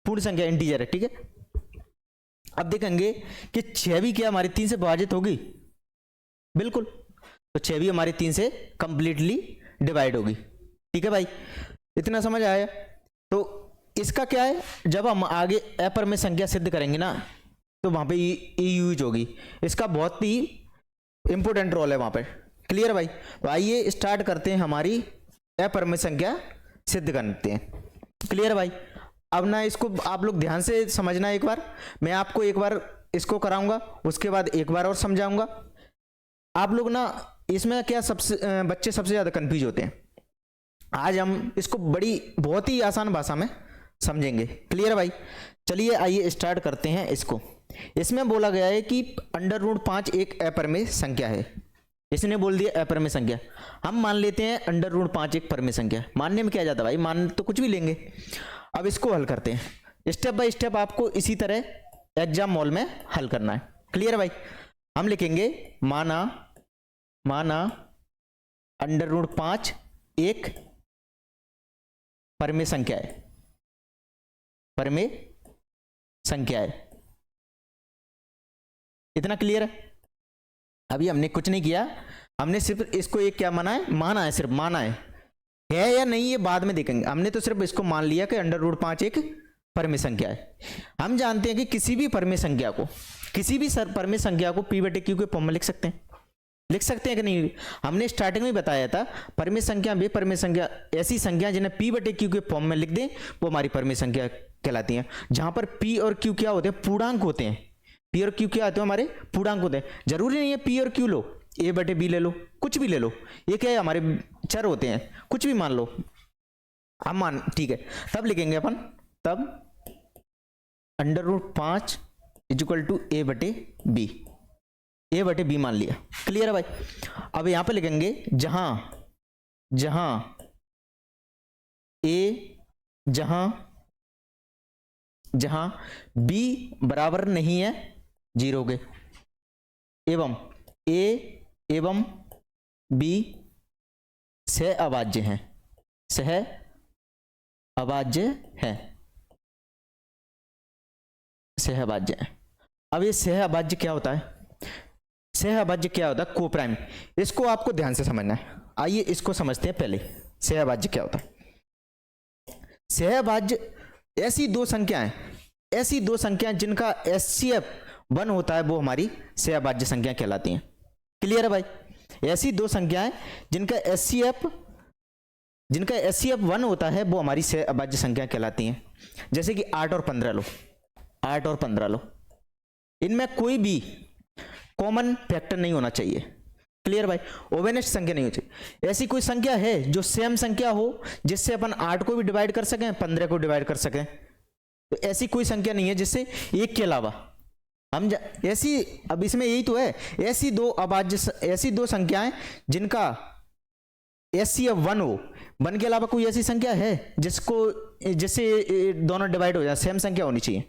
पूर्ण संख्या, इंटीजर है। ठीक है। अब देखेंगे कि 6 भी क्या हमारी 3 से विभाजित होगी? बिल्कुल। तो 6 भी हमारी 3 से कंप्लीटली डिवाइड होगी। ठीक है भाई, इतना समझ आया? तो इसका क्या है, जब हम आगे अपरिमेय संख्या सिद्ध करेंगे ना, तो वहां पे ये यूज होगी। इसका बहुत ही इंपॉर्टेंट रोल है वहां पे। क्लियर भाई? तो आइए स्टार्ट करते हैं, हमारी अपरिमेय संख्या सिद्ध करते हैं। क्लियर भाई? अब ना इसको आप लोग ध्यान से समझना। एक बार मैं आपको एक बार इसको कराऊंगा, उसके बाद एक बार और समझाऊंगा। आप लोग ना इसमें क्या बच्चे सबसे ज्यादा कंफ्यूज होते हैं। आज हम इसको बहुत ही आसान भाषा में समझेंगे। क्लियर भाई? चलिए आइए स्टार्ट करते हैं इसको। इसमें बोला गया है कि √5 एक अपरिमेय संख्या है। इसने बोल दिया अपरिमेय संख्या, हम मान लेते हैं √5 एक परिमेय संख्या। मानने में क्या जाता है भाई, मान तो कुछ भी लेंगे। अब इसको हल करते हैं स्टेप बाय स्टेप, आपको इसी तरह एग्जाम मॉल में हल करना है। क्लियर भाई? हम लिखेंगे माना √5 एक परिमेय संख्या है। परमेय संख्या है। इतना क्लियर है? अभी हमने कुछ नहीं किया, हमने सिर्फ इसको एक क्या माना है, माना है, सिर्फ माना है या नहीं ये बाद में देखेंगे। हमने तो सिर्फ इसको मान लिया कि √5 एक परमेय संख्या है। हम जानते हैं कि किसी भी परमेय संख्या को, किसी भी परमेय संख्या को P/Q के फॉर्म में लिख सकते हैं, लिख सकते हैं कि नहीं? हमने स्टार्टिंग में बताया था परमेय संख्या, बेपरमेय संख्या, ऐसी संख्या जिन्हें P/Q के फॉर्म में लिख दें वो हमारी परमेय संख्या कहलाती हैं। जहां पर P और Q क्या होते हैं, पूर्णांक होते हैं। P और Q क्या होते हैं, हमारे पूर्णांक होते हैं। जरूरी नहीं है P और Q लो, A/B ले लो, कुछ भी ले लो, ये क्या है, हमारे चर होते हैं, कुछ भी मान लो, हम मान, ठीक है। तब लिखेंगे अपन, तब √5 = A/B, A/B मान लिया। क्लियर है भाई? अब यहां पे लिखेंगे जहां B बराबर नहीं है 0 के, एवं A एवं B सहअभाज्य हैं, सहअभाज्य है। अब ये सहअभाज्य क्या होता है? सहअभाज्य क्या होता है? कोप्राइम। इसको आपको ध्यान से समझना है। आइए इसको समझते हैं पहले, सहअभाज्य क्या होता है। सहअभाज्य ऐसी दो संख्याएं जिनका HCF 1 होता है वो हमारी सहअभाज्य संख्या कहलाती हैं। क्लियर है भाई? ऐसी दो संख्याएं जिनका HCF 1 होता है वो हमारी सहअभाज्य संख्या कहलाती हैं। जैसे कि 8 और 15 लो, 8 और 15 लो, इनमें कोई भी कॉमन फैक्टर नहीं होना चाहिए। क्लियर भाई? ओवेनेस्ट संख्या नहीं होनी चाहिए। ऐसी कोई संख्या है जो सेम संख्या हो जिससे अपन 8 को भी डिवाइड कर सकें, 15 को डिवाइड कर सकें? तो ऐसी कोई संख्या नहीं है जिससे एक के अलावा हम ऐसी, अब इसमें यही तो है, ऐसी दो संख्याएं जिनका HCF 1 हो, 1 के अलावा कोई ऐसी संख्या है जिससे दोनों डिवाइड हो जाए, सेम संख्या होनी चाहिए,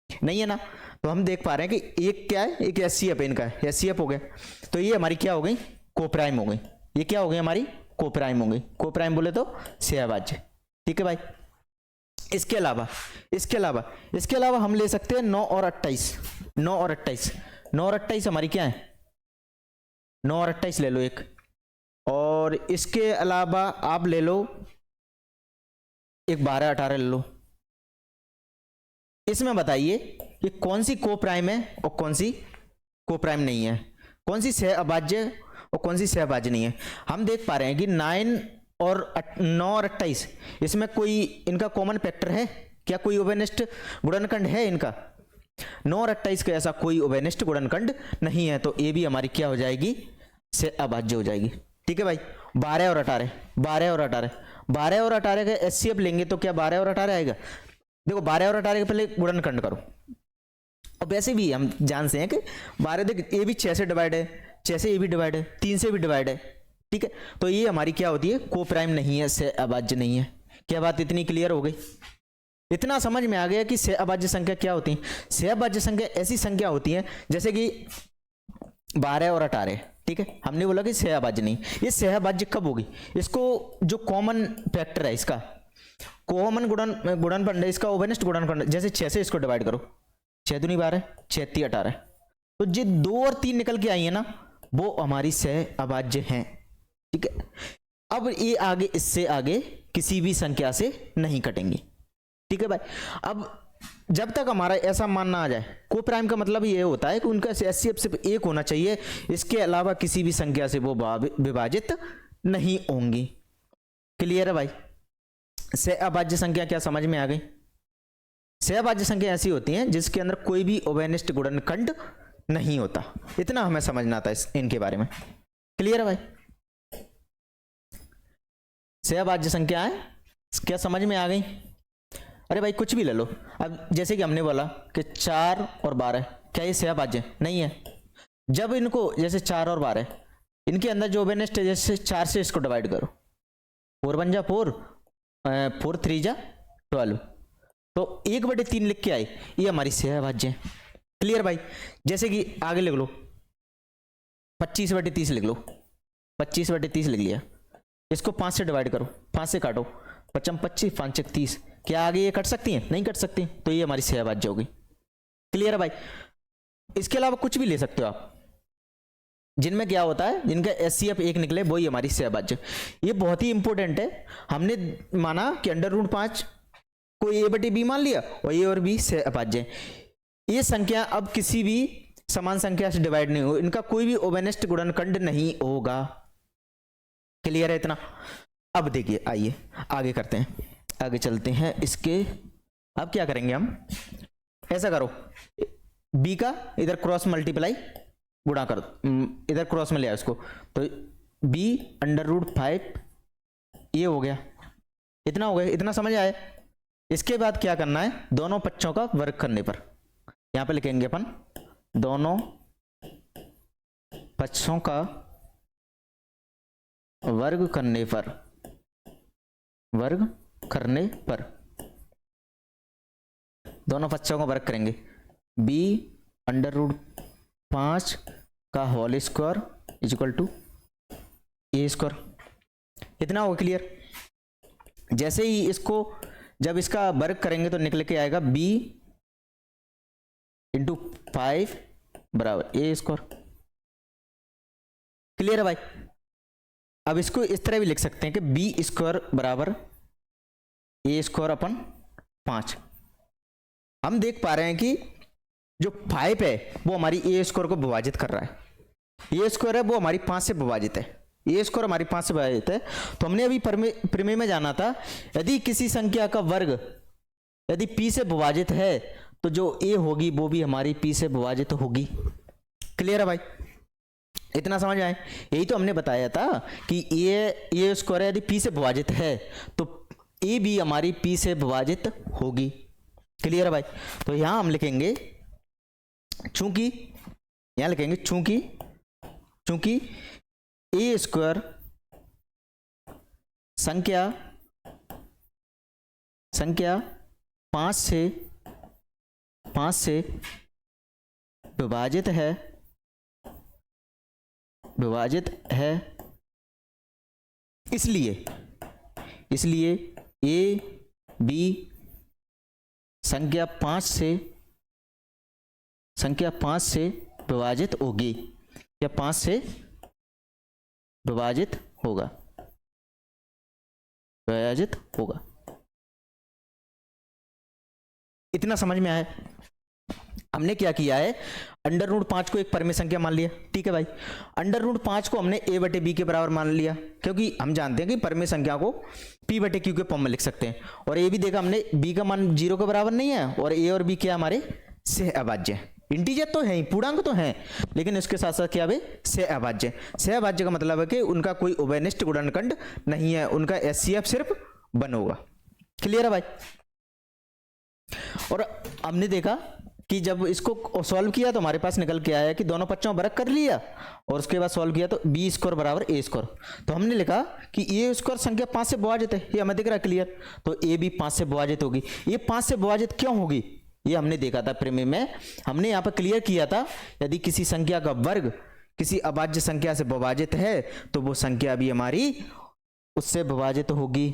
नहीं है ना? तो हम देख पा रहे हैं कि एक क्या है, एक HCF है, इनका HCF हो गया, तो ये हमारी क्या हो गई, कोप्राइम हो गई। ये क्या हो गई, हमारी कोप्राइम हो गई। कोप्राइम बोले तो सहअभाज्य। ठीक है भाई? इसके अलावा हम ले सकते हैं 9 और 28। 9 और 28 हमारी क्या है, 9 और 28 ले लो एक, और इसके अलावा आप ले लो एक 12 18 ले लो। इसमें बताइए कि कौन सी कोप्राइम है और कौन सी कोप्राइम नहीं है, कौन सी सहअभाज्य और कौन सी सहअभाज्य नहीं है। हम देख पा रहे हैं कि 9 और 28 इसमें कोई इनका कॉमन फैक्टर है क्या? कोई ओवेनेस्ट गुणनखंड है इनका? 9 और 28 का ऐसा कोई ओवेनेस्ट गुणनखंड नहीं है, तो ये भी हमारी क्या हो जाएगी, सहअभाज्य हो जाएगी। ठीक है भाई? 12 और 18 का HCF लेंगे तो क्या 12 और 18 आएगा? देखो 12 और 18 के पहले गुणनखंड करो। और वैसे भी हम जानते हैं कि 12, देख ये भी 6 से डिवाइड है, 6 से ये भी डिवाइड है, 3 से भी डिवाइड है। ठीक है? तो ये हमारी क्या होती है, कोप्राइम नहीं है, सहअभाज्य नहीं है। क्या बात इतनी क्लियर हो गई? इतना समझ में आ गया कि सहअभाज्य संख्या क्या होती है। सहअभाज्य संख्या ऐसी संख्या होती है जैसे कि 12 और 18। ठीक है? हमने बोला कि सहअभाज्य नहीं। ये सहअभाज्य कब होगी? इसको जो कॉमन फैक्टर है, इसका कॉमन गुणनखंड है, इसका ओवेनेस्ट गुणनखंड, जैसे 6 से इसको डिवाइड करो, 6 दूनी 12, 6 3 18, तो जो 2 और 3 निकल के आई है ना, वो हमारी सहअभाज्य हैं। ठीक है? अब ये आगे, इससे आगे किसी भी संख्या से नहीं कटेंगी। ठीक है भाई? अब जब तक हमारा ऐसा मानना आ जाए, कोप्राइम का मतलब ये होता है कि उनका HCF सिर्फ एक होना चाहिए, इसके अलावा किसी भी संख्या से वो विभाजित नहीं होंगी। क्लियर है भाई? सहअभाज्य संख्या क्या समझ में आ गई? सहअभाज्य संख्या ऐसी होती हैं जिसके अंदर कोई भी ओवेनेस्ट गुणनखंड नहीं होता। इतना हमें समझना था इनके बारे में। क्लियर है भाई? सहअभाज्य संख्या है क्या समझ में आ गई? अरे भाई कुछ भी ले लो। अब जैसे कि हमने बोला कि 4 और 12, क्या ये सहअभाज्य नहीं है? जब इनको, जैसे 4 और 12, इनके अंदर जो ओवेनेस्ट है, जैसे 4 से इसको डिवाइड करो, 4 1 जा 4, 4 3 जा 12, तो 1/3 लिख के आई, ये हमारी सहअभाज्य है। क्लियर भाई? जैसे कि आगे लिख लो 25/30 लिख लो, 25/30 लिख लिया, इसको 5 से डिवाइड करो, 5 से काटो, 5 25 5 30, क्या आगे ये कट सकती हैं? नहीं कट सकती, तो ये हमारी सहभाज्य होगी। क्लियर है भाई? इसके अलावा कुछ भी ले सकते हो आप, जिनमें क्या होता है, जिनका HCF 1 निकले वही हमारी सहभाज्य। ये बहुत ही इंपॉर्टेंट है। हमने माना कि √5 को A/B मान लिया और A और B सहभाज्य है। ये संख्या अब किसी भी समान संख्या से डिवाइड नहीं हो, इनका कोई भी ओवेनेस्ट गुणनखंड नहीं होगा। क्लियर है इतना? अब देखिए, आइए आगे करते हैं, आगे चलते हैं इसके। अब क्या करेंगे हम, ऐसा करो, B का इधर क्रॉस मल्टीप्लाई गुणा कर दो, इधर क्रॉस में ले आओ इसको, तो B √5 ये हो गया, इतना हो गया, इतना समझ आए? इसके बाद क्या करना है, दोनों पक्षों का वर्ग करने पर, यहां पे लिखेंगे अपन दोनों पक्षों का वर्ग करने पर, वर्ग करने पर दोनों पक्षों का वर्ग करेंगे। B √5 का whole square equal to A²। इतना हो क्लियर? जैसे ही इसको जब इसका वर्ग करेंगे तो निकल के आएगा B × 5 बराबर A²। क्लियर है भाई? अब इसको इस तरह भी लिख सकते हैं कि B² बराबर A²/5। हम देख पा रहे हैं कि जो 5 है वो हमारी A² को विभाजित कर रहा है, A² है वो हमारी 5 से विभाजित है, A² हमारी 5 से विभाजित है। तो हमने अभी प्रमेय में जाना था, यदि किसी संख्या का वर्ग यदि P से विभाजित है तो जो A होगी वो भी हमारी P से विभाजित होगी। क्लियर है भाई? इतना समझ आए? यही तो हमने बताया था कि A² यदि P से विभाजित है तो A भी हमारी P से विभाजित होगी। क्लियर है भाई? तो यहां हम लिखेंगे चूंकि, यहां लिखेंगे चूंकि A² संख्या 5 से विभाजित है, इसलिए A B संख्या 5 से विभाजित होगी, या 5 से विभाजित होगा, इतना समझ में आया? हमने क्या किया है, √5 को एक परिमेय संख्या मान लिया, ठीक है भाई। √5 को हमने A/B के बराबर मान लिया, क्योंकि हम जानते हैं कि परिमेय संख्या को P/Q के फॉर्म में लिख सकते हैं। और ये भी देखा हमने, B का मान 0 के बराबर नहीं है, और A और B क्या हमारे सहअभाज्य हैं। इंटीजर तो है ही, पूर्णांक तो है, लेकिन इसके साथ साथ क्या है, सहअभाज्य। सहअभाज्य का मतलब है कि उनका कोई उभयनिष्ठ गुणनखंड नहीं है, उनका HCF सिर्फ 1 होगा। क्लियर है भाई? और हमने देखा कि जब इसको सॉल्व किया तो हमारे पास निकल के आया कि दोनों पक्षों वर्ग कर लिया, और उसके बाद सॉल्व किया तो B² बराबर A²। तो हमने लिखा कि A² संख्या 5 से विभाजित है, ये हमें दिख रहा है क्लियर। तो A भी 5 से विभाजित होगी। ये 5 से विभाजित क्यों होगी, ये हमने देखा था प्रमेय में, हमने यहाँ पर क्लियर किया था, यदि किसी संख्या का वर्ग किसी अभाज्य संख्या से विभाजित है तो वो संख्या भी हमारी उससे विभाजित होगी।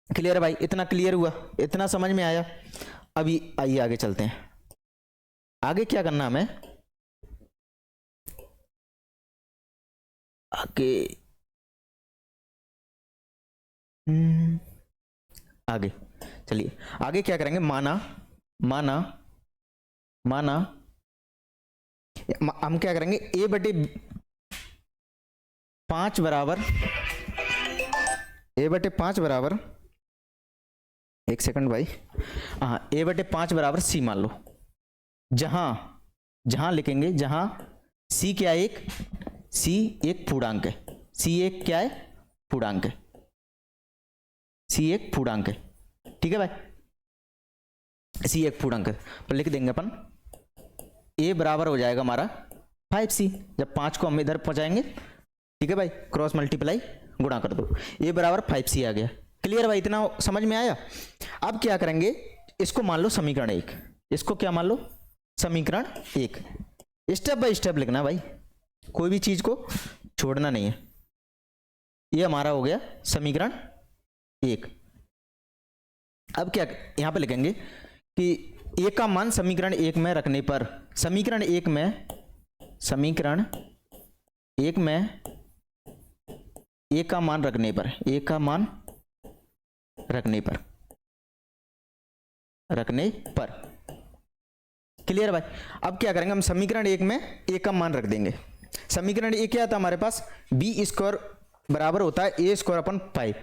क्लियर है भाई? इतना क्लियर हुआ? इतना समझ में आया? अभी आइए आगे चलते हैं। आगे क्या करना हमें, आगे चलिए, आगे क्या करेंगे, माना हम क्या करेंगे, A/5 बराबर, एक सेकंड भाई, हाँ, A/5 बराबर C मान लो। जहां लिखेंगे, जहां C क्या है, C एक पूर्णांक है, C एक क्या है, पूर्णांक है, C एक पूर्णांक है, ठीक है भाई, C एक पूर्णांक है। तो लिख देंगे अपन A बराबर हो जाएगा हमारा 5C, जब 5 को हम इधर पहुंचाएंगे, ठीक है भाई, क्रॉस मल्टीप्लाई गुणा कर दो, A बराबर 5C आ गया। क्लियर भाई? इतना समझ में आया? अब क्या करेंगे, इसको मान लो समीकरण 1, इसको क्या मान लो, समीकरण 1। स्टेप बाय स्टेप लिखना भाई, कोई भी चीज को छोड़ना नहीं है। ये हमारा हो गया समीकरण 1। अब क्या यहाँ पे लिखेंगे कि ए का मान समीकरण एक में रखने पर, समीकरण एक में ए का मान रखने पर, ए का मान रखने पर क्लियर भाई। अब क्या करेंगे हम, समीकरण एक में ए का मान रख देंगे। समीकरण एक क्या था हमारे पास, बी स्क्वायर बराबर होता है ए स्क्वायर अपन 5।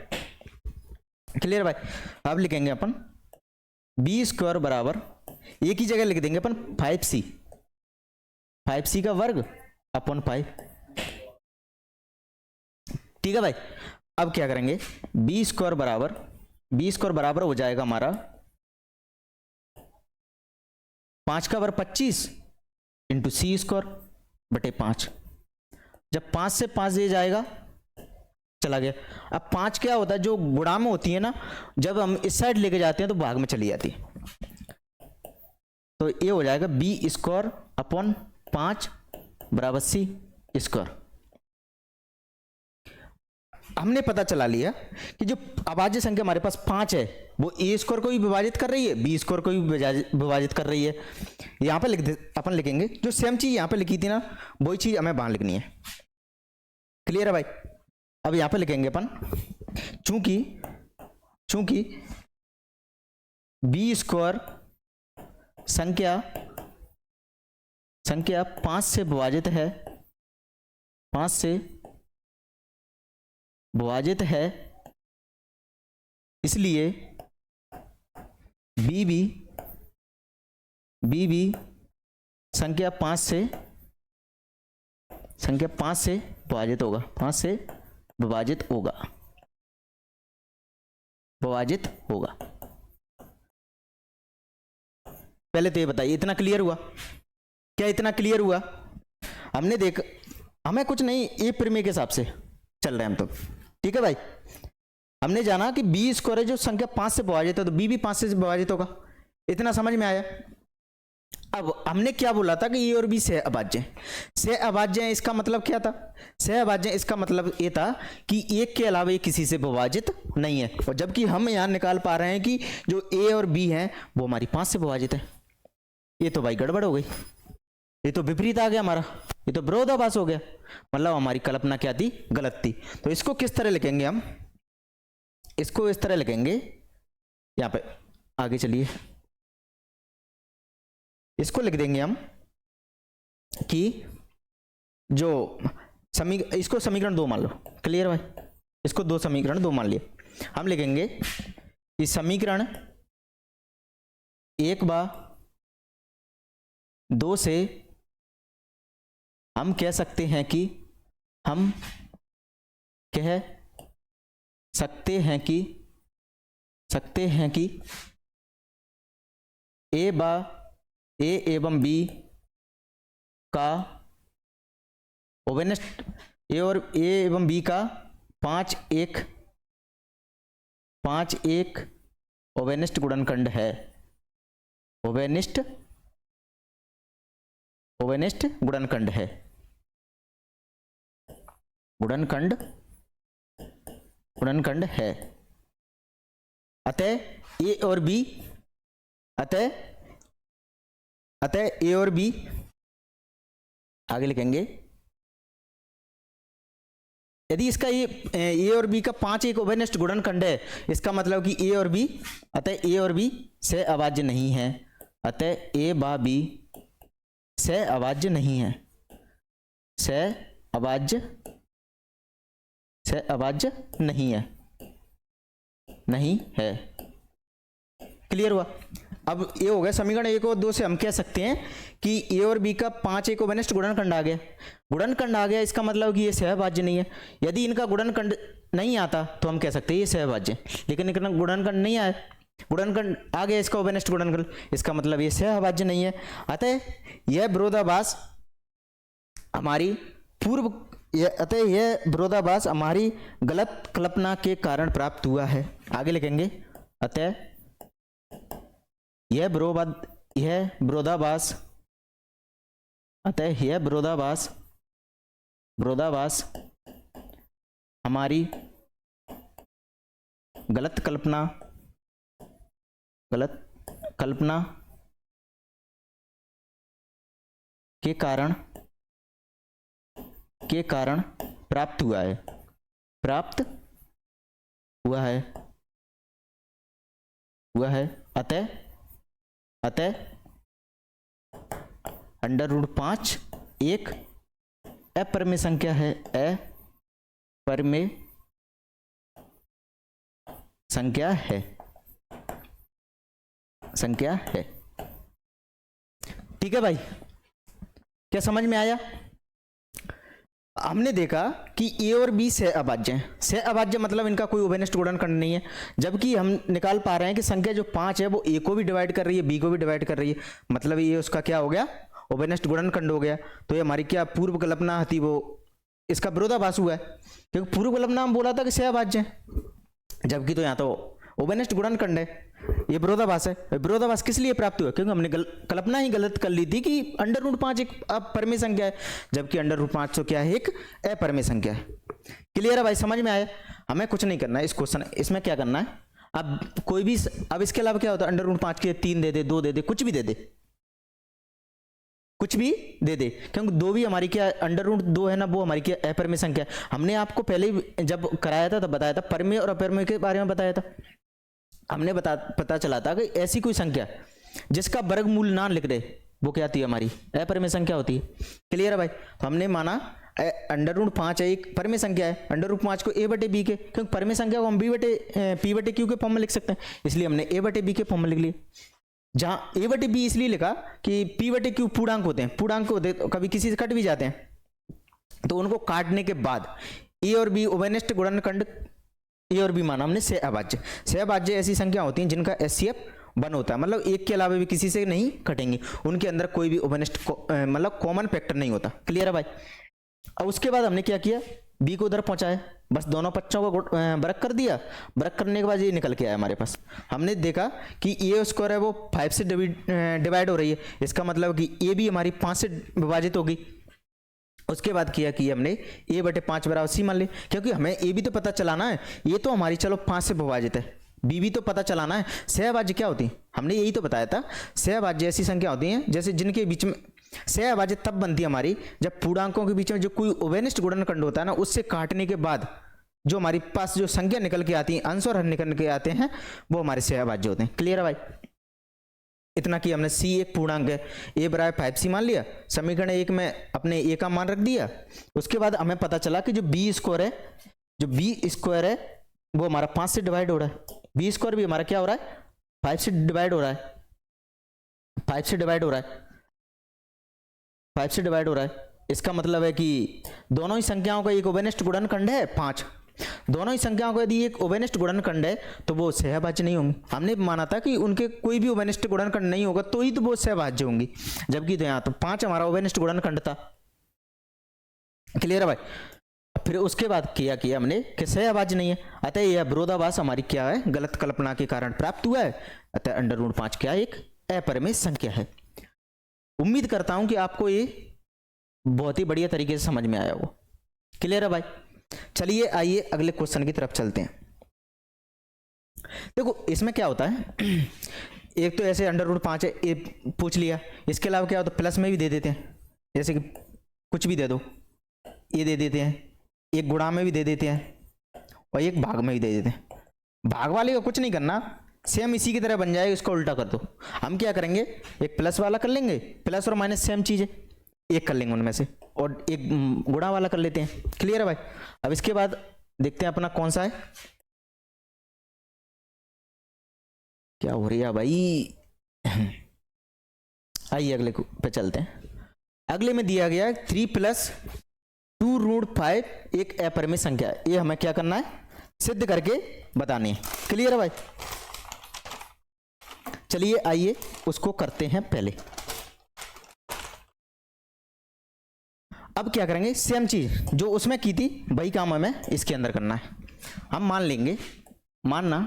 क्लियर भाई। अब लिखेंगे अपन बी स्क्वायर बराबर, ए की जगह लिख देंगे अपन 5c, 5c का वर्ग अपन 5। ठीक है भाई। अब क्या करेंगे, बी स्क्वायर बराबर हो जाएगा हमारा 5 का वर्ग 25 इंटू सी स्क्वायर बटे 5। जब 5 से 5 दे जाएगा चला गया। अब 5 क्या होता है, जो गुणा में होती है ना, जब हम इस साइड लेके जाते हैं तो भाग में चली जाती है। तो ये हो जाएगा बी स्क्वायर अपॉन 5 बराबर सी स्क्वायर। हमने पता चला लिया कि जो अभाज्य संख्या हमारे पास 5 है वो ए स्क्वायर को भी विभाजित कर रही है, बी स्क्वायर को भी विभाजित कर रही है। यहां पे अपन लिखेंगे जो सेम चीज यहां पे लिखी थी ना, वही चीज हमें वहां लिखनी है। क्लियर है भाई। अब यहां पे लिखेंगे अपन, चूंकि बी स्क्वायर संख्या 5 से विभाजित है, 5 से विभाजित है, इसलिए बी भी संख्या 5 से विभाजित होगा, 5 से विभाजित होगा। पहले तो ये बताइए इतना क्लियर हुआ क्या? इतना क्लियर हुआ? हमने देख, हमें कुछ नहीं, ये प्रमेय के हिसाब से चल रहे हैं हम तो। ठीक है भाई। हमने जाना कि बी स्क्वायर है जो संख्या 5 से विभाजित है, तो बी भी 5 से विभाजित होगा। इतना समझ में आया? अब हमने क्या बोला था कि ए और बी सह अभाज्य हैं। इसका मतलब क्या था? सह अभाज्य, इसका मतलब ये था कि एक के अलावा ये किसी से विभाजित नहीं है। और जबकि हम यहां निकाल पा रहे हैं कि जो ए और बी हैं वो हमारी 5 से विभाजित है। ये तो भाई गड़बड़ हो गई, ये तो विपरीत आ गया हमारा, ये तो विरोधाभास हो गया। मतलब हमारी कल्पना क्या थी? गलत थी। तो इसको किस तरह लिखेंगे हम? इसको इस तरह लिखेंगे, यहां पे आगे चलिए, इसको लिख देंगे हम कि जो इसको समीकरण 2 मान लो। क्लियर भाई। इसको समीकरण 2 मान लिए। हम लिखेंगे कि समीकरण 1/2 से हम कह सकते हैं कि ए एवं बी का ओवेनिस्ट, ए एवं बी का 5 1 ओवेनिस्ट गुणनखंड है। ओवेनिस्ट गुणनखंड है। गुणनखंड है। अतः ए और बी आगे लिखेंगे, यदि इसका ए और बी का 5 एक ओवेनिस्ट गुणनखंड है, इसका मतलब कि ए और बी से अभाज्य नहीं है। अतः ए बा बी से अभाज्य नहीं है, से अभाज्य नहीं है। क्लियर हुआ? अब ये हो गया समीकरण 1 और 2 से हम कह सकते हैं कि ए और बी का 5 एक ओवेनिस्ट गुणनखंड आ गया। इसका मतलब कि ये सहअभाज्य नहीं है। यदि इनका गुणनखंड नहीं आता तो हम कह सकते हैं ये सहअभाज्य, लेकिन इनका गुणनखंड नहीं आया, गुणनखंड आ गया इसका ओवेनिस्ट गुणनखंड, इसका मतलब ये सहअभाज्य नहीं है। अतः यह विरोधाभास हमारी गलत कल्पना के कारण प्राप्त हुआ है। आगे लिखेंगे, अतः यह विरोधाभास हमारी गलत कल्पना गलत कल्पना के कारण प्राप्त हुआ है, अतः √5 एक अपरिमेय संख्या है, अपरिमेय संख्या है। ठीक है भाई, क्या समझ में आया? हमने देखा कि ए और बी सह अभाज्य हैं। सह अभाज्य मतलब इनका कोई उभयनिष्ठ गुणनखंड नहीं है, जबकि हम निकाल पा रहे हैं कि संख्या जो 5 है वो ए को भी डिवाइड कर रही है, बी को भी डिवाइड कर रही है, मतलब ये उसका क्या हो गया, उभयनिष्ठ गुणनखंड हो गया। तो ये हमारी क्या पूर्व कल्पना थी, वो इसका विरोधाभास हुआ है, क्योंकि पूर्व कल्पना हम बोला था कि सह अभाज्य है, जबकि तो यहाँ तो उभयनिष्ठ गुणनखंड है, ये विरोधाभास है। विरोधाभास किस लिए प्राप्त हुआ? क्योंकि हमने कल्पना ही गलत कर ली थी कि √5 एक अपरिमेय संख्या है, जबकि √5 तो क्या है, एक अपरिमेय संख्या है। क्लियर है भाई, समझ में आया? हमें कुछ नहीं करना है इस क्वेश्चन, इसमें क्या करना है, अब कोई भी, अब इसके अलावा क्या होता है, √5 के 3 दे दे, 2 दे दे, कुछ भी दे दे, क्योंकि 2 भी हमारी क्या √2 है ना, वो हमारी क्या अपरिमेय संख्या है। हमने आपको पहले ही जब कराया था तब बताया था, परिमेय और अपरिमेय के बारे में बताया था। हमने पता चला था कि ऐसी कोई संख्या जिसका वर्गमूल ना लिख दे वो क्या होती है, हमारी अपरिमेय संख्या होती है। क्लियर है भाई? तो हमने माना √5 एक परिमेय संख्या है, √5 को a/b के, क्योंकि परिमेय संख्या को हम p/q के फॉर्म में लिख सकते हैं, इसलिए हमने a/b के फॉर्म में लिख लिया। जहां a/b इसलिए लिखा कि p/q पूर्णांक होते हैं, तो कभी किसी से कट भी जाते हैं, तो उनको काटने के बाद a और b उभयनिष्ठ गुणनखंड ए और बी माना हमने सह अभाज्य ऐसी संख्या होती हैं जिनका HCF 1 होता है, मतलब एक के अलावा भी किसी से नहीं कटेंगे, उनके अंदर कोई भी उभयनिष्ठ मतलब कॉमन फैक्टर नहीं होता। क्लियर है भाई? अब उसके बाद हमने क्या किया, बी को उधर पहुंचाया, बस दोनों पक्षों को बरक कर दिया। बरक करने के बाद ये निकल के आया हमारे पास, हमने देखा कि ए स्क्वायर है वो 5 से डिवाइड हो रही है, इसका मतलब कि ए भी हमारी 5 से विभाजित होगी। उसके बाद किया कि हमने a/5 बराबर c मान ली, क्योंकि हमें a भी तो पता चलाना है, ये तो हमारी चलो 5 से विभाजित है, b भी तो पता चलाना है। सहअभाज्य क्या होती है, हमने यही तो बताया था, सहअभाज्य ऐसी संख्या होती हैं जैसे जिनके बीच में, सहअभाज्य तब बनती है हमारी जब पूर्णांकों के बीच में जो कोई उभयनिष्ठ गुणनखंड होता है ना, उससे काटने के बाद जो हमारे पास जो संख्या निकल के आती है, अंश और हर निकल के आते हैं, वो हमारे सहअभाज्य होते हैं। क्लियर है भाई? इतना कि हमने c एक पूर्णांक है, a बराबर 5c मान लिया, समीकरण 1 में अपने a का मान रख दिया। उसके बाद हमें पता चला कि जो b स्क्वायर है वो हमारा 5 से डिवाइड हो रहा है, b स्क्वायर भी हमारा क्या हो रहा है, 5 से डिवाइड हो रहा है, 5 से डिवाइड हो रहा है। इसका मतलब है कि दोनों ही संख्याओं का एक उभयनिष्ठ गुणनखंड है 5, दोनों ही संख्याओं का यदि एक उभयनिष्ठ गुणनखंड है तो वो सहअभाज्य नहीं होंगे। हमने माना था कि उनके कोई भी उभयनिष्ठ गुणनखंड नहीं होगा तो ही तो वो सहअभाज्य होंगी, जबकि तो यहाँ तो 5 हमारा उभयनिष्ठ गुणनखंड था। क्लियर है भाई? फिर उसके बाद किया हमने कि सहअभाज्य नहीं है, अतः यह विरोधाभास हमारी क्या है, गलत कल्पना के कारण प्राप्त हुआ है, अतः √5 क्या एक अपरिमेय संख्या है। उम्मीद करता हूं कि आपको ये बहुत ही बढ़िया तरीके से समझ में आया हो। क्लियर है भाई? चलिए आइए अगले क्वेश्चन की तरफ चलते हैं। देखो इसमें क्या होता है, एक तो ऐसे √5 है, ये पूछ लिया, इसके अलावा क्या होता है, प्लस में भी दे देते हैं, जैसे कि कुछ भी दे दो, ये दे देते हैं, एक गुणा में भी दे देते हैं और एक भाग में भी दे देते हैं। भाग वाले का कुछ नहीं करना, सेम इसी की तरह बन जाएगा, इसको उल्टा कर दो। हम क्या करेंगे, एक प्लस वाला कर लेंगे, प्लस और माइनस सेम चीज है, एक कर लेंगे उनमें से, और एक गुणा वाला कर लेते हैं। क्लियर है भाई? अब इसके बाद देखते हैं अपना कौन सा है, क्या हो रही है भाई। आइए अगले पे चलते हैं। अगले में दिया गया 3 + 2√5 एक अपरिमेय संख्या है, ये हमें क्या करना है, सिद्ध करके बतानी है। क्लियर है भाई? चलिए आइए उसको करते हैं पहले। अब क्या करेंगे, सेम चीज जो उसमें की थी वही काम हमें इसके अंदर करना है। हम मान लेंगे, माना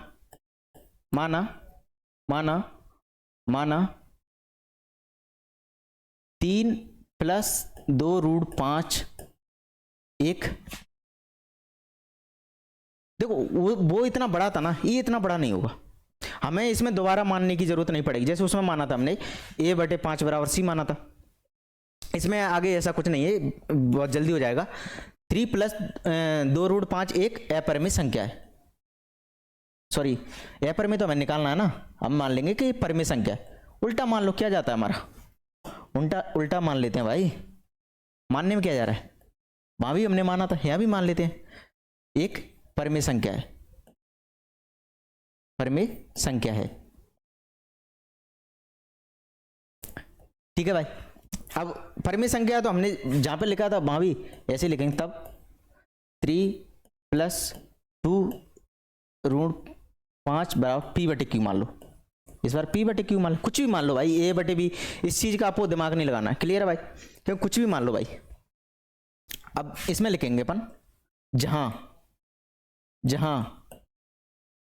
3 + 2√5 एक, देखो वो इतना बड़ा था ना, ये इतना बड़ा नहीं होगा। हमें इसमें दोबारा मानने की जरूरत नहीं पड़ेगी, जैसे उसमें माना था हमने a/5 बराबर c माना था। इसमें आगे ऐसा कुछ नहीं है, बहुत जल्दी हो जाएगा। 3 प्लस 2√5 एक अपरिमेय संख्या है। सॉरी, अपरिमेय तो हमें निकालना है ना, हम मान लेंगे कि परिमेय संख्या है। उल्टा मान लो, क्या जाता है हमारा, उल्टा मान लेते हैं भाई। मानने में क्या जा रहा है, वहां भी हमने माना था, यहां भी मान लेते हैं। एक परिमेय संख्या है, परिमेय संख्या है। ठीक है भाई। अब परिमेय संख्या तो हमने जहां पे लिखा था वहां भी ऐसे लिखेंगे, तब 3 प्लस 2√5 बराबर p/q मान लो। इस बार p/q मान लो, कुछ भी मान लो भाई, a/b, इस चीज का आपको दिमाग नहीं लगाना है। क्लियर है भाई, क्यों कुछ भी मान लो भाई। अब इसमें लिखेंगे अपन जहां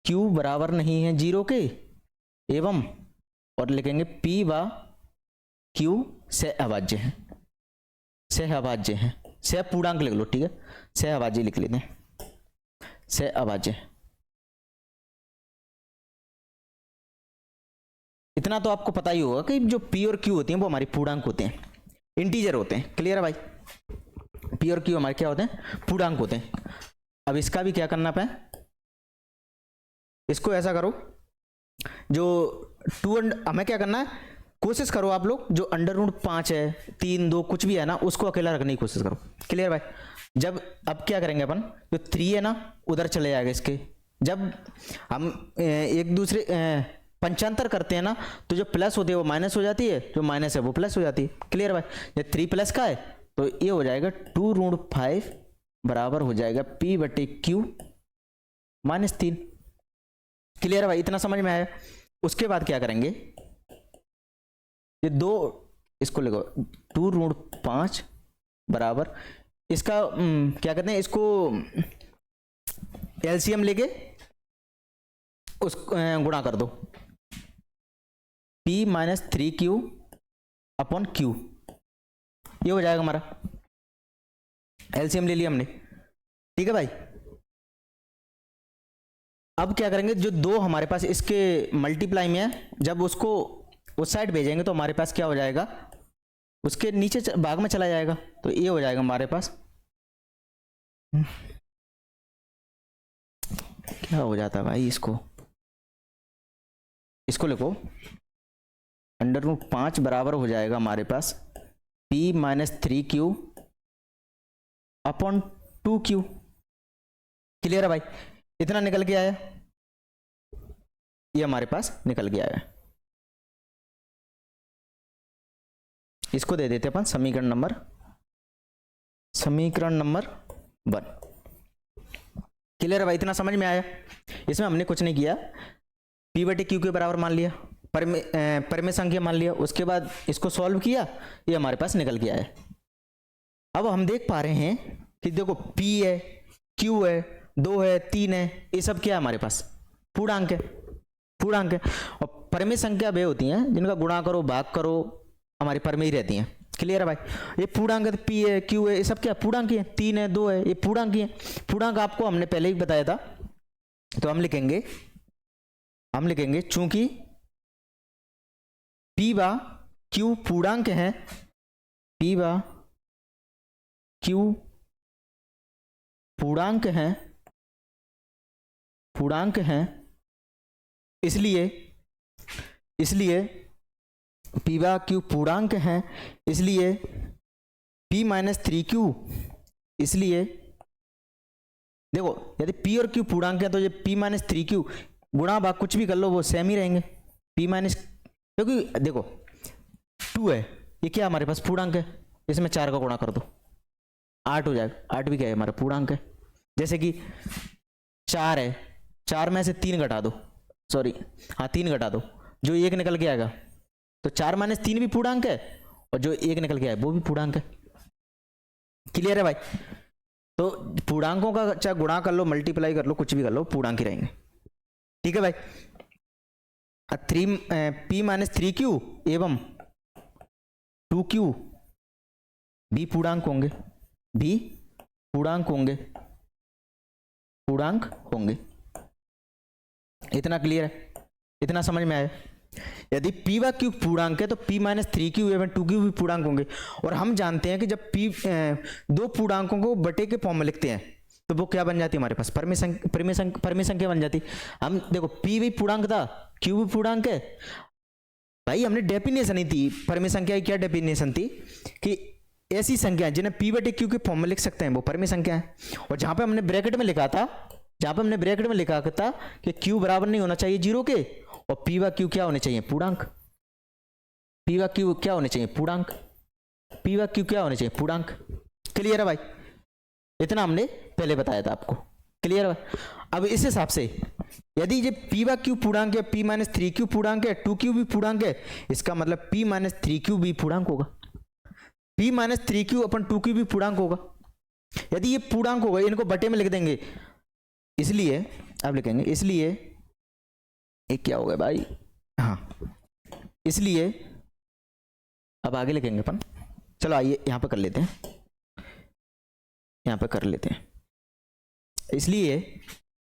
q बराबर नहीं है 0 के एवं, और लिखेंगे p/q सहअभाज्य है, सहअभाज्य है, सह पूर्णांक लिख लो, ठीक है, सहअभाज्य लिख लेते हैं, सहअभाज्य। इतना तो आपको पता ही होगा कि जो p और q होती हैं वो हमारी पूर्णांक होते हैं, इंटीजर होते हैं। क्लियर है भाई, p और q हमारे क्या होते हैं, पूर्णांक होते हैं। अब इसका भी क्या करना पे, इसको ऐसा करो, जो हमें क्या करना है, कोशिश करो आप लोग जो √5 है, 3, 2 कुछ भी है ना, उसको अकेला रखने की कोशिश करो। क्लियर भाई। जब अब क्या करेंगे अपन, जो 3 है ना उधर चले जाएगा इसके। जब हम एक दूसरे पंचांतर करते हैं ना, तो जो प्लस होती है वो माइनस हो जाती है, जो माइनस है वो प्लस हो जाती है। क्लियर भाई। ये 3 प्लस का है तो ये हो जाएगा 2√5 बराबर हो जाएगा p/q -3। क्लियर है भाई, इतना समझ में आया। उसके बाद क्या करेंगे, ये दो इसको लिखो 2√5 बराबर इसका क्या कहते हैं, इसको एलसीएम लेके उस गुणा कर दो, p -3q अपॉन q, ये हो जाएगा हमारा। एलसीएम ले लिया हमने, ठीक है भाई। अब क्या करेंगे, जो 2 हमारे पास इसके मल्टीप्लाई में है, जब उसको उस साइड भेजेंगे तो हमारे पास क्या हो जाएगा, उसके नीचे भाग में चला जाएगा, तो ये हो जाएगा हमारे पास, क्या हो जाता है भाई, इसको लिखो √5 बराबर हो जाएगा हमारे पास p -3q upon 2q। Clear है भाई, इतना निकल के आया, ये हमारे पास निकल के आया। इसको दे देते अपन समीकरण नंबर 1। क्लियर है भाई, इतना समझ में आया। इसमें हमने कुछ नहीं किया, p/q के बराबर मान लिया, परिमेय संख्या मान लिया, उसके बाद इसको सॉल्व किया, ये हमारे पास निकल के आया। अब हम देख पा रहे हैं कि देखो p है, q है, 2 है, 3 है, ये सब क्या है हमारे पास, पूर्णांक है, पूर्णांक है। और परिमेय संख्या वे होती हैं जिनका गुणा करो भाग करो हमारी परिमेय रहती हैं। क्लियर है भाई, ये पूर्णांक है, p है, q है, ये सब क्या पूर्णांक है, 3 है, 2 है, ये पूर्णांक है। पूर्णांक आपको हमने पहले ही बताया था, तो हम लिखेंगे चूंकि p/q पूर्णांक है, p/q पूर्णांक है, इसलिए p/q पूर्णांक है, इसलिए p -3q, इसलिए देखो यदि p और q पूर्णांक है तो ये p -3q गुणा भाग कुछ भी कर लो वो सेम ही रहेंगे। क्योंकि देखो 2 है, ये क्या हमारे पास पूर्णांक है, इसमें 4 का गुणा कर दो 8 हो जाएगा, 8 भी क्या है हमारा पूर्णांक है। जैसे कि 4 है, 4 में से 3 घटा दो, सॉरी हाँ 3 घटा दो, जो 1 निकल के आएगा, तो 4 - 3 भी पूर्णांक है, और जो 1 निकल के आए वो भी पूर्णांक है। क्लियर है भाई, तो पूर्णांकों का चाहे गुणा कर लो, मल्टीप्लाई कर लो, कुछ भी कर लो, पूर्णांक ही रहेंगे। ठीक है भाई। p -3q एवं 2q भी पूर्णांक होंगे, इतना क्लियर है। इतना समझ में आया? यदि p व q पूर्णांक है तो p माइनस 3q एवं 2q भी पूर्णांक होंगे। और हम जानते हैं कि जब p दो पूर्णांकों को बटे के फॉर्म में लिखते हैं तो वो क्या बन जाती है हमारे पास? परिमेय संख्या बन जाती। हम देखो p भी पूर्णांक था, q भी पूर्णांक है। भाई हमने डेफिनेशन ही थी परिमेय संख्या की, क्या डेफिनेशन थी कि ऐसी संख्या जिन्हें p बटे q के फॉर्म में लिख सकते हैं वो परिमेय संख्या है। और जहां पे हमने ब्रैकेट में लिखा था, कि q बराबर नहीं होना चाहिए 0 के, और p व q क्या होने चाहिए? पूर्णांक। p व q क्या होने चाहिए? पूर्णांक। p व q क्या होने चाहिए? पूर्णांक। क्लियर है भाई? इतना हमने पहले बताया था आपको। क्लियर है भाई? अब इस हिसाब से यदि ये p व q पूर्णांक है, p माइनस 3q पूर्णांक है, 2q भी पूर्णांक है, इसका मतलब p माइनस 3q भी पूर्णांक होगा। p माइनस 3q अपन 2q भी पूर्णांक होगा। यदि ये पूर्णांक होगा, इनको बटे में लिख देंगे, इसलिए अब लिखेंगे, इसलिए एक क्या होगा भाई, हाँ, इसलिए अब आगे लिखेंगे अपन। चलो आइए यहां पर कर लेते हैं, यहां पर कर लेते हैं। इसलिए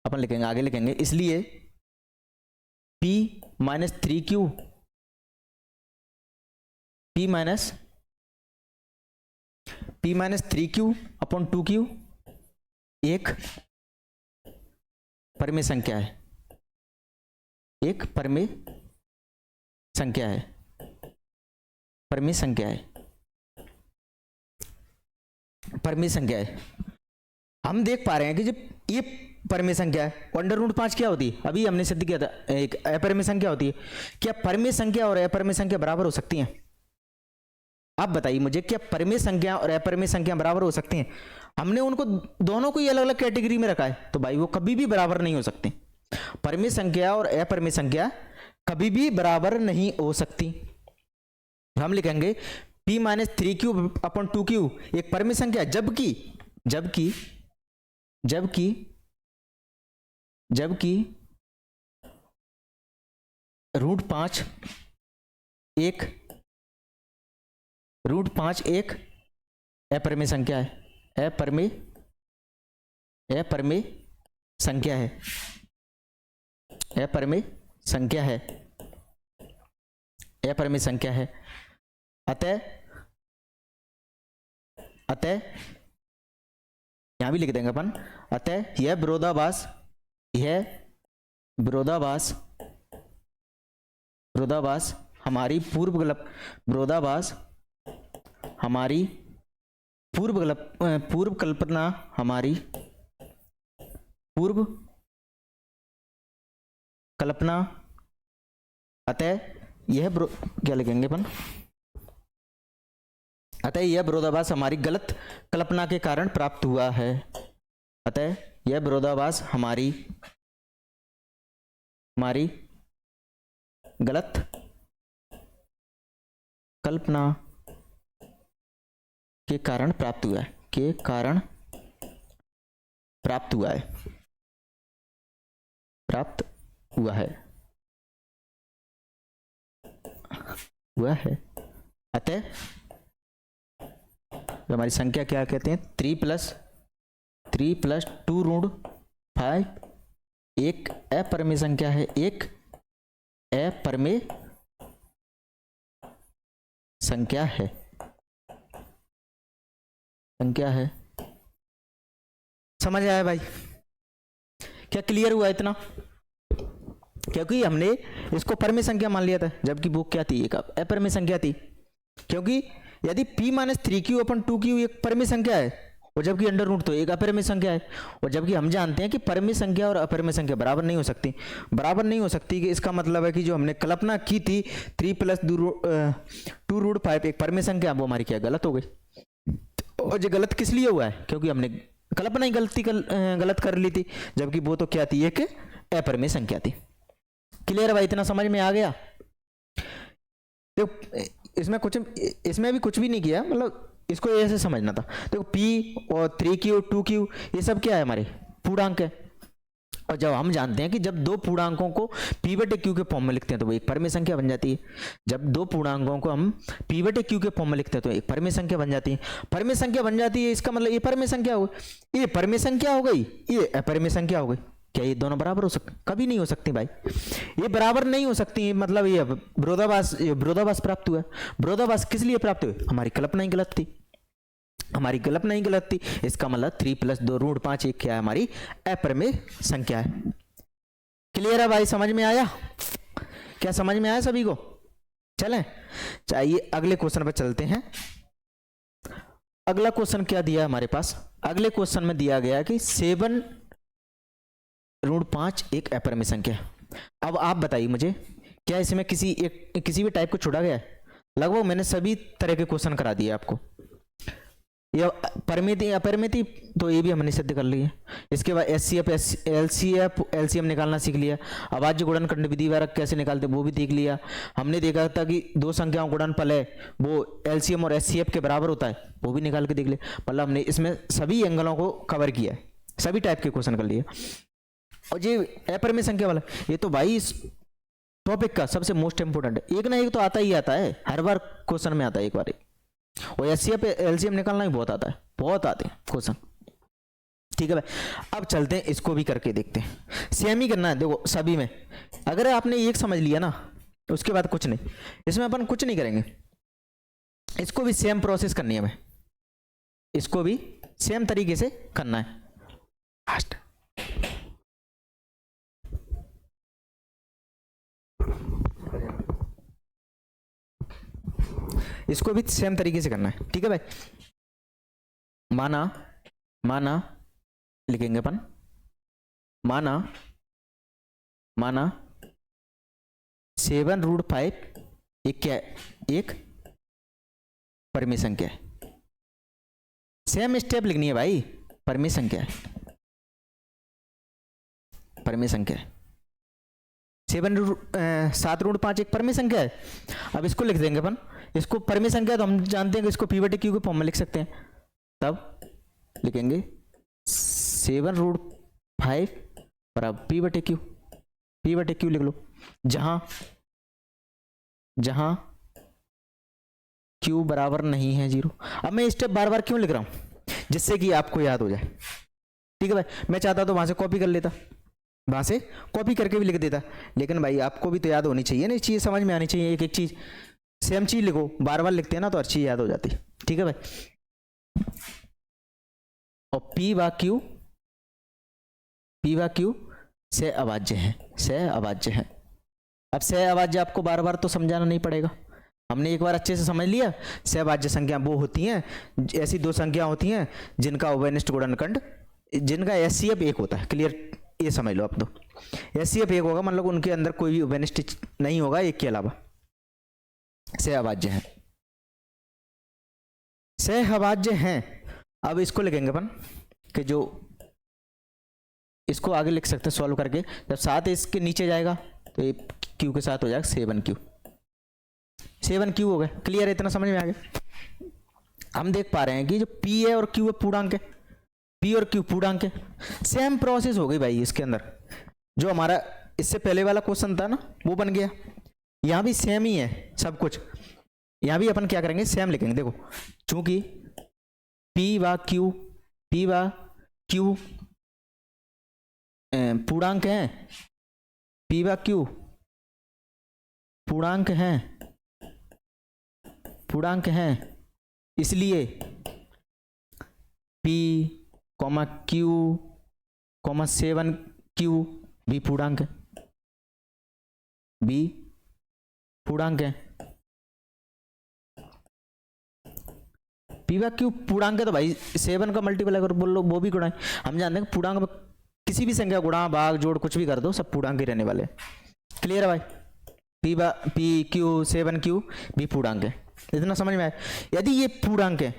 अपन लिखेंगे, आगे लिखेंगे, इसलिए p minus 3q, p minus 3q upon 2q एक परिमेय संख्या है, एक परिमेय संख्या है, परिमेय संख्या है, परिमेय संख्या है। हम देख पा रहे हैं कि जब ये परिमेय संख्या है, अंडर रूट 5 क्या होती है? अभी हमने सिद्ध किया था, एक अपरिमेय संख्या होती है। क्या परिमेय संख्या और अपरिमेय संख्या बराबर हो सकती हैं? आप बताइए मुझे, क्या परिमेय संख्या और अपरिमेय संख्या बराबर हो सकती हैं? हमने उनको दोनों को ही अलग अलग कैटेगरी में रखा है, तो भाई वो कभी भी बराबर नहीं हो सकते। परिमेय संख्या और अपरिमेय संख्या कभी भी बराबर नहीं हो सकती। हम लिखेंगे p minus 3q upon 2q एक परिमेय संख्या, जबकि रूट 5 एक अपरिमेय संख्या है, अपरिमेय संख्या है, अपरिमेय संख्या है, अपरिमेय संख्या है। अतः यहां भी लिख देंगे अपन, अतः यह विरोधाभास हमारी पूर्व कल्पना, अतः यह क्या लिखेंगे अपन, अतः यह विरोधाभास हमारी गलत कल्पना के कारण प्राप्त हुआ है। अतः यह विरोधाभास हमारी गलत कल्पना के कारण प्राप्त हुआ है, प्राप्त हुआ है। अतः हमारी संख्या क्या कहते हैं, 3 प्लस 2 ऋण 5 एक अपरिमेय संख्या है, एक अपरिमेय संख्या है। समझ आया भाई? क्या क्लियर हुआ इतना? क्योंकि हमने इसको परिमेय संख्या मान लिया था, जबकि वो क्या थी, एक अपरिमेय संख्या थी। क्योंकि यदि p माइनस 3q अपन 2q एक परिमेय संख्या है, और जबकि अंडर रूट तो एक अपरिमेय संख्या है, और जबकि हम जानते हैं कि परिमेय संख्या और अपरिमेय संख्या बराबर नहीं हो सकती, कि इसका मतलब है कि जो हमने कल्पना की थी 3 प्लस 2 रूट 5 एक परिमेय संख्या, वो हमारी क्या गलत हो गई। और ये गलत किस लिए हुआ है? क्योंकि हमने कल्पना ही गलत कर ली थी, जबकि वो तो क्या थी, एक अपरिमेय संख्या थी। क्लियर है भाई? इतना समझ में आ गया? तो इसमें भी कुछ भी नहीं किया, मतलब इसको ऐसे समझना था। देखो p और 3q 2q ये सब क्या है, हमारे पूर्णांक है। और जब हम जानते हैं कि जब दो पूर्णांकों को p बटे q के फॉर्म में लिखते हैं तो वो एक परिमेय संख्या बन जाती है। जब दो पूर्णांकों को हम p बटे q के फॉर्म में लिखते हैं तो एक परिमेय संख्या बन जाती है। परिमेय संख्या बन जाती है, इसका मतलब ये परिमेय संख्या हो गई, ये परिमेय संख्या हो गई, ये अपरिमेय संख्या हो गई। क्या ये दोनों बराबर हो सकते? कभी नहीं हो सकती भाई, ये बराबर नहीं हो सकती। मतलब ये विरोधाभास प्राप्त हुआ। विरोधाभास किस लिए प्राप्त हुए? हमारी कल्पना ही गलत थी, हमारी कल्पना ही गलत थी। इसका मतलब 3 + 2 √5 1 क्या है? हमारी अपरिमेय संख्या है। क्लियर है भाई? समझ में आया? क्या समझ में आया सभी को? चलें, चाहिए अगले क्वेश्चन पर चलते हैं। अगला क्वेश्चन क्या दिया हमारे पास? अगले क्वेश्चन में दिया गया कि 7 √5 एक अपरिमेय संख्या। अब आप बताइए मुझे, क्या इसमें किसी भी टाइप को छोड़ा गया है? लगभग मैंने सभी तरह के क्वेश्चन करा दिए आपको। या परिमिति अपरिमिति तो ये भी हमने सिद्ध कर ली है। इसके बाद एलसीएम निकालना सीख लिया। अभाज्य गुणनखंड विधि द्वारा कैसे निकालते वो भी देख लिया। हमने देखा था कि दो संख्याओं गुणनफल है वो एलसीएम और एचसीएफ के बराबर होता है, वो भी निकाल के देख लिया। मतलब हमने इसमें सभी एंगलों को कवर किया है, सभी टाइप के क्वेश्चन कर लिए। और ये अपरिमेय संख्या वाला, ये तो भाई इस टॉपिक का सबसे मोस्ट इंपोर्टेंट है। एक ना एक तो आता ही आता है, हर बार क्वेश्चन में आता है एक बार। और एचसीएफ एलसीएम निकालना ही बहुत आता है, बहुत आते हैं क्वेश्चन। ठीक है भाई, अब चलते हैं इसको भी करके देखते हैं। सेम ही करना है देखो सभी में। अगर आपने एक समझ लिया ना, उसके बाद कुछ नहीं, इसमें अपन कुछ नहीं करेंगे। इसको भी सेम प्रोसेस करनी है हमें, इसको भी सेम तरीके से करना है। फास्ट इसको भी सेम तरीके से करना है। ठीक है भाई, माना लिखेंगे अपन, माना 7 √5 एक क्या है? एक परिमेय संख्या है। सेम स्टेप लिखनी है भाई, परिमेय संख्या है, परिमेय संख्या है। 7 √5 एक परिमेय संख्या है। अब इसको लिख देंगे अपन, इसको परिमेय संख्या तो हम जानते हैं कि इसको P/Q के फॉर्म में लिख सकते हैं। तब लिखेंगे 7 √5 बराबर P/Q, P/Q लिख लो, जहां Q बराबर नहीं है 0। अब मैं स्टेप बार बार क्यों लिख रहा हूं? जिससे कि आपको याद हो जाए। ठीक है भाई, मैं चाहता तो वहां से कॉपी कर लेता, वहां से कॉपी करके भी लिख देता, लेकिन भाई आपको भी तो याद होनी चाहिए ना, चीज़ समझ में आनी चाहिए। एक एक चीज सेम चीज लिखो, बार बार लिखते हैं ना तो हर चीज याद हो जाती। ठीक है भाई, और P/Q से अभाज्य है, से अभाज्य है। अब से अभाज्य आपको बार बार तो समझाना नहीं पड़ेगा, हमने एक बार अच्छे से समझ लिया। से अभाज्य संख्या वो होती हैं, ऐसी दो संख्या होती हैं जिनका उभयनिष्ठ गुणनखंड, जिनका एचसीएफ 1 होता है। क्लियर, ये समझ लो आप। तो एचसीएफ 1 होगा, मतलब उनके अंदर कोई भी उभयनिष्ठ नहीं होगा एक के अलावा, से अभाज्य है, से अभाज्य हैं। अब इसको लिखेंगे अपन कि जो इसको आगे लिख सकते हैं सॉल्व करके, जब 7 इसके नीचे जाएगा तो ये Q के साथ हो जाएगा 7Q, 7Q हो गए। क्लियर है? इतना समझ में आ गया। हम देख पा रहे हैं कि जो P है और Q है पूर्णांक है, P और Q पूर्णांक है। सेम प्रोसेस हो गई भाई इसके अंदर, जो हमारा इससे पहले वाला क्वेश्चन था ना वो बन गया। यहाँ भी सेम ही है सब कुछ, यहाँ भी अपन क्या करेंगे, सेम लिखेंगे। देखो चूंकि P/Q पूर्णांक है, P/Q पूर्णांक है, इसलिए P, Q, 7Q भी पूर्णांक है, B पूर्णांक है। P/Q पूर्णांक है तो भाई 7 का मल्टीपल अगर बोल लो वो भी गुणा है। हम जानते हैं पूर्णांक में किसी भी संख्या गुणा भाग जोड़ कुछ भी कर दो, सब पूर्णांक ही रहने वाले। क्लियर है भाई? P/Q 7Q भी पूर्णांक है, इतना समझ में आया। यदि ये पूर्णांक है,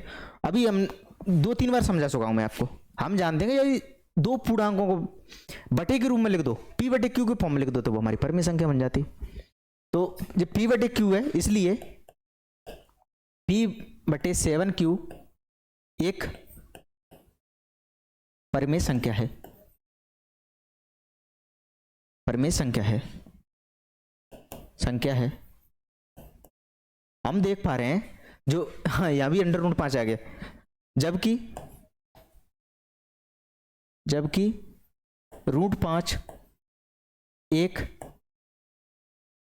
अभी हम 2-3 बार समझा चुका हूं मैं आपको। हम जानते हैं यदि दो पूर्णांकों को बटे के रूप में लिख दो, P/Q के फॉर्म में लिख दो, तो वो हमारी परिमेय संख्या बन जाती। तो जो P/Q है, इसलिए P/7Q एक परिमेय संख्या है, परिमेय संख्या है। हम देख पा रहे हैं जो, हाँ यहां भी √5 आ गया, जबकि √5 एक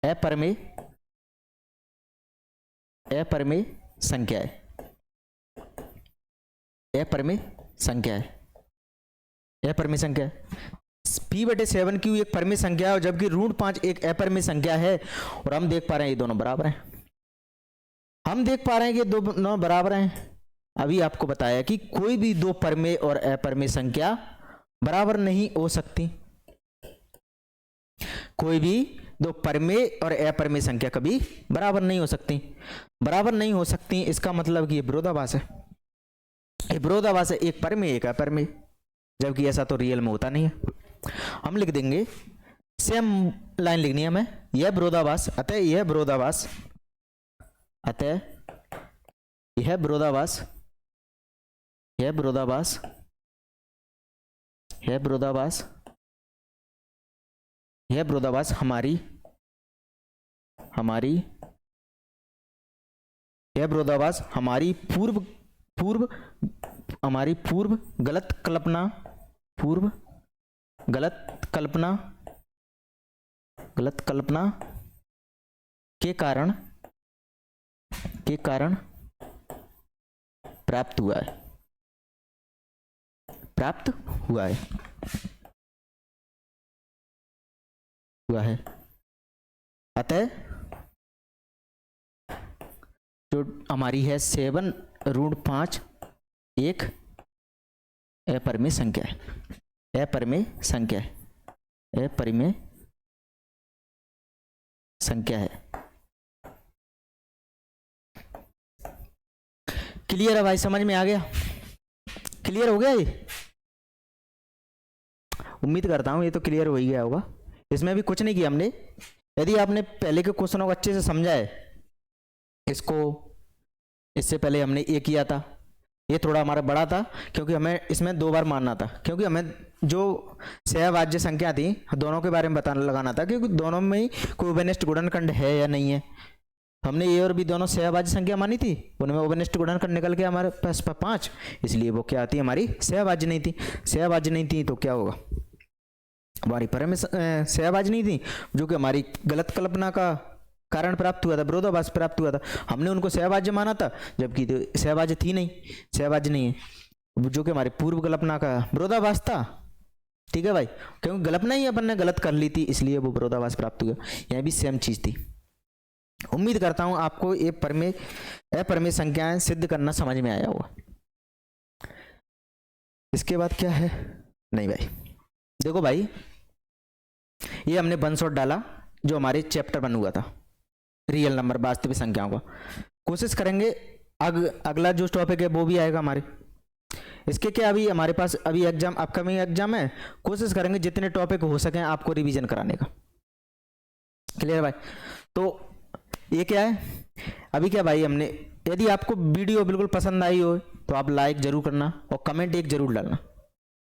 अपरिमेय संख्या है, अपरिमेय संख्या है, अपरिमेय संख्या है। P/7Q एक परिमेय संख्या है और जबकि √5 एक अपरिमेय संख्या है। और हम देख पा रहे हैं ये दोनों बराबर हैं, हम देख पा रहे हैं कि दोनों बराबर हैं। अभी आपको बताया कि कोई भी दो परिमेय और अपरिमेय संख्या बराबर नहीं हो सकती, कोई भी दो परिमेय और अपरिमेय संख्या कभी बराबर नहीं हो सकती, बराबर नहीं हो सकती। इसका मतलब कि ये विरोधाभास है, ये विरोधाभास है, एक परिमेय एक अपरिमेय, जबकि ऐसा तो रियल में होता नहीं है। हम लिख देंगे, सेम लाइन लिखनी है हमें, यह विरोधाभास, अतः यह विरोधाभास, अतः यह विरोधाभास, यह विरोधाभास, यह विरोधाभास, यह विरोधाभास हमारी यह विरोधाभास हमारी पूर्व गलत कल्पना के कारण प्राप्त हुआ है। अतः जो हमारी है 7√5 एक अपरिमेय संख्या है, अपरिमेय संख्या है। क्लियर है भाई, समझ में आ गया? क्लियर हो गया ये? उम्मीद करता हूं ये तो क्लियर हो ही गया होगा। इसमें भी कुछ नहीं किया हमने। यदि आपने पहले के क्वेश्चनों को अच्छे से समझा है, इसको इससे पहले हमने ये किया था, ये थोड़ा हमारा बड़ा था क्योंकि हमें इसमें 2 बार मानना था, क्योंकि हमें जो सहभाज्य संख्या थी दोनों के बारे में लगाना था, क्योंकि दोनों में ही कोई उभयनिष्ठ गुणनखंड है या नहीं है। हमने ये और भी दोनों सहभाज्य संख्या मानी थी, उनमें उभयनिष्ठ गुणनखंड निकल के हमारे पास 5, इसलिए वो क्या आती है, हमारी सहभाज्य नहीं थी। सहभाज्य नहीं थी तो क्या होगा, हमारी परिमेय सहभाज्य नहीं थी, जो कि हमारी गलत कल्पना का कारण प्राप्त हुआ था, विरोधाभास प्राप्त हुआ था। हमने उनको सहभाज्य माना था, जबकि तो सहभाज्य थी नहीं, सहभाज्य नहीं है, जो कि हमारी पूर्व कल्पना का विरोधाभास था। ठीक है भाई, क्योंकि कल्पना ही अपन ने गलत कर ली थी, इसलिए वो विरोधाभास प्राप्त हुआ। यह भी सेम चीज थी। उम्मीद करता हूं आपको ये परिमेय अपरिमेय संख्याएं सिद्ध करना समझ में आया होगा। इसके बाद क्या है, नहीं भाई देखो भाई, ये हमने 1 शॉट डाला जो हमारे चैप्टर 1 हुआ था, रियल नंबर वास्तविक संख्याओं का। कोशिश करेंगे अगला जो टॉपिक है वो भी आएगा हमारे। इसके क्या अभी हमारे पास अभी एग्जाम, अपकमिंग एग्जाम है, कोशिश करेंगे जितने टॉपिक हो सके आपको रिवीजन कराने का। क्लियर भाई? तो ये क्या है अभी, क्या भाई हमने, यदि आपको वीडियो बिल्कुल पसंद आई हो तो आप लाइक जरूर करना और कमेंट एक जरूर डालना।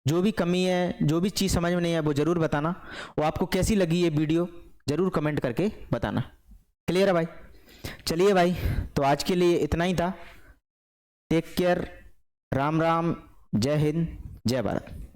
जो भी कमी है, जो भी चीज़ समझ में नहीं है वो जरूर बताना, और आपको कैसी लगी ये वीडियो जरूर कमेंट करके बताना। क्लियर है भाई? चलिए भाई, तो आज के लिए इतना ही था। टेक केयर, राम राम, जय हिंद, जय भारत।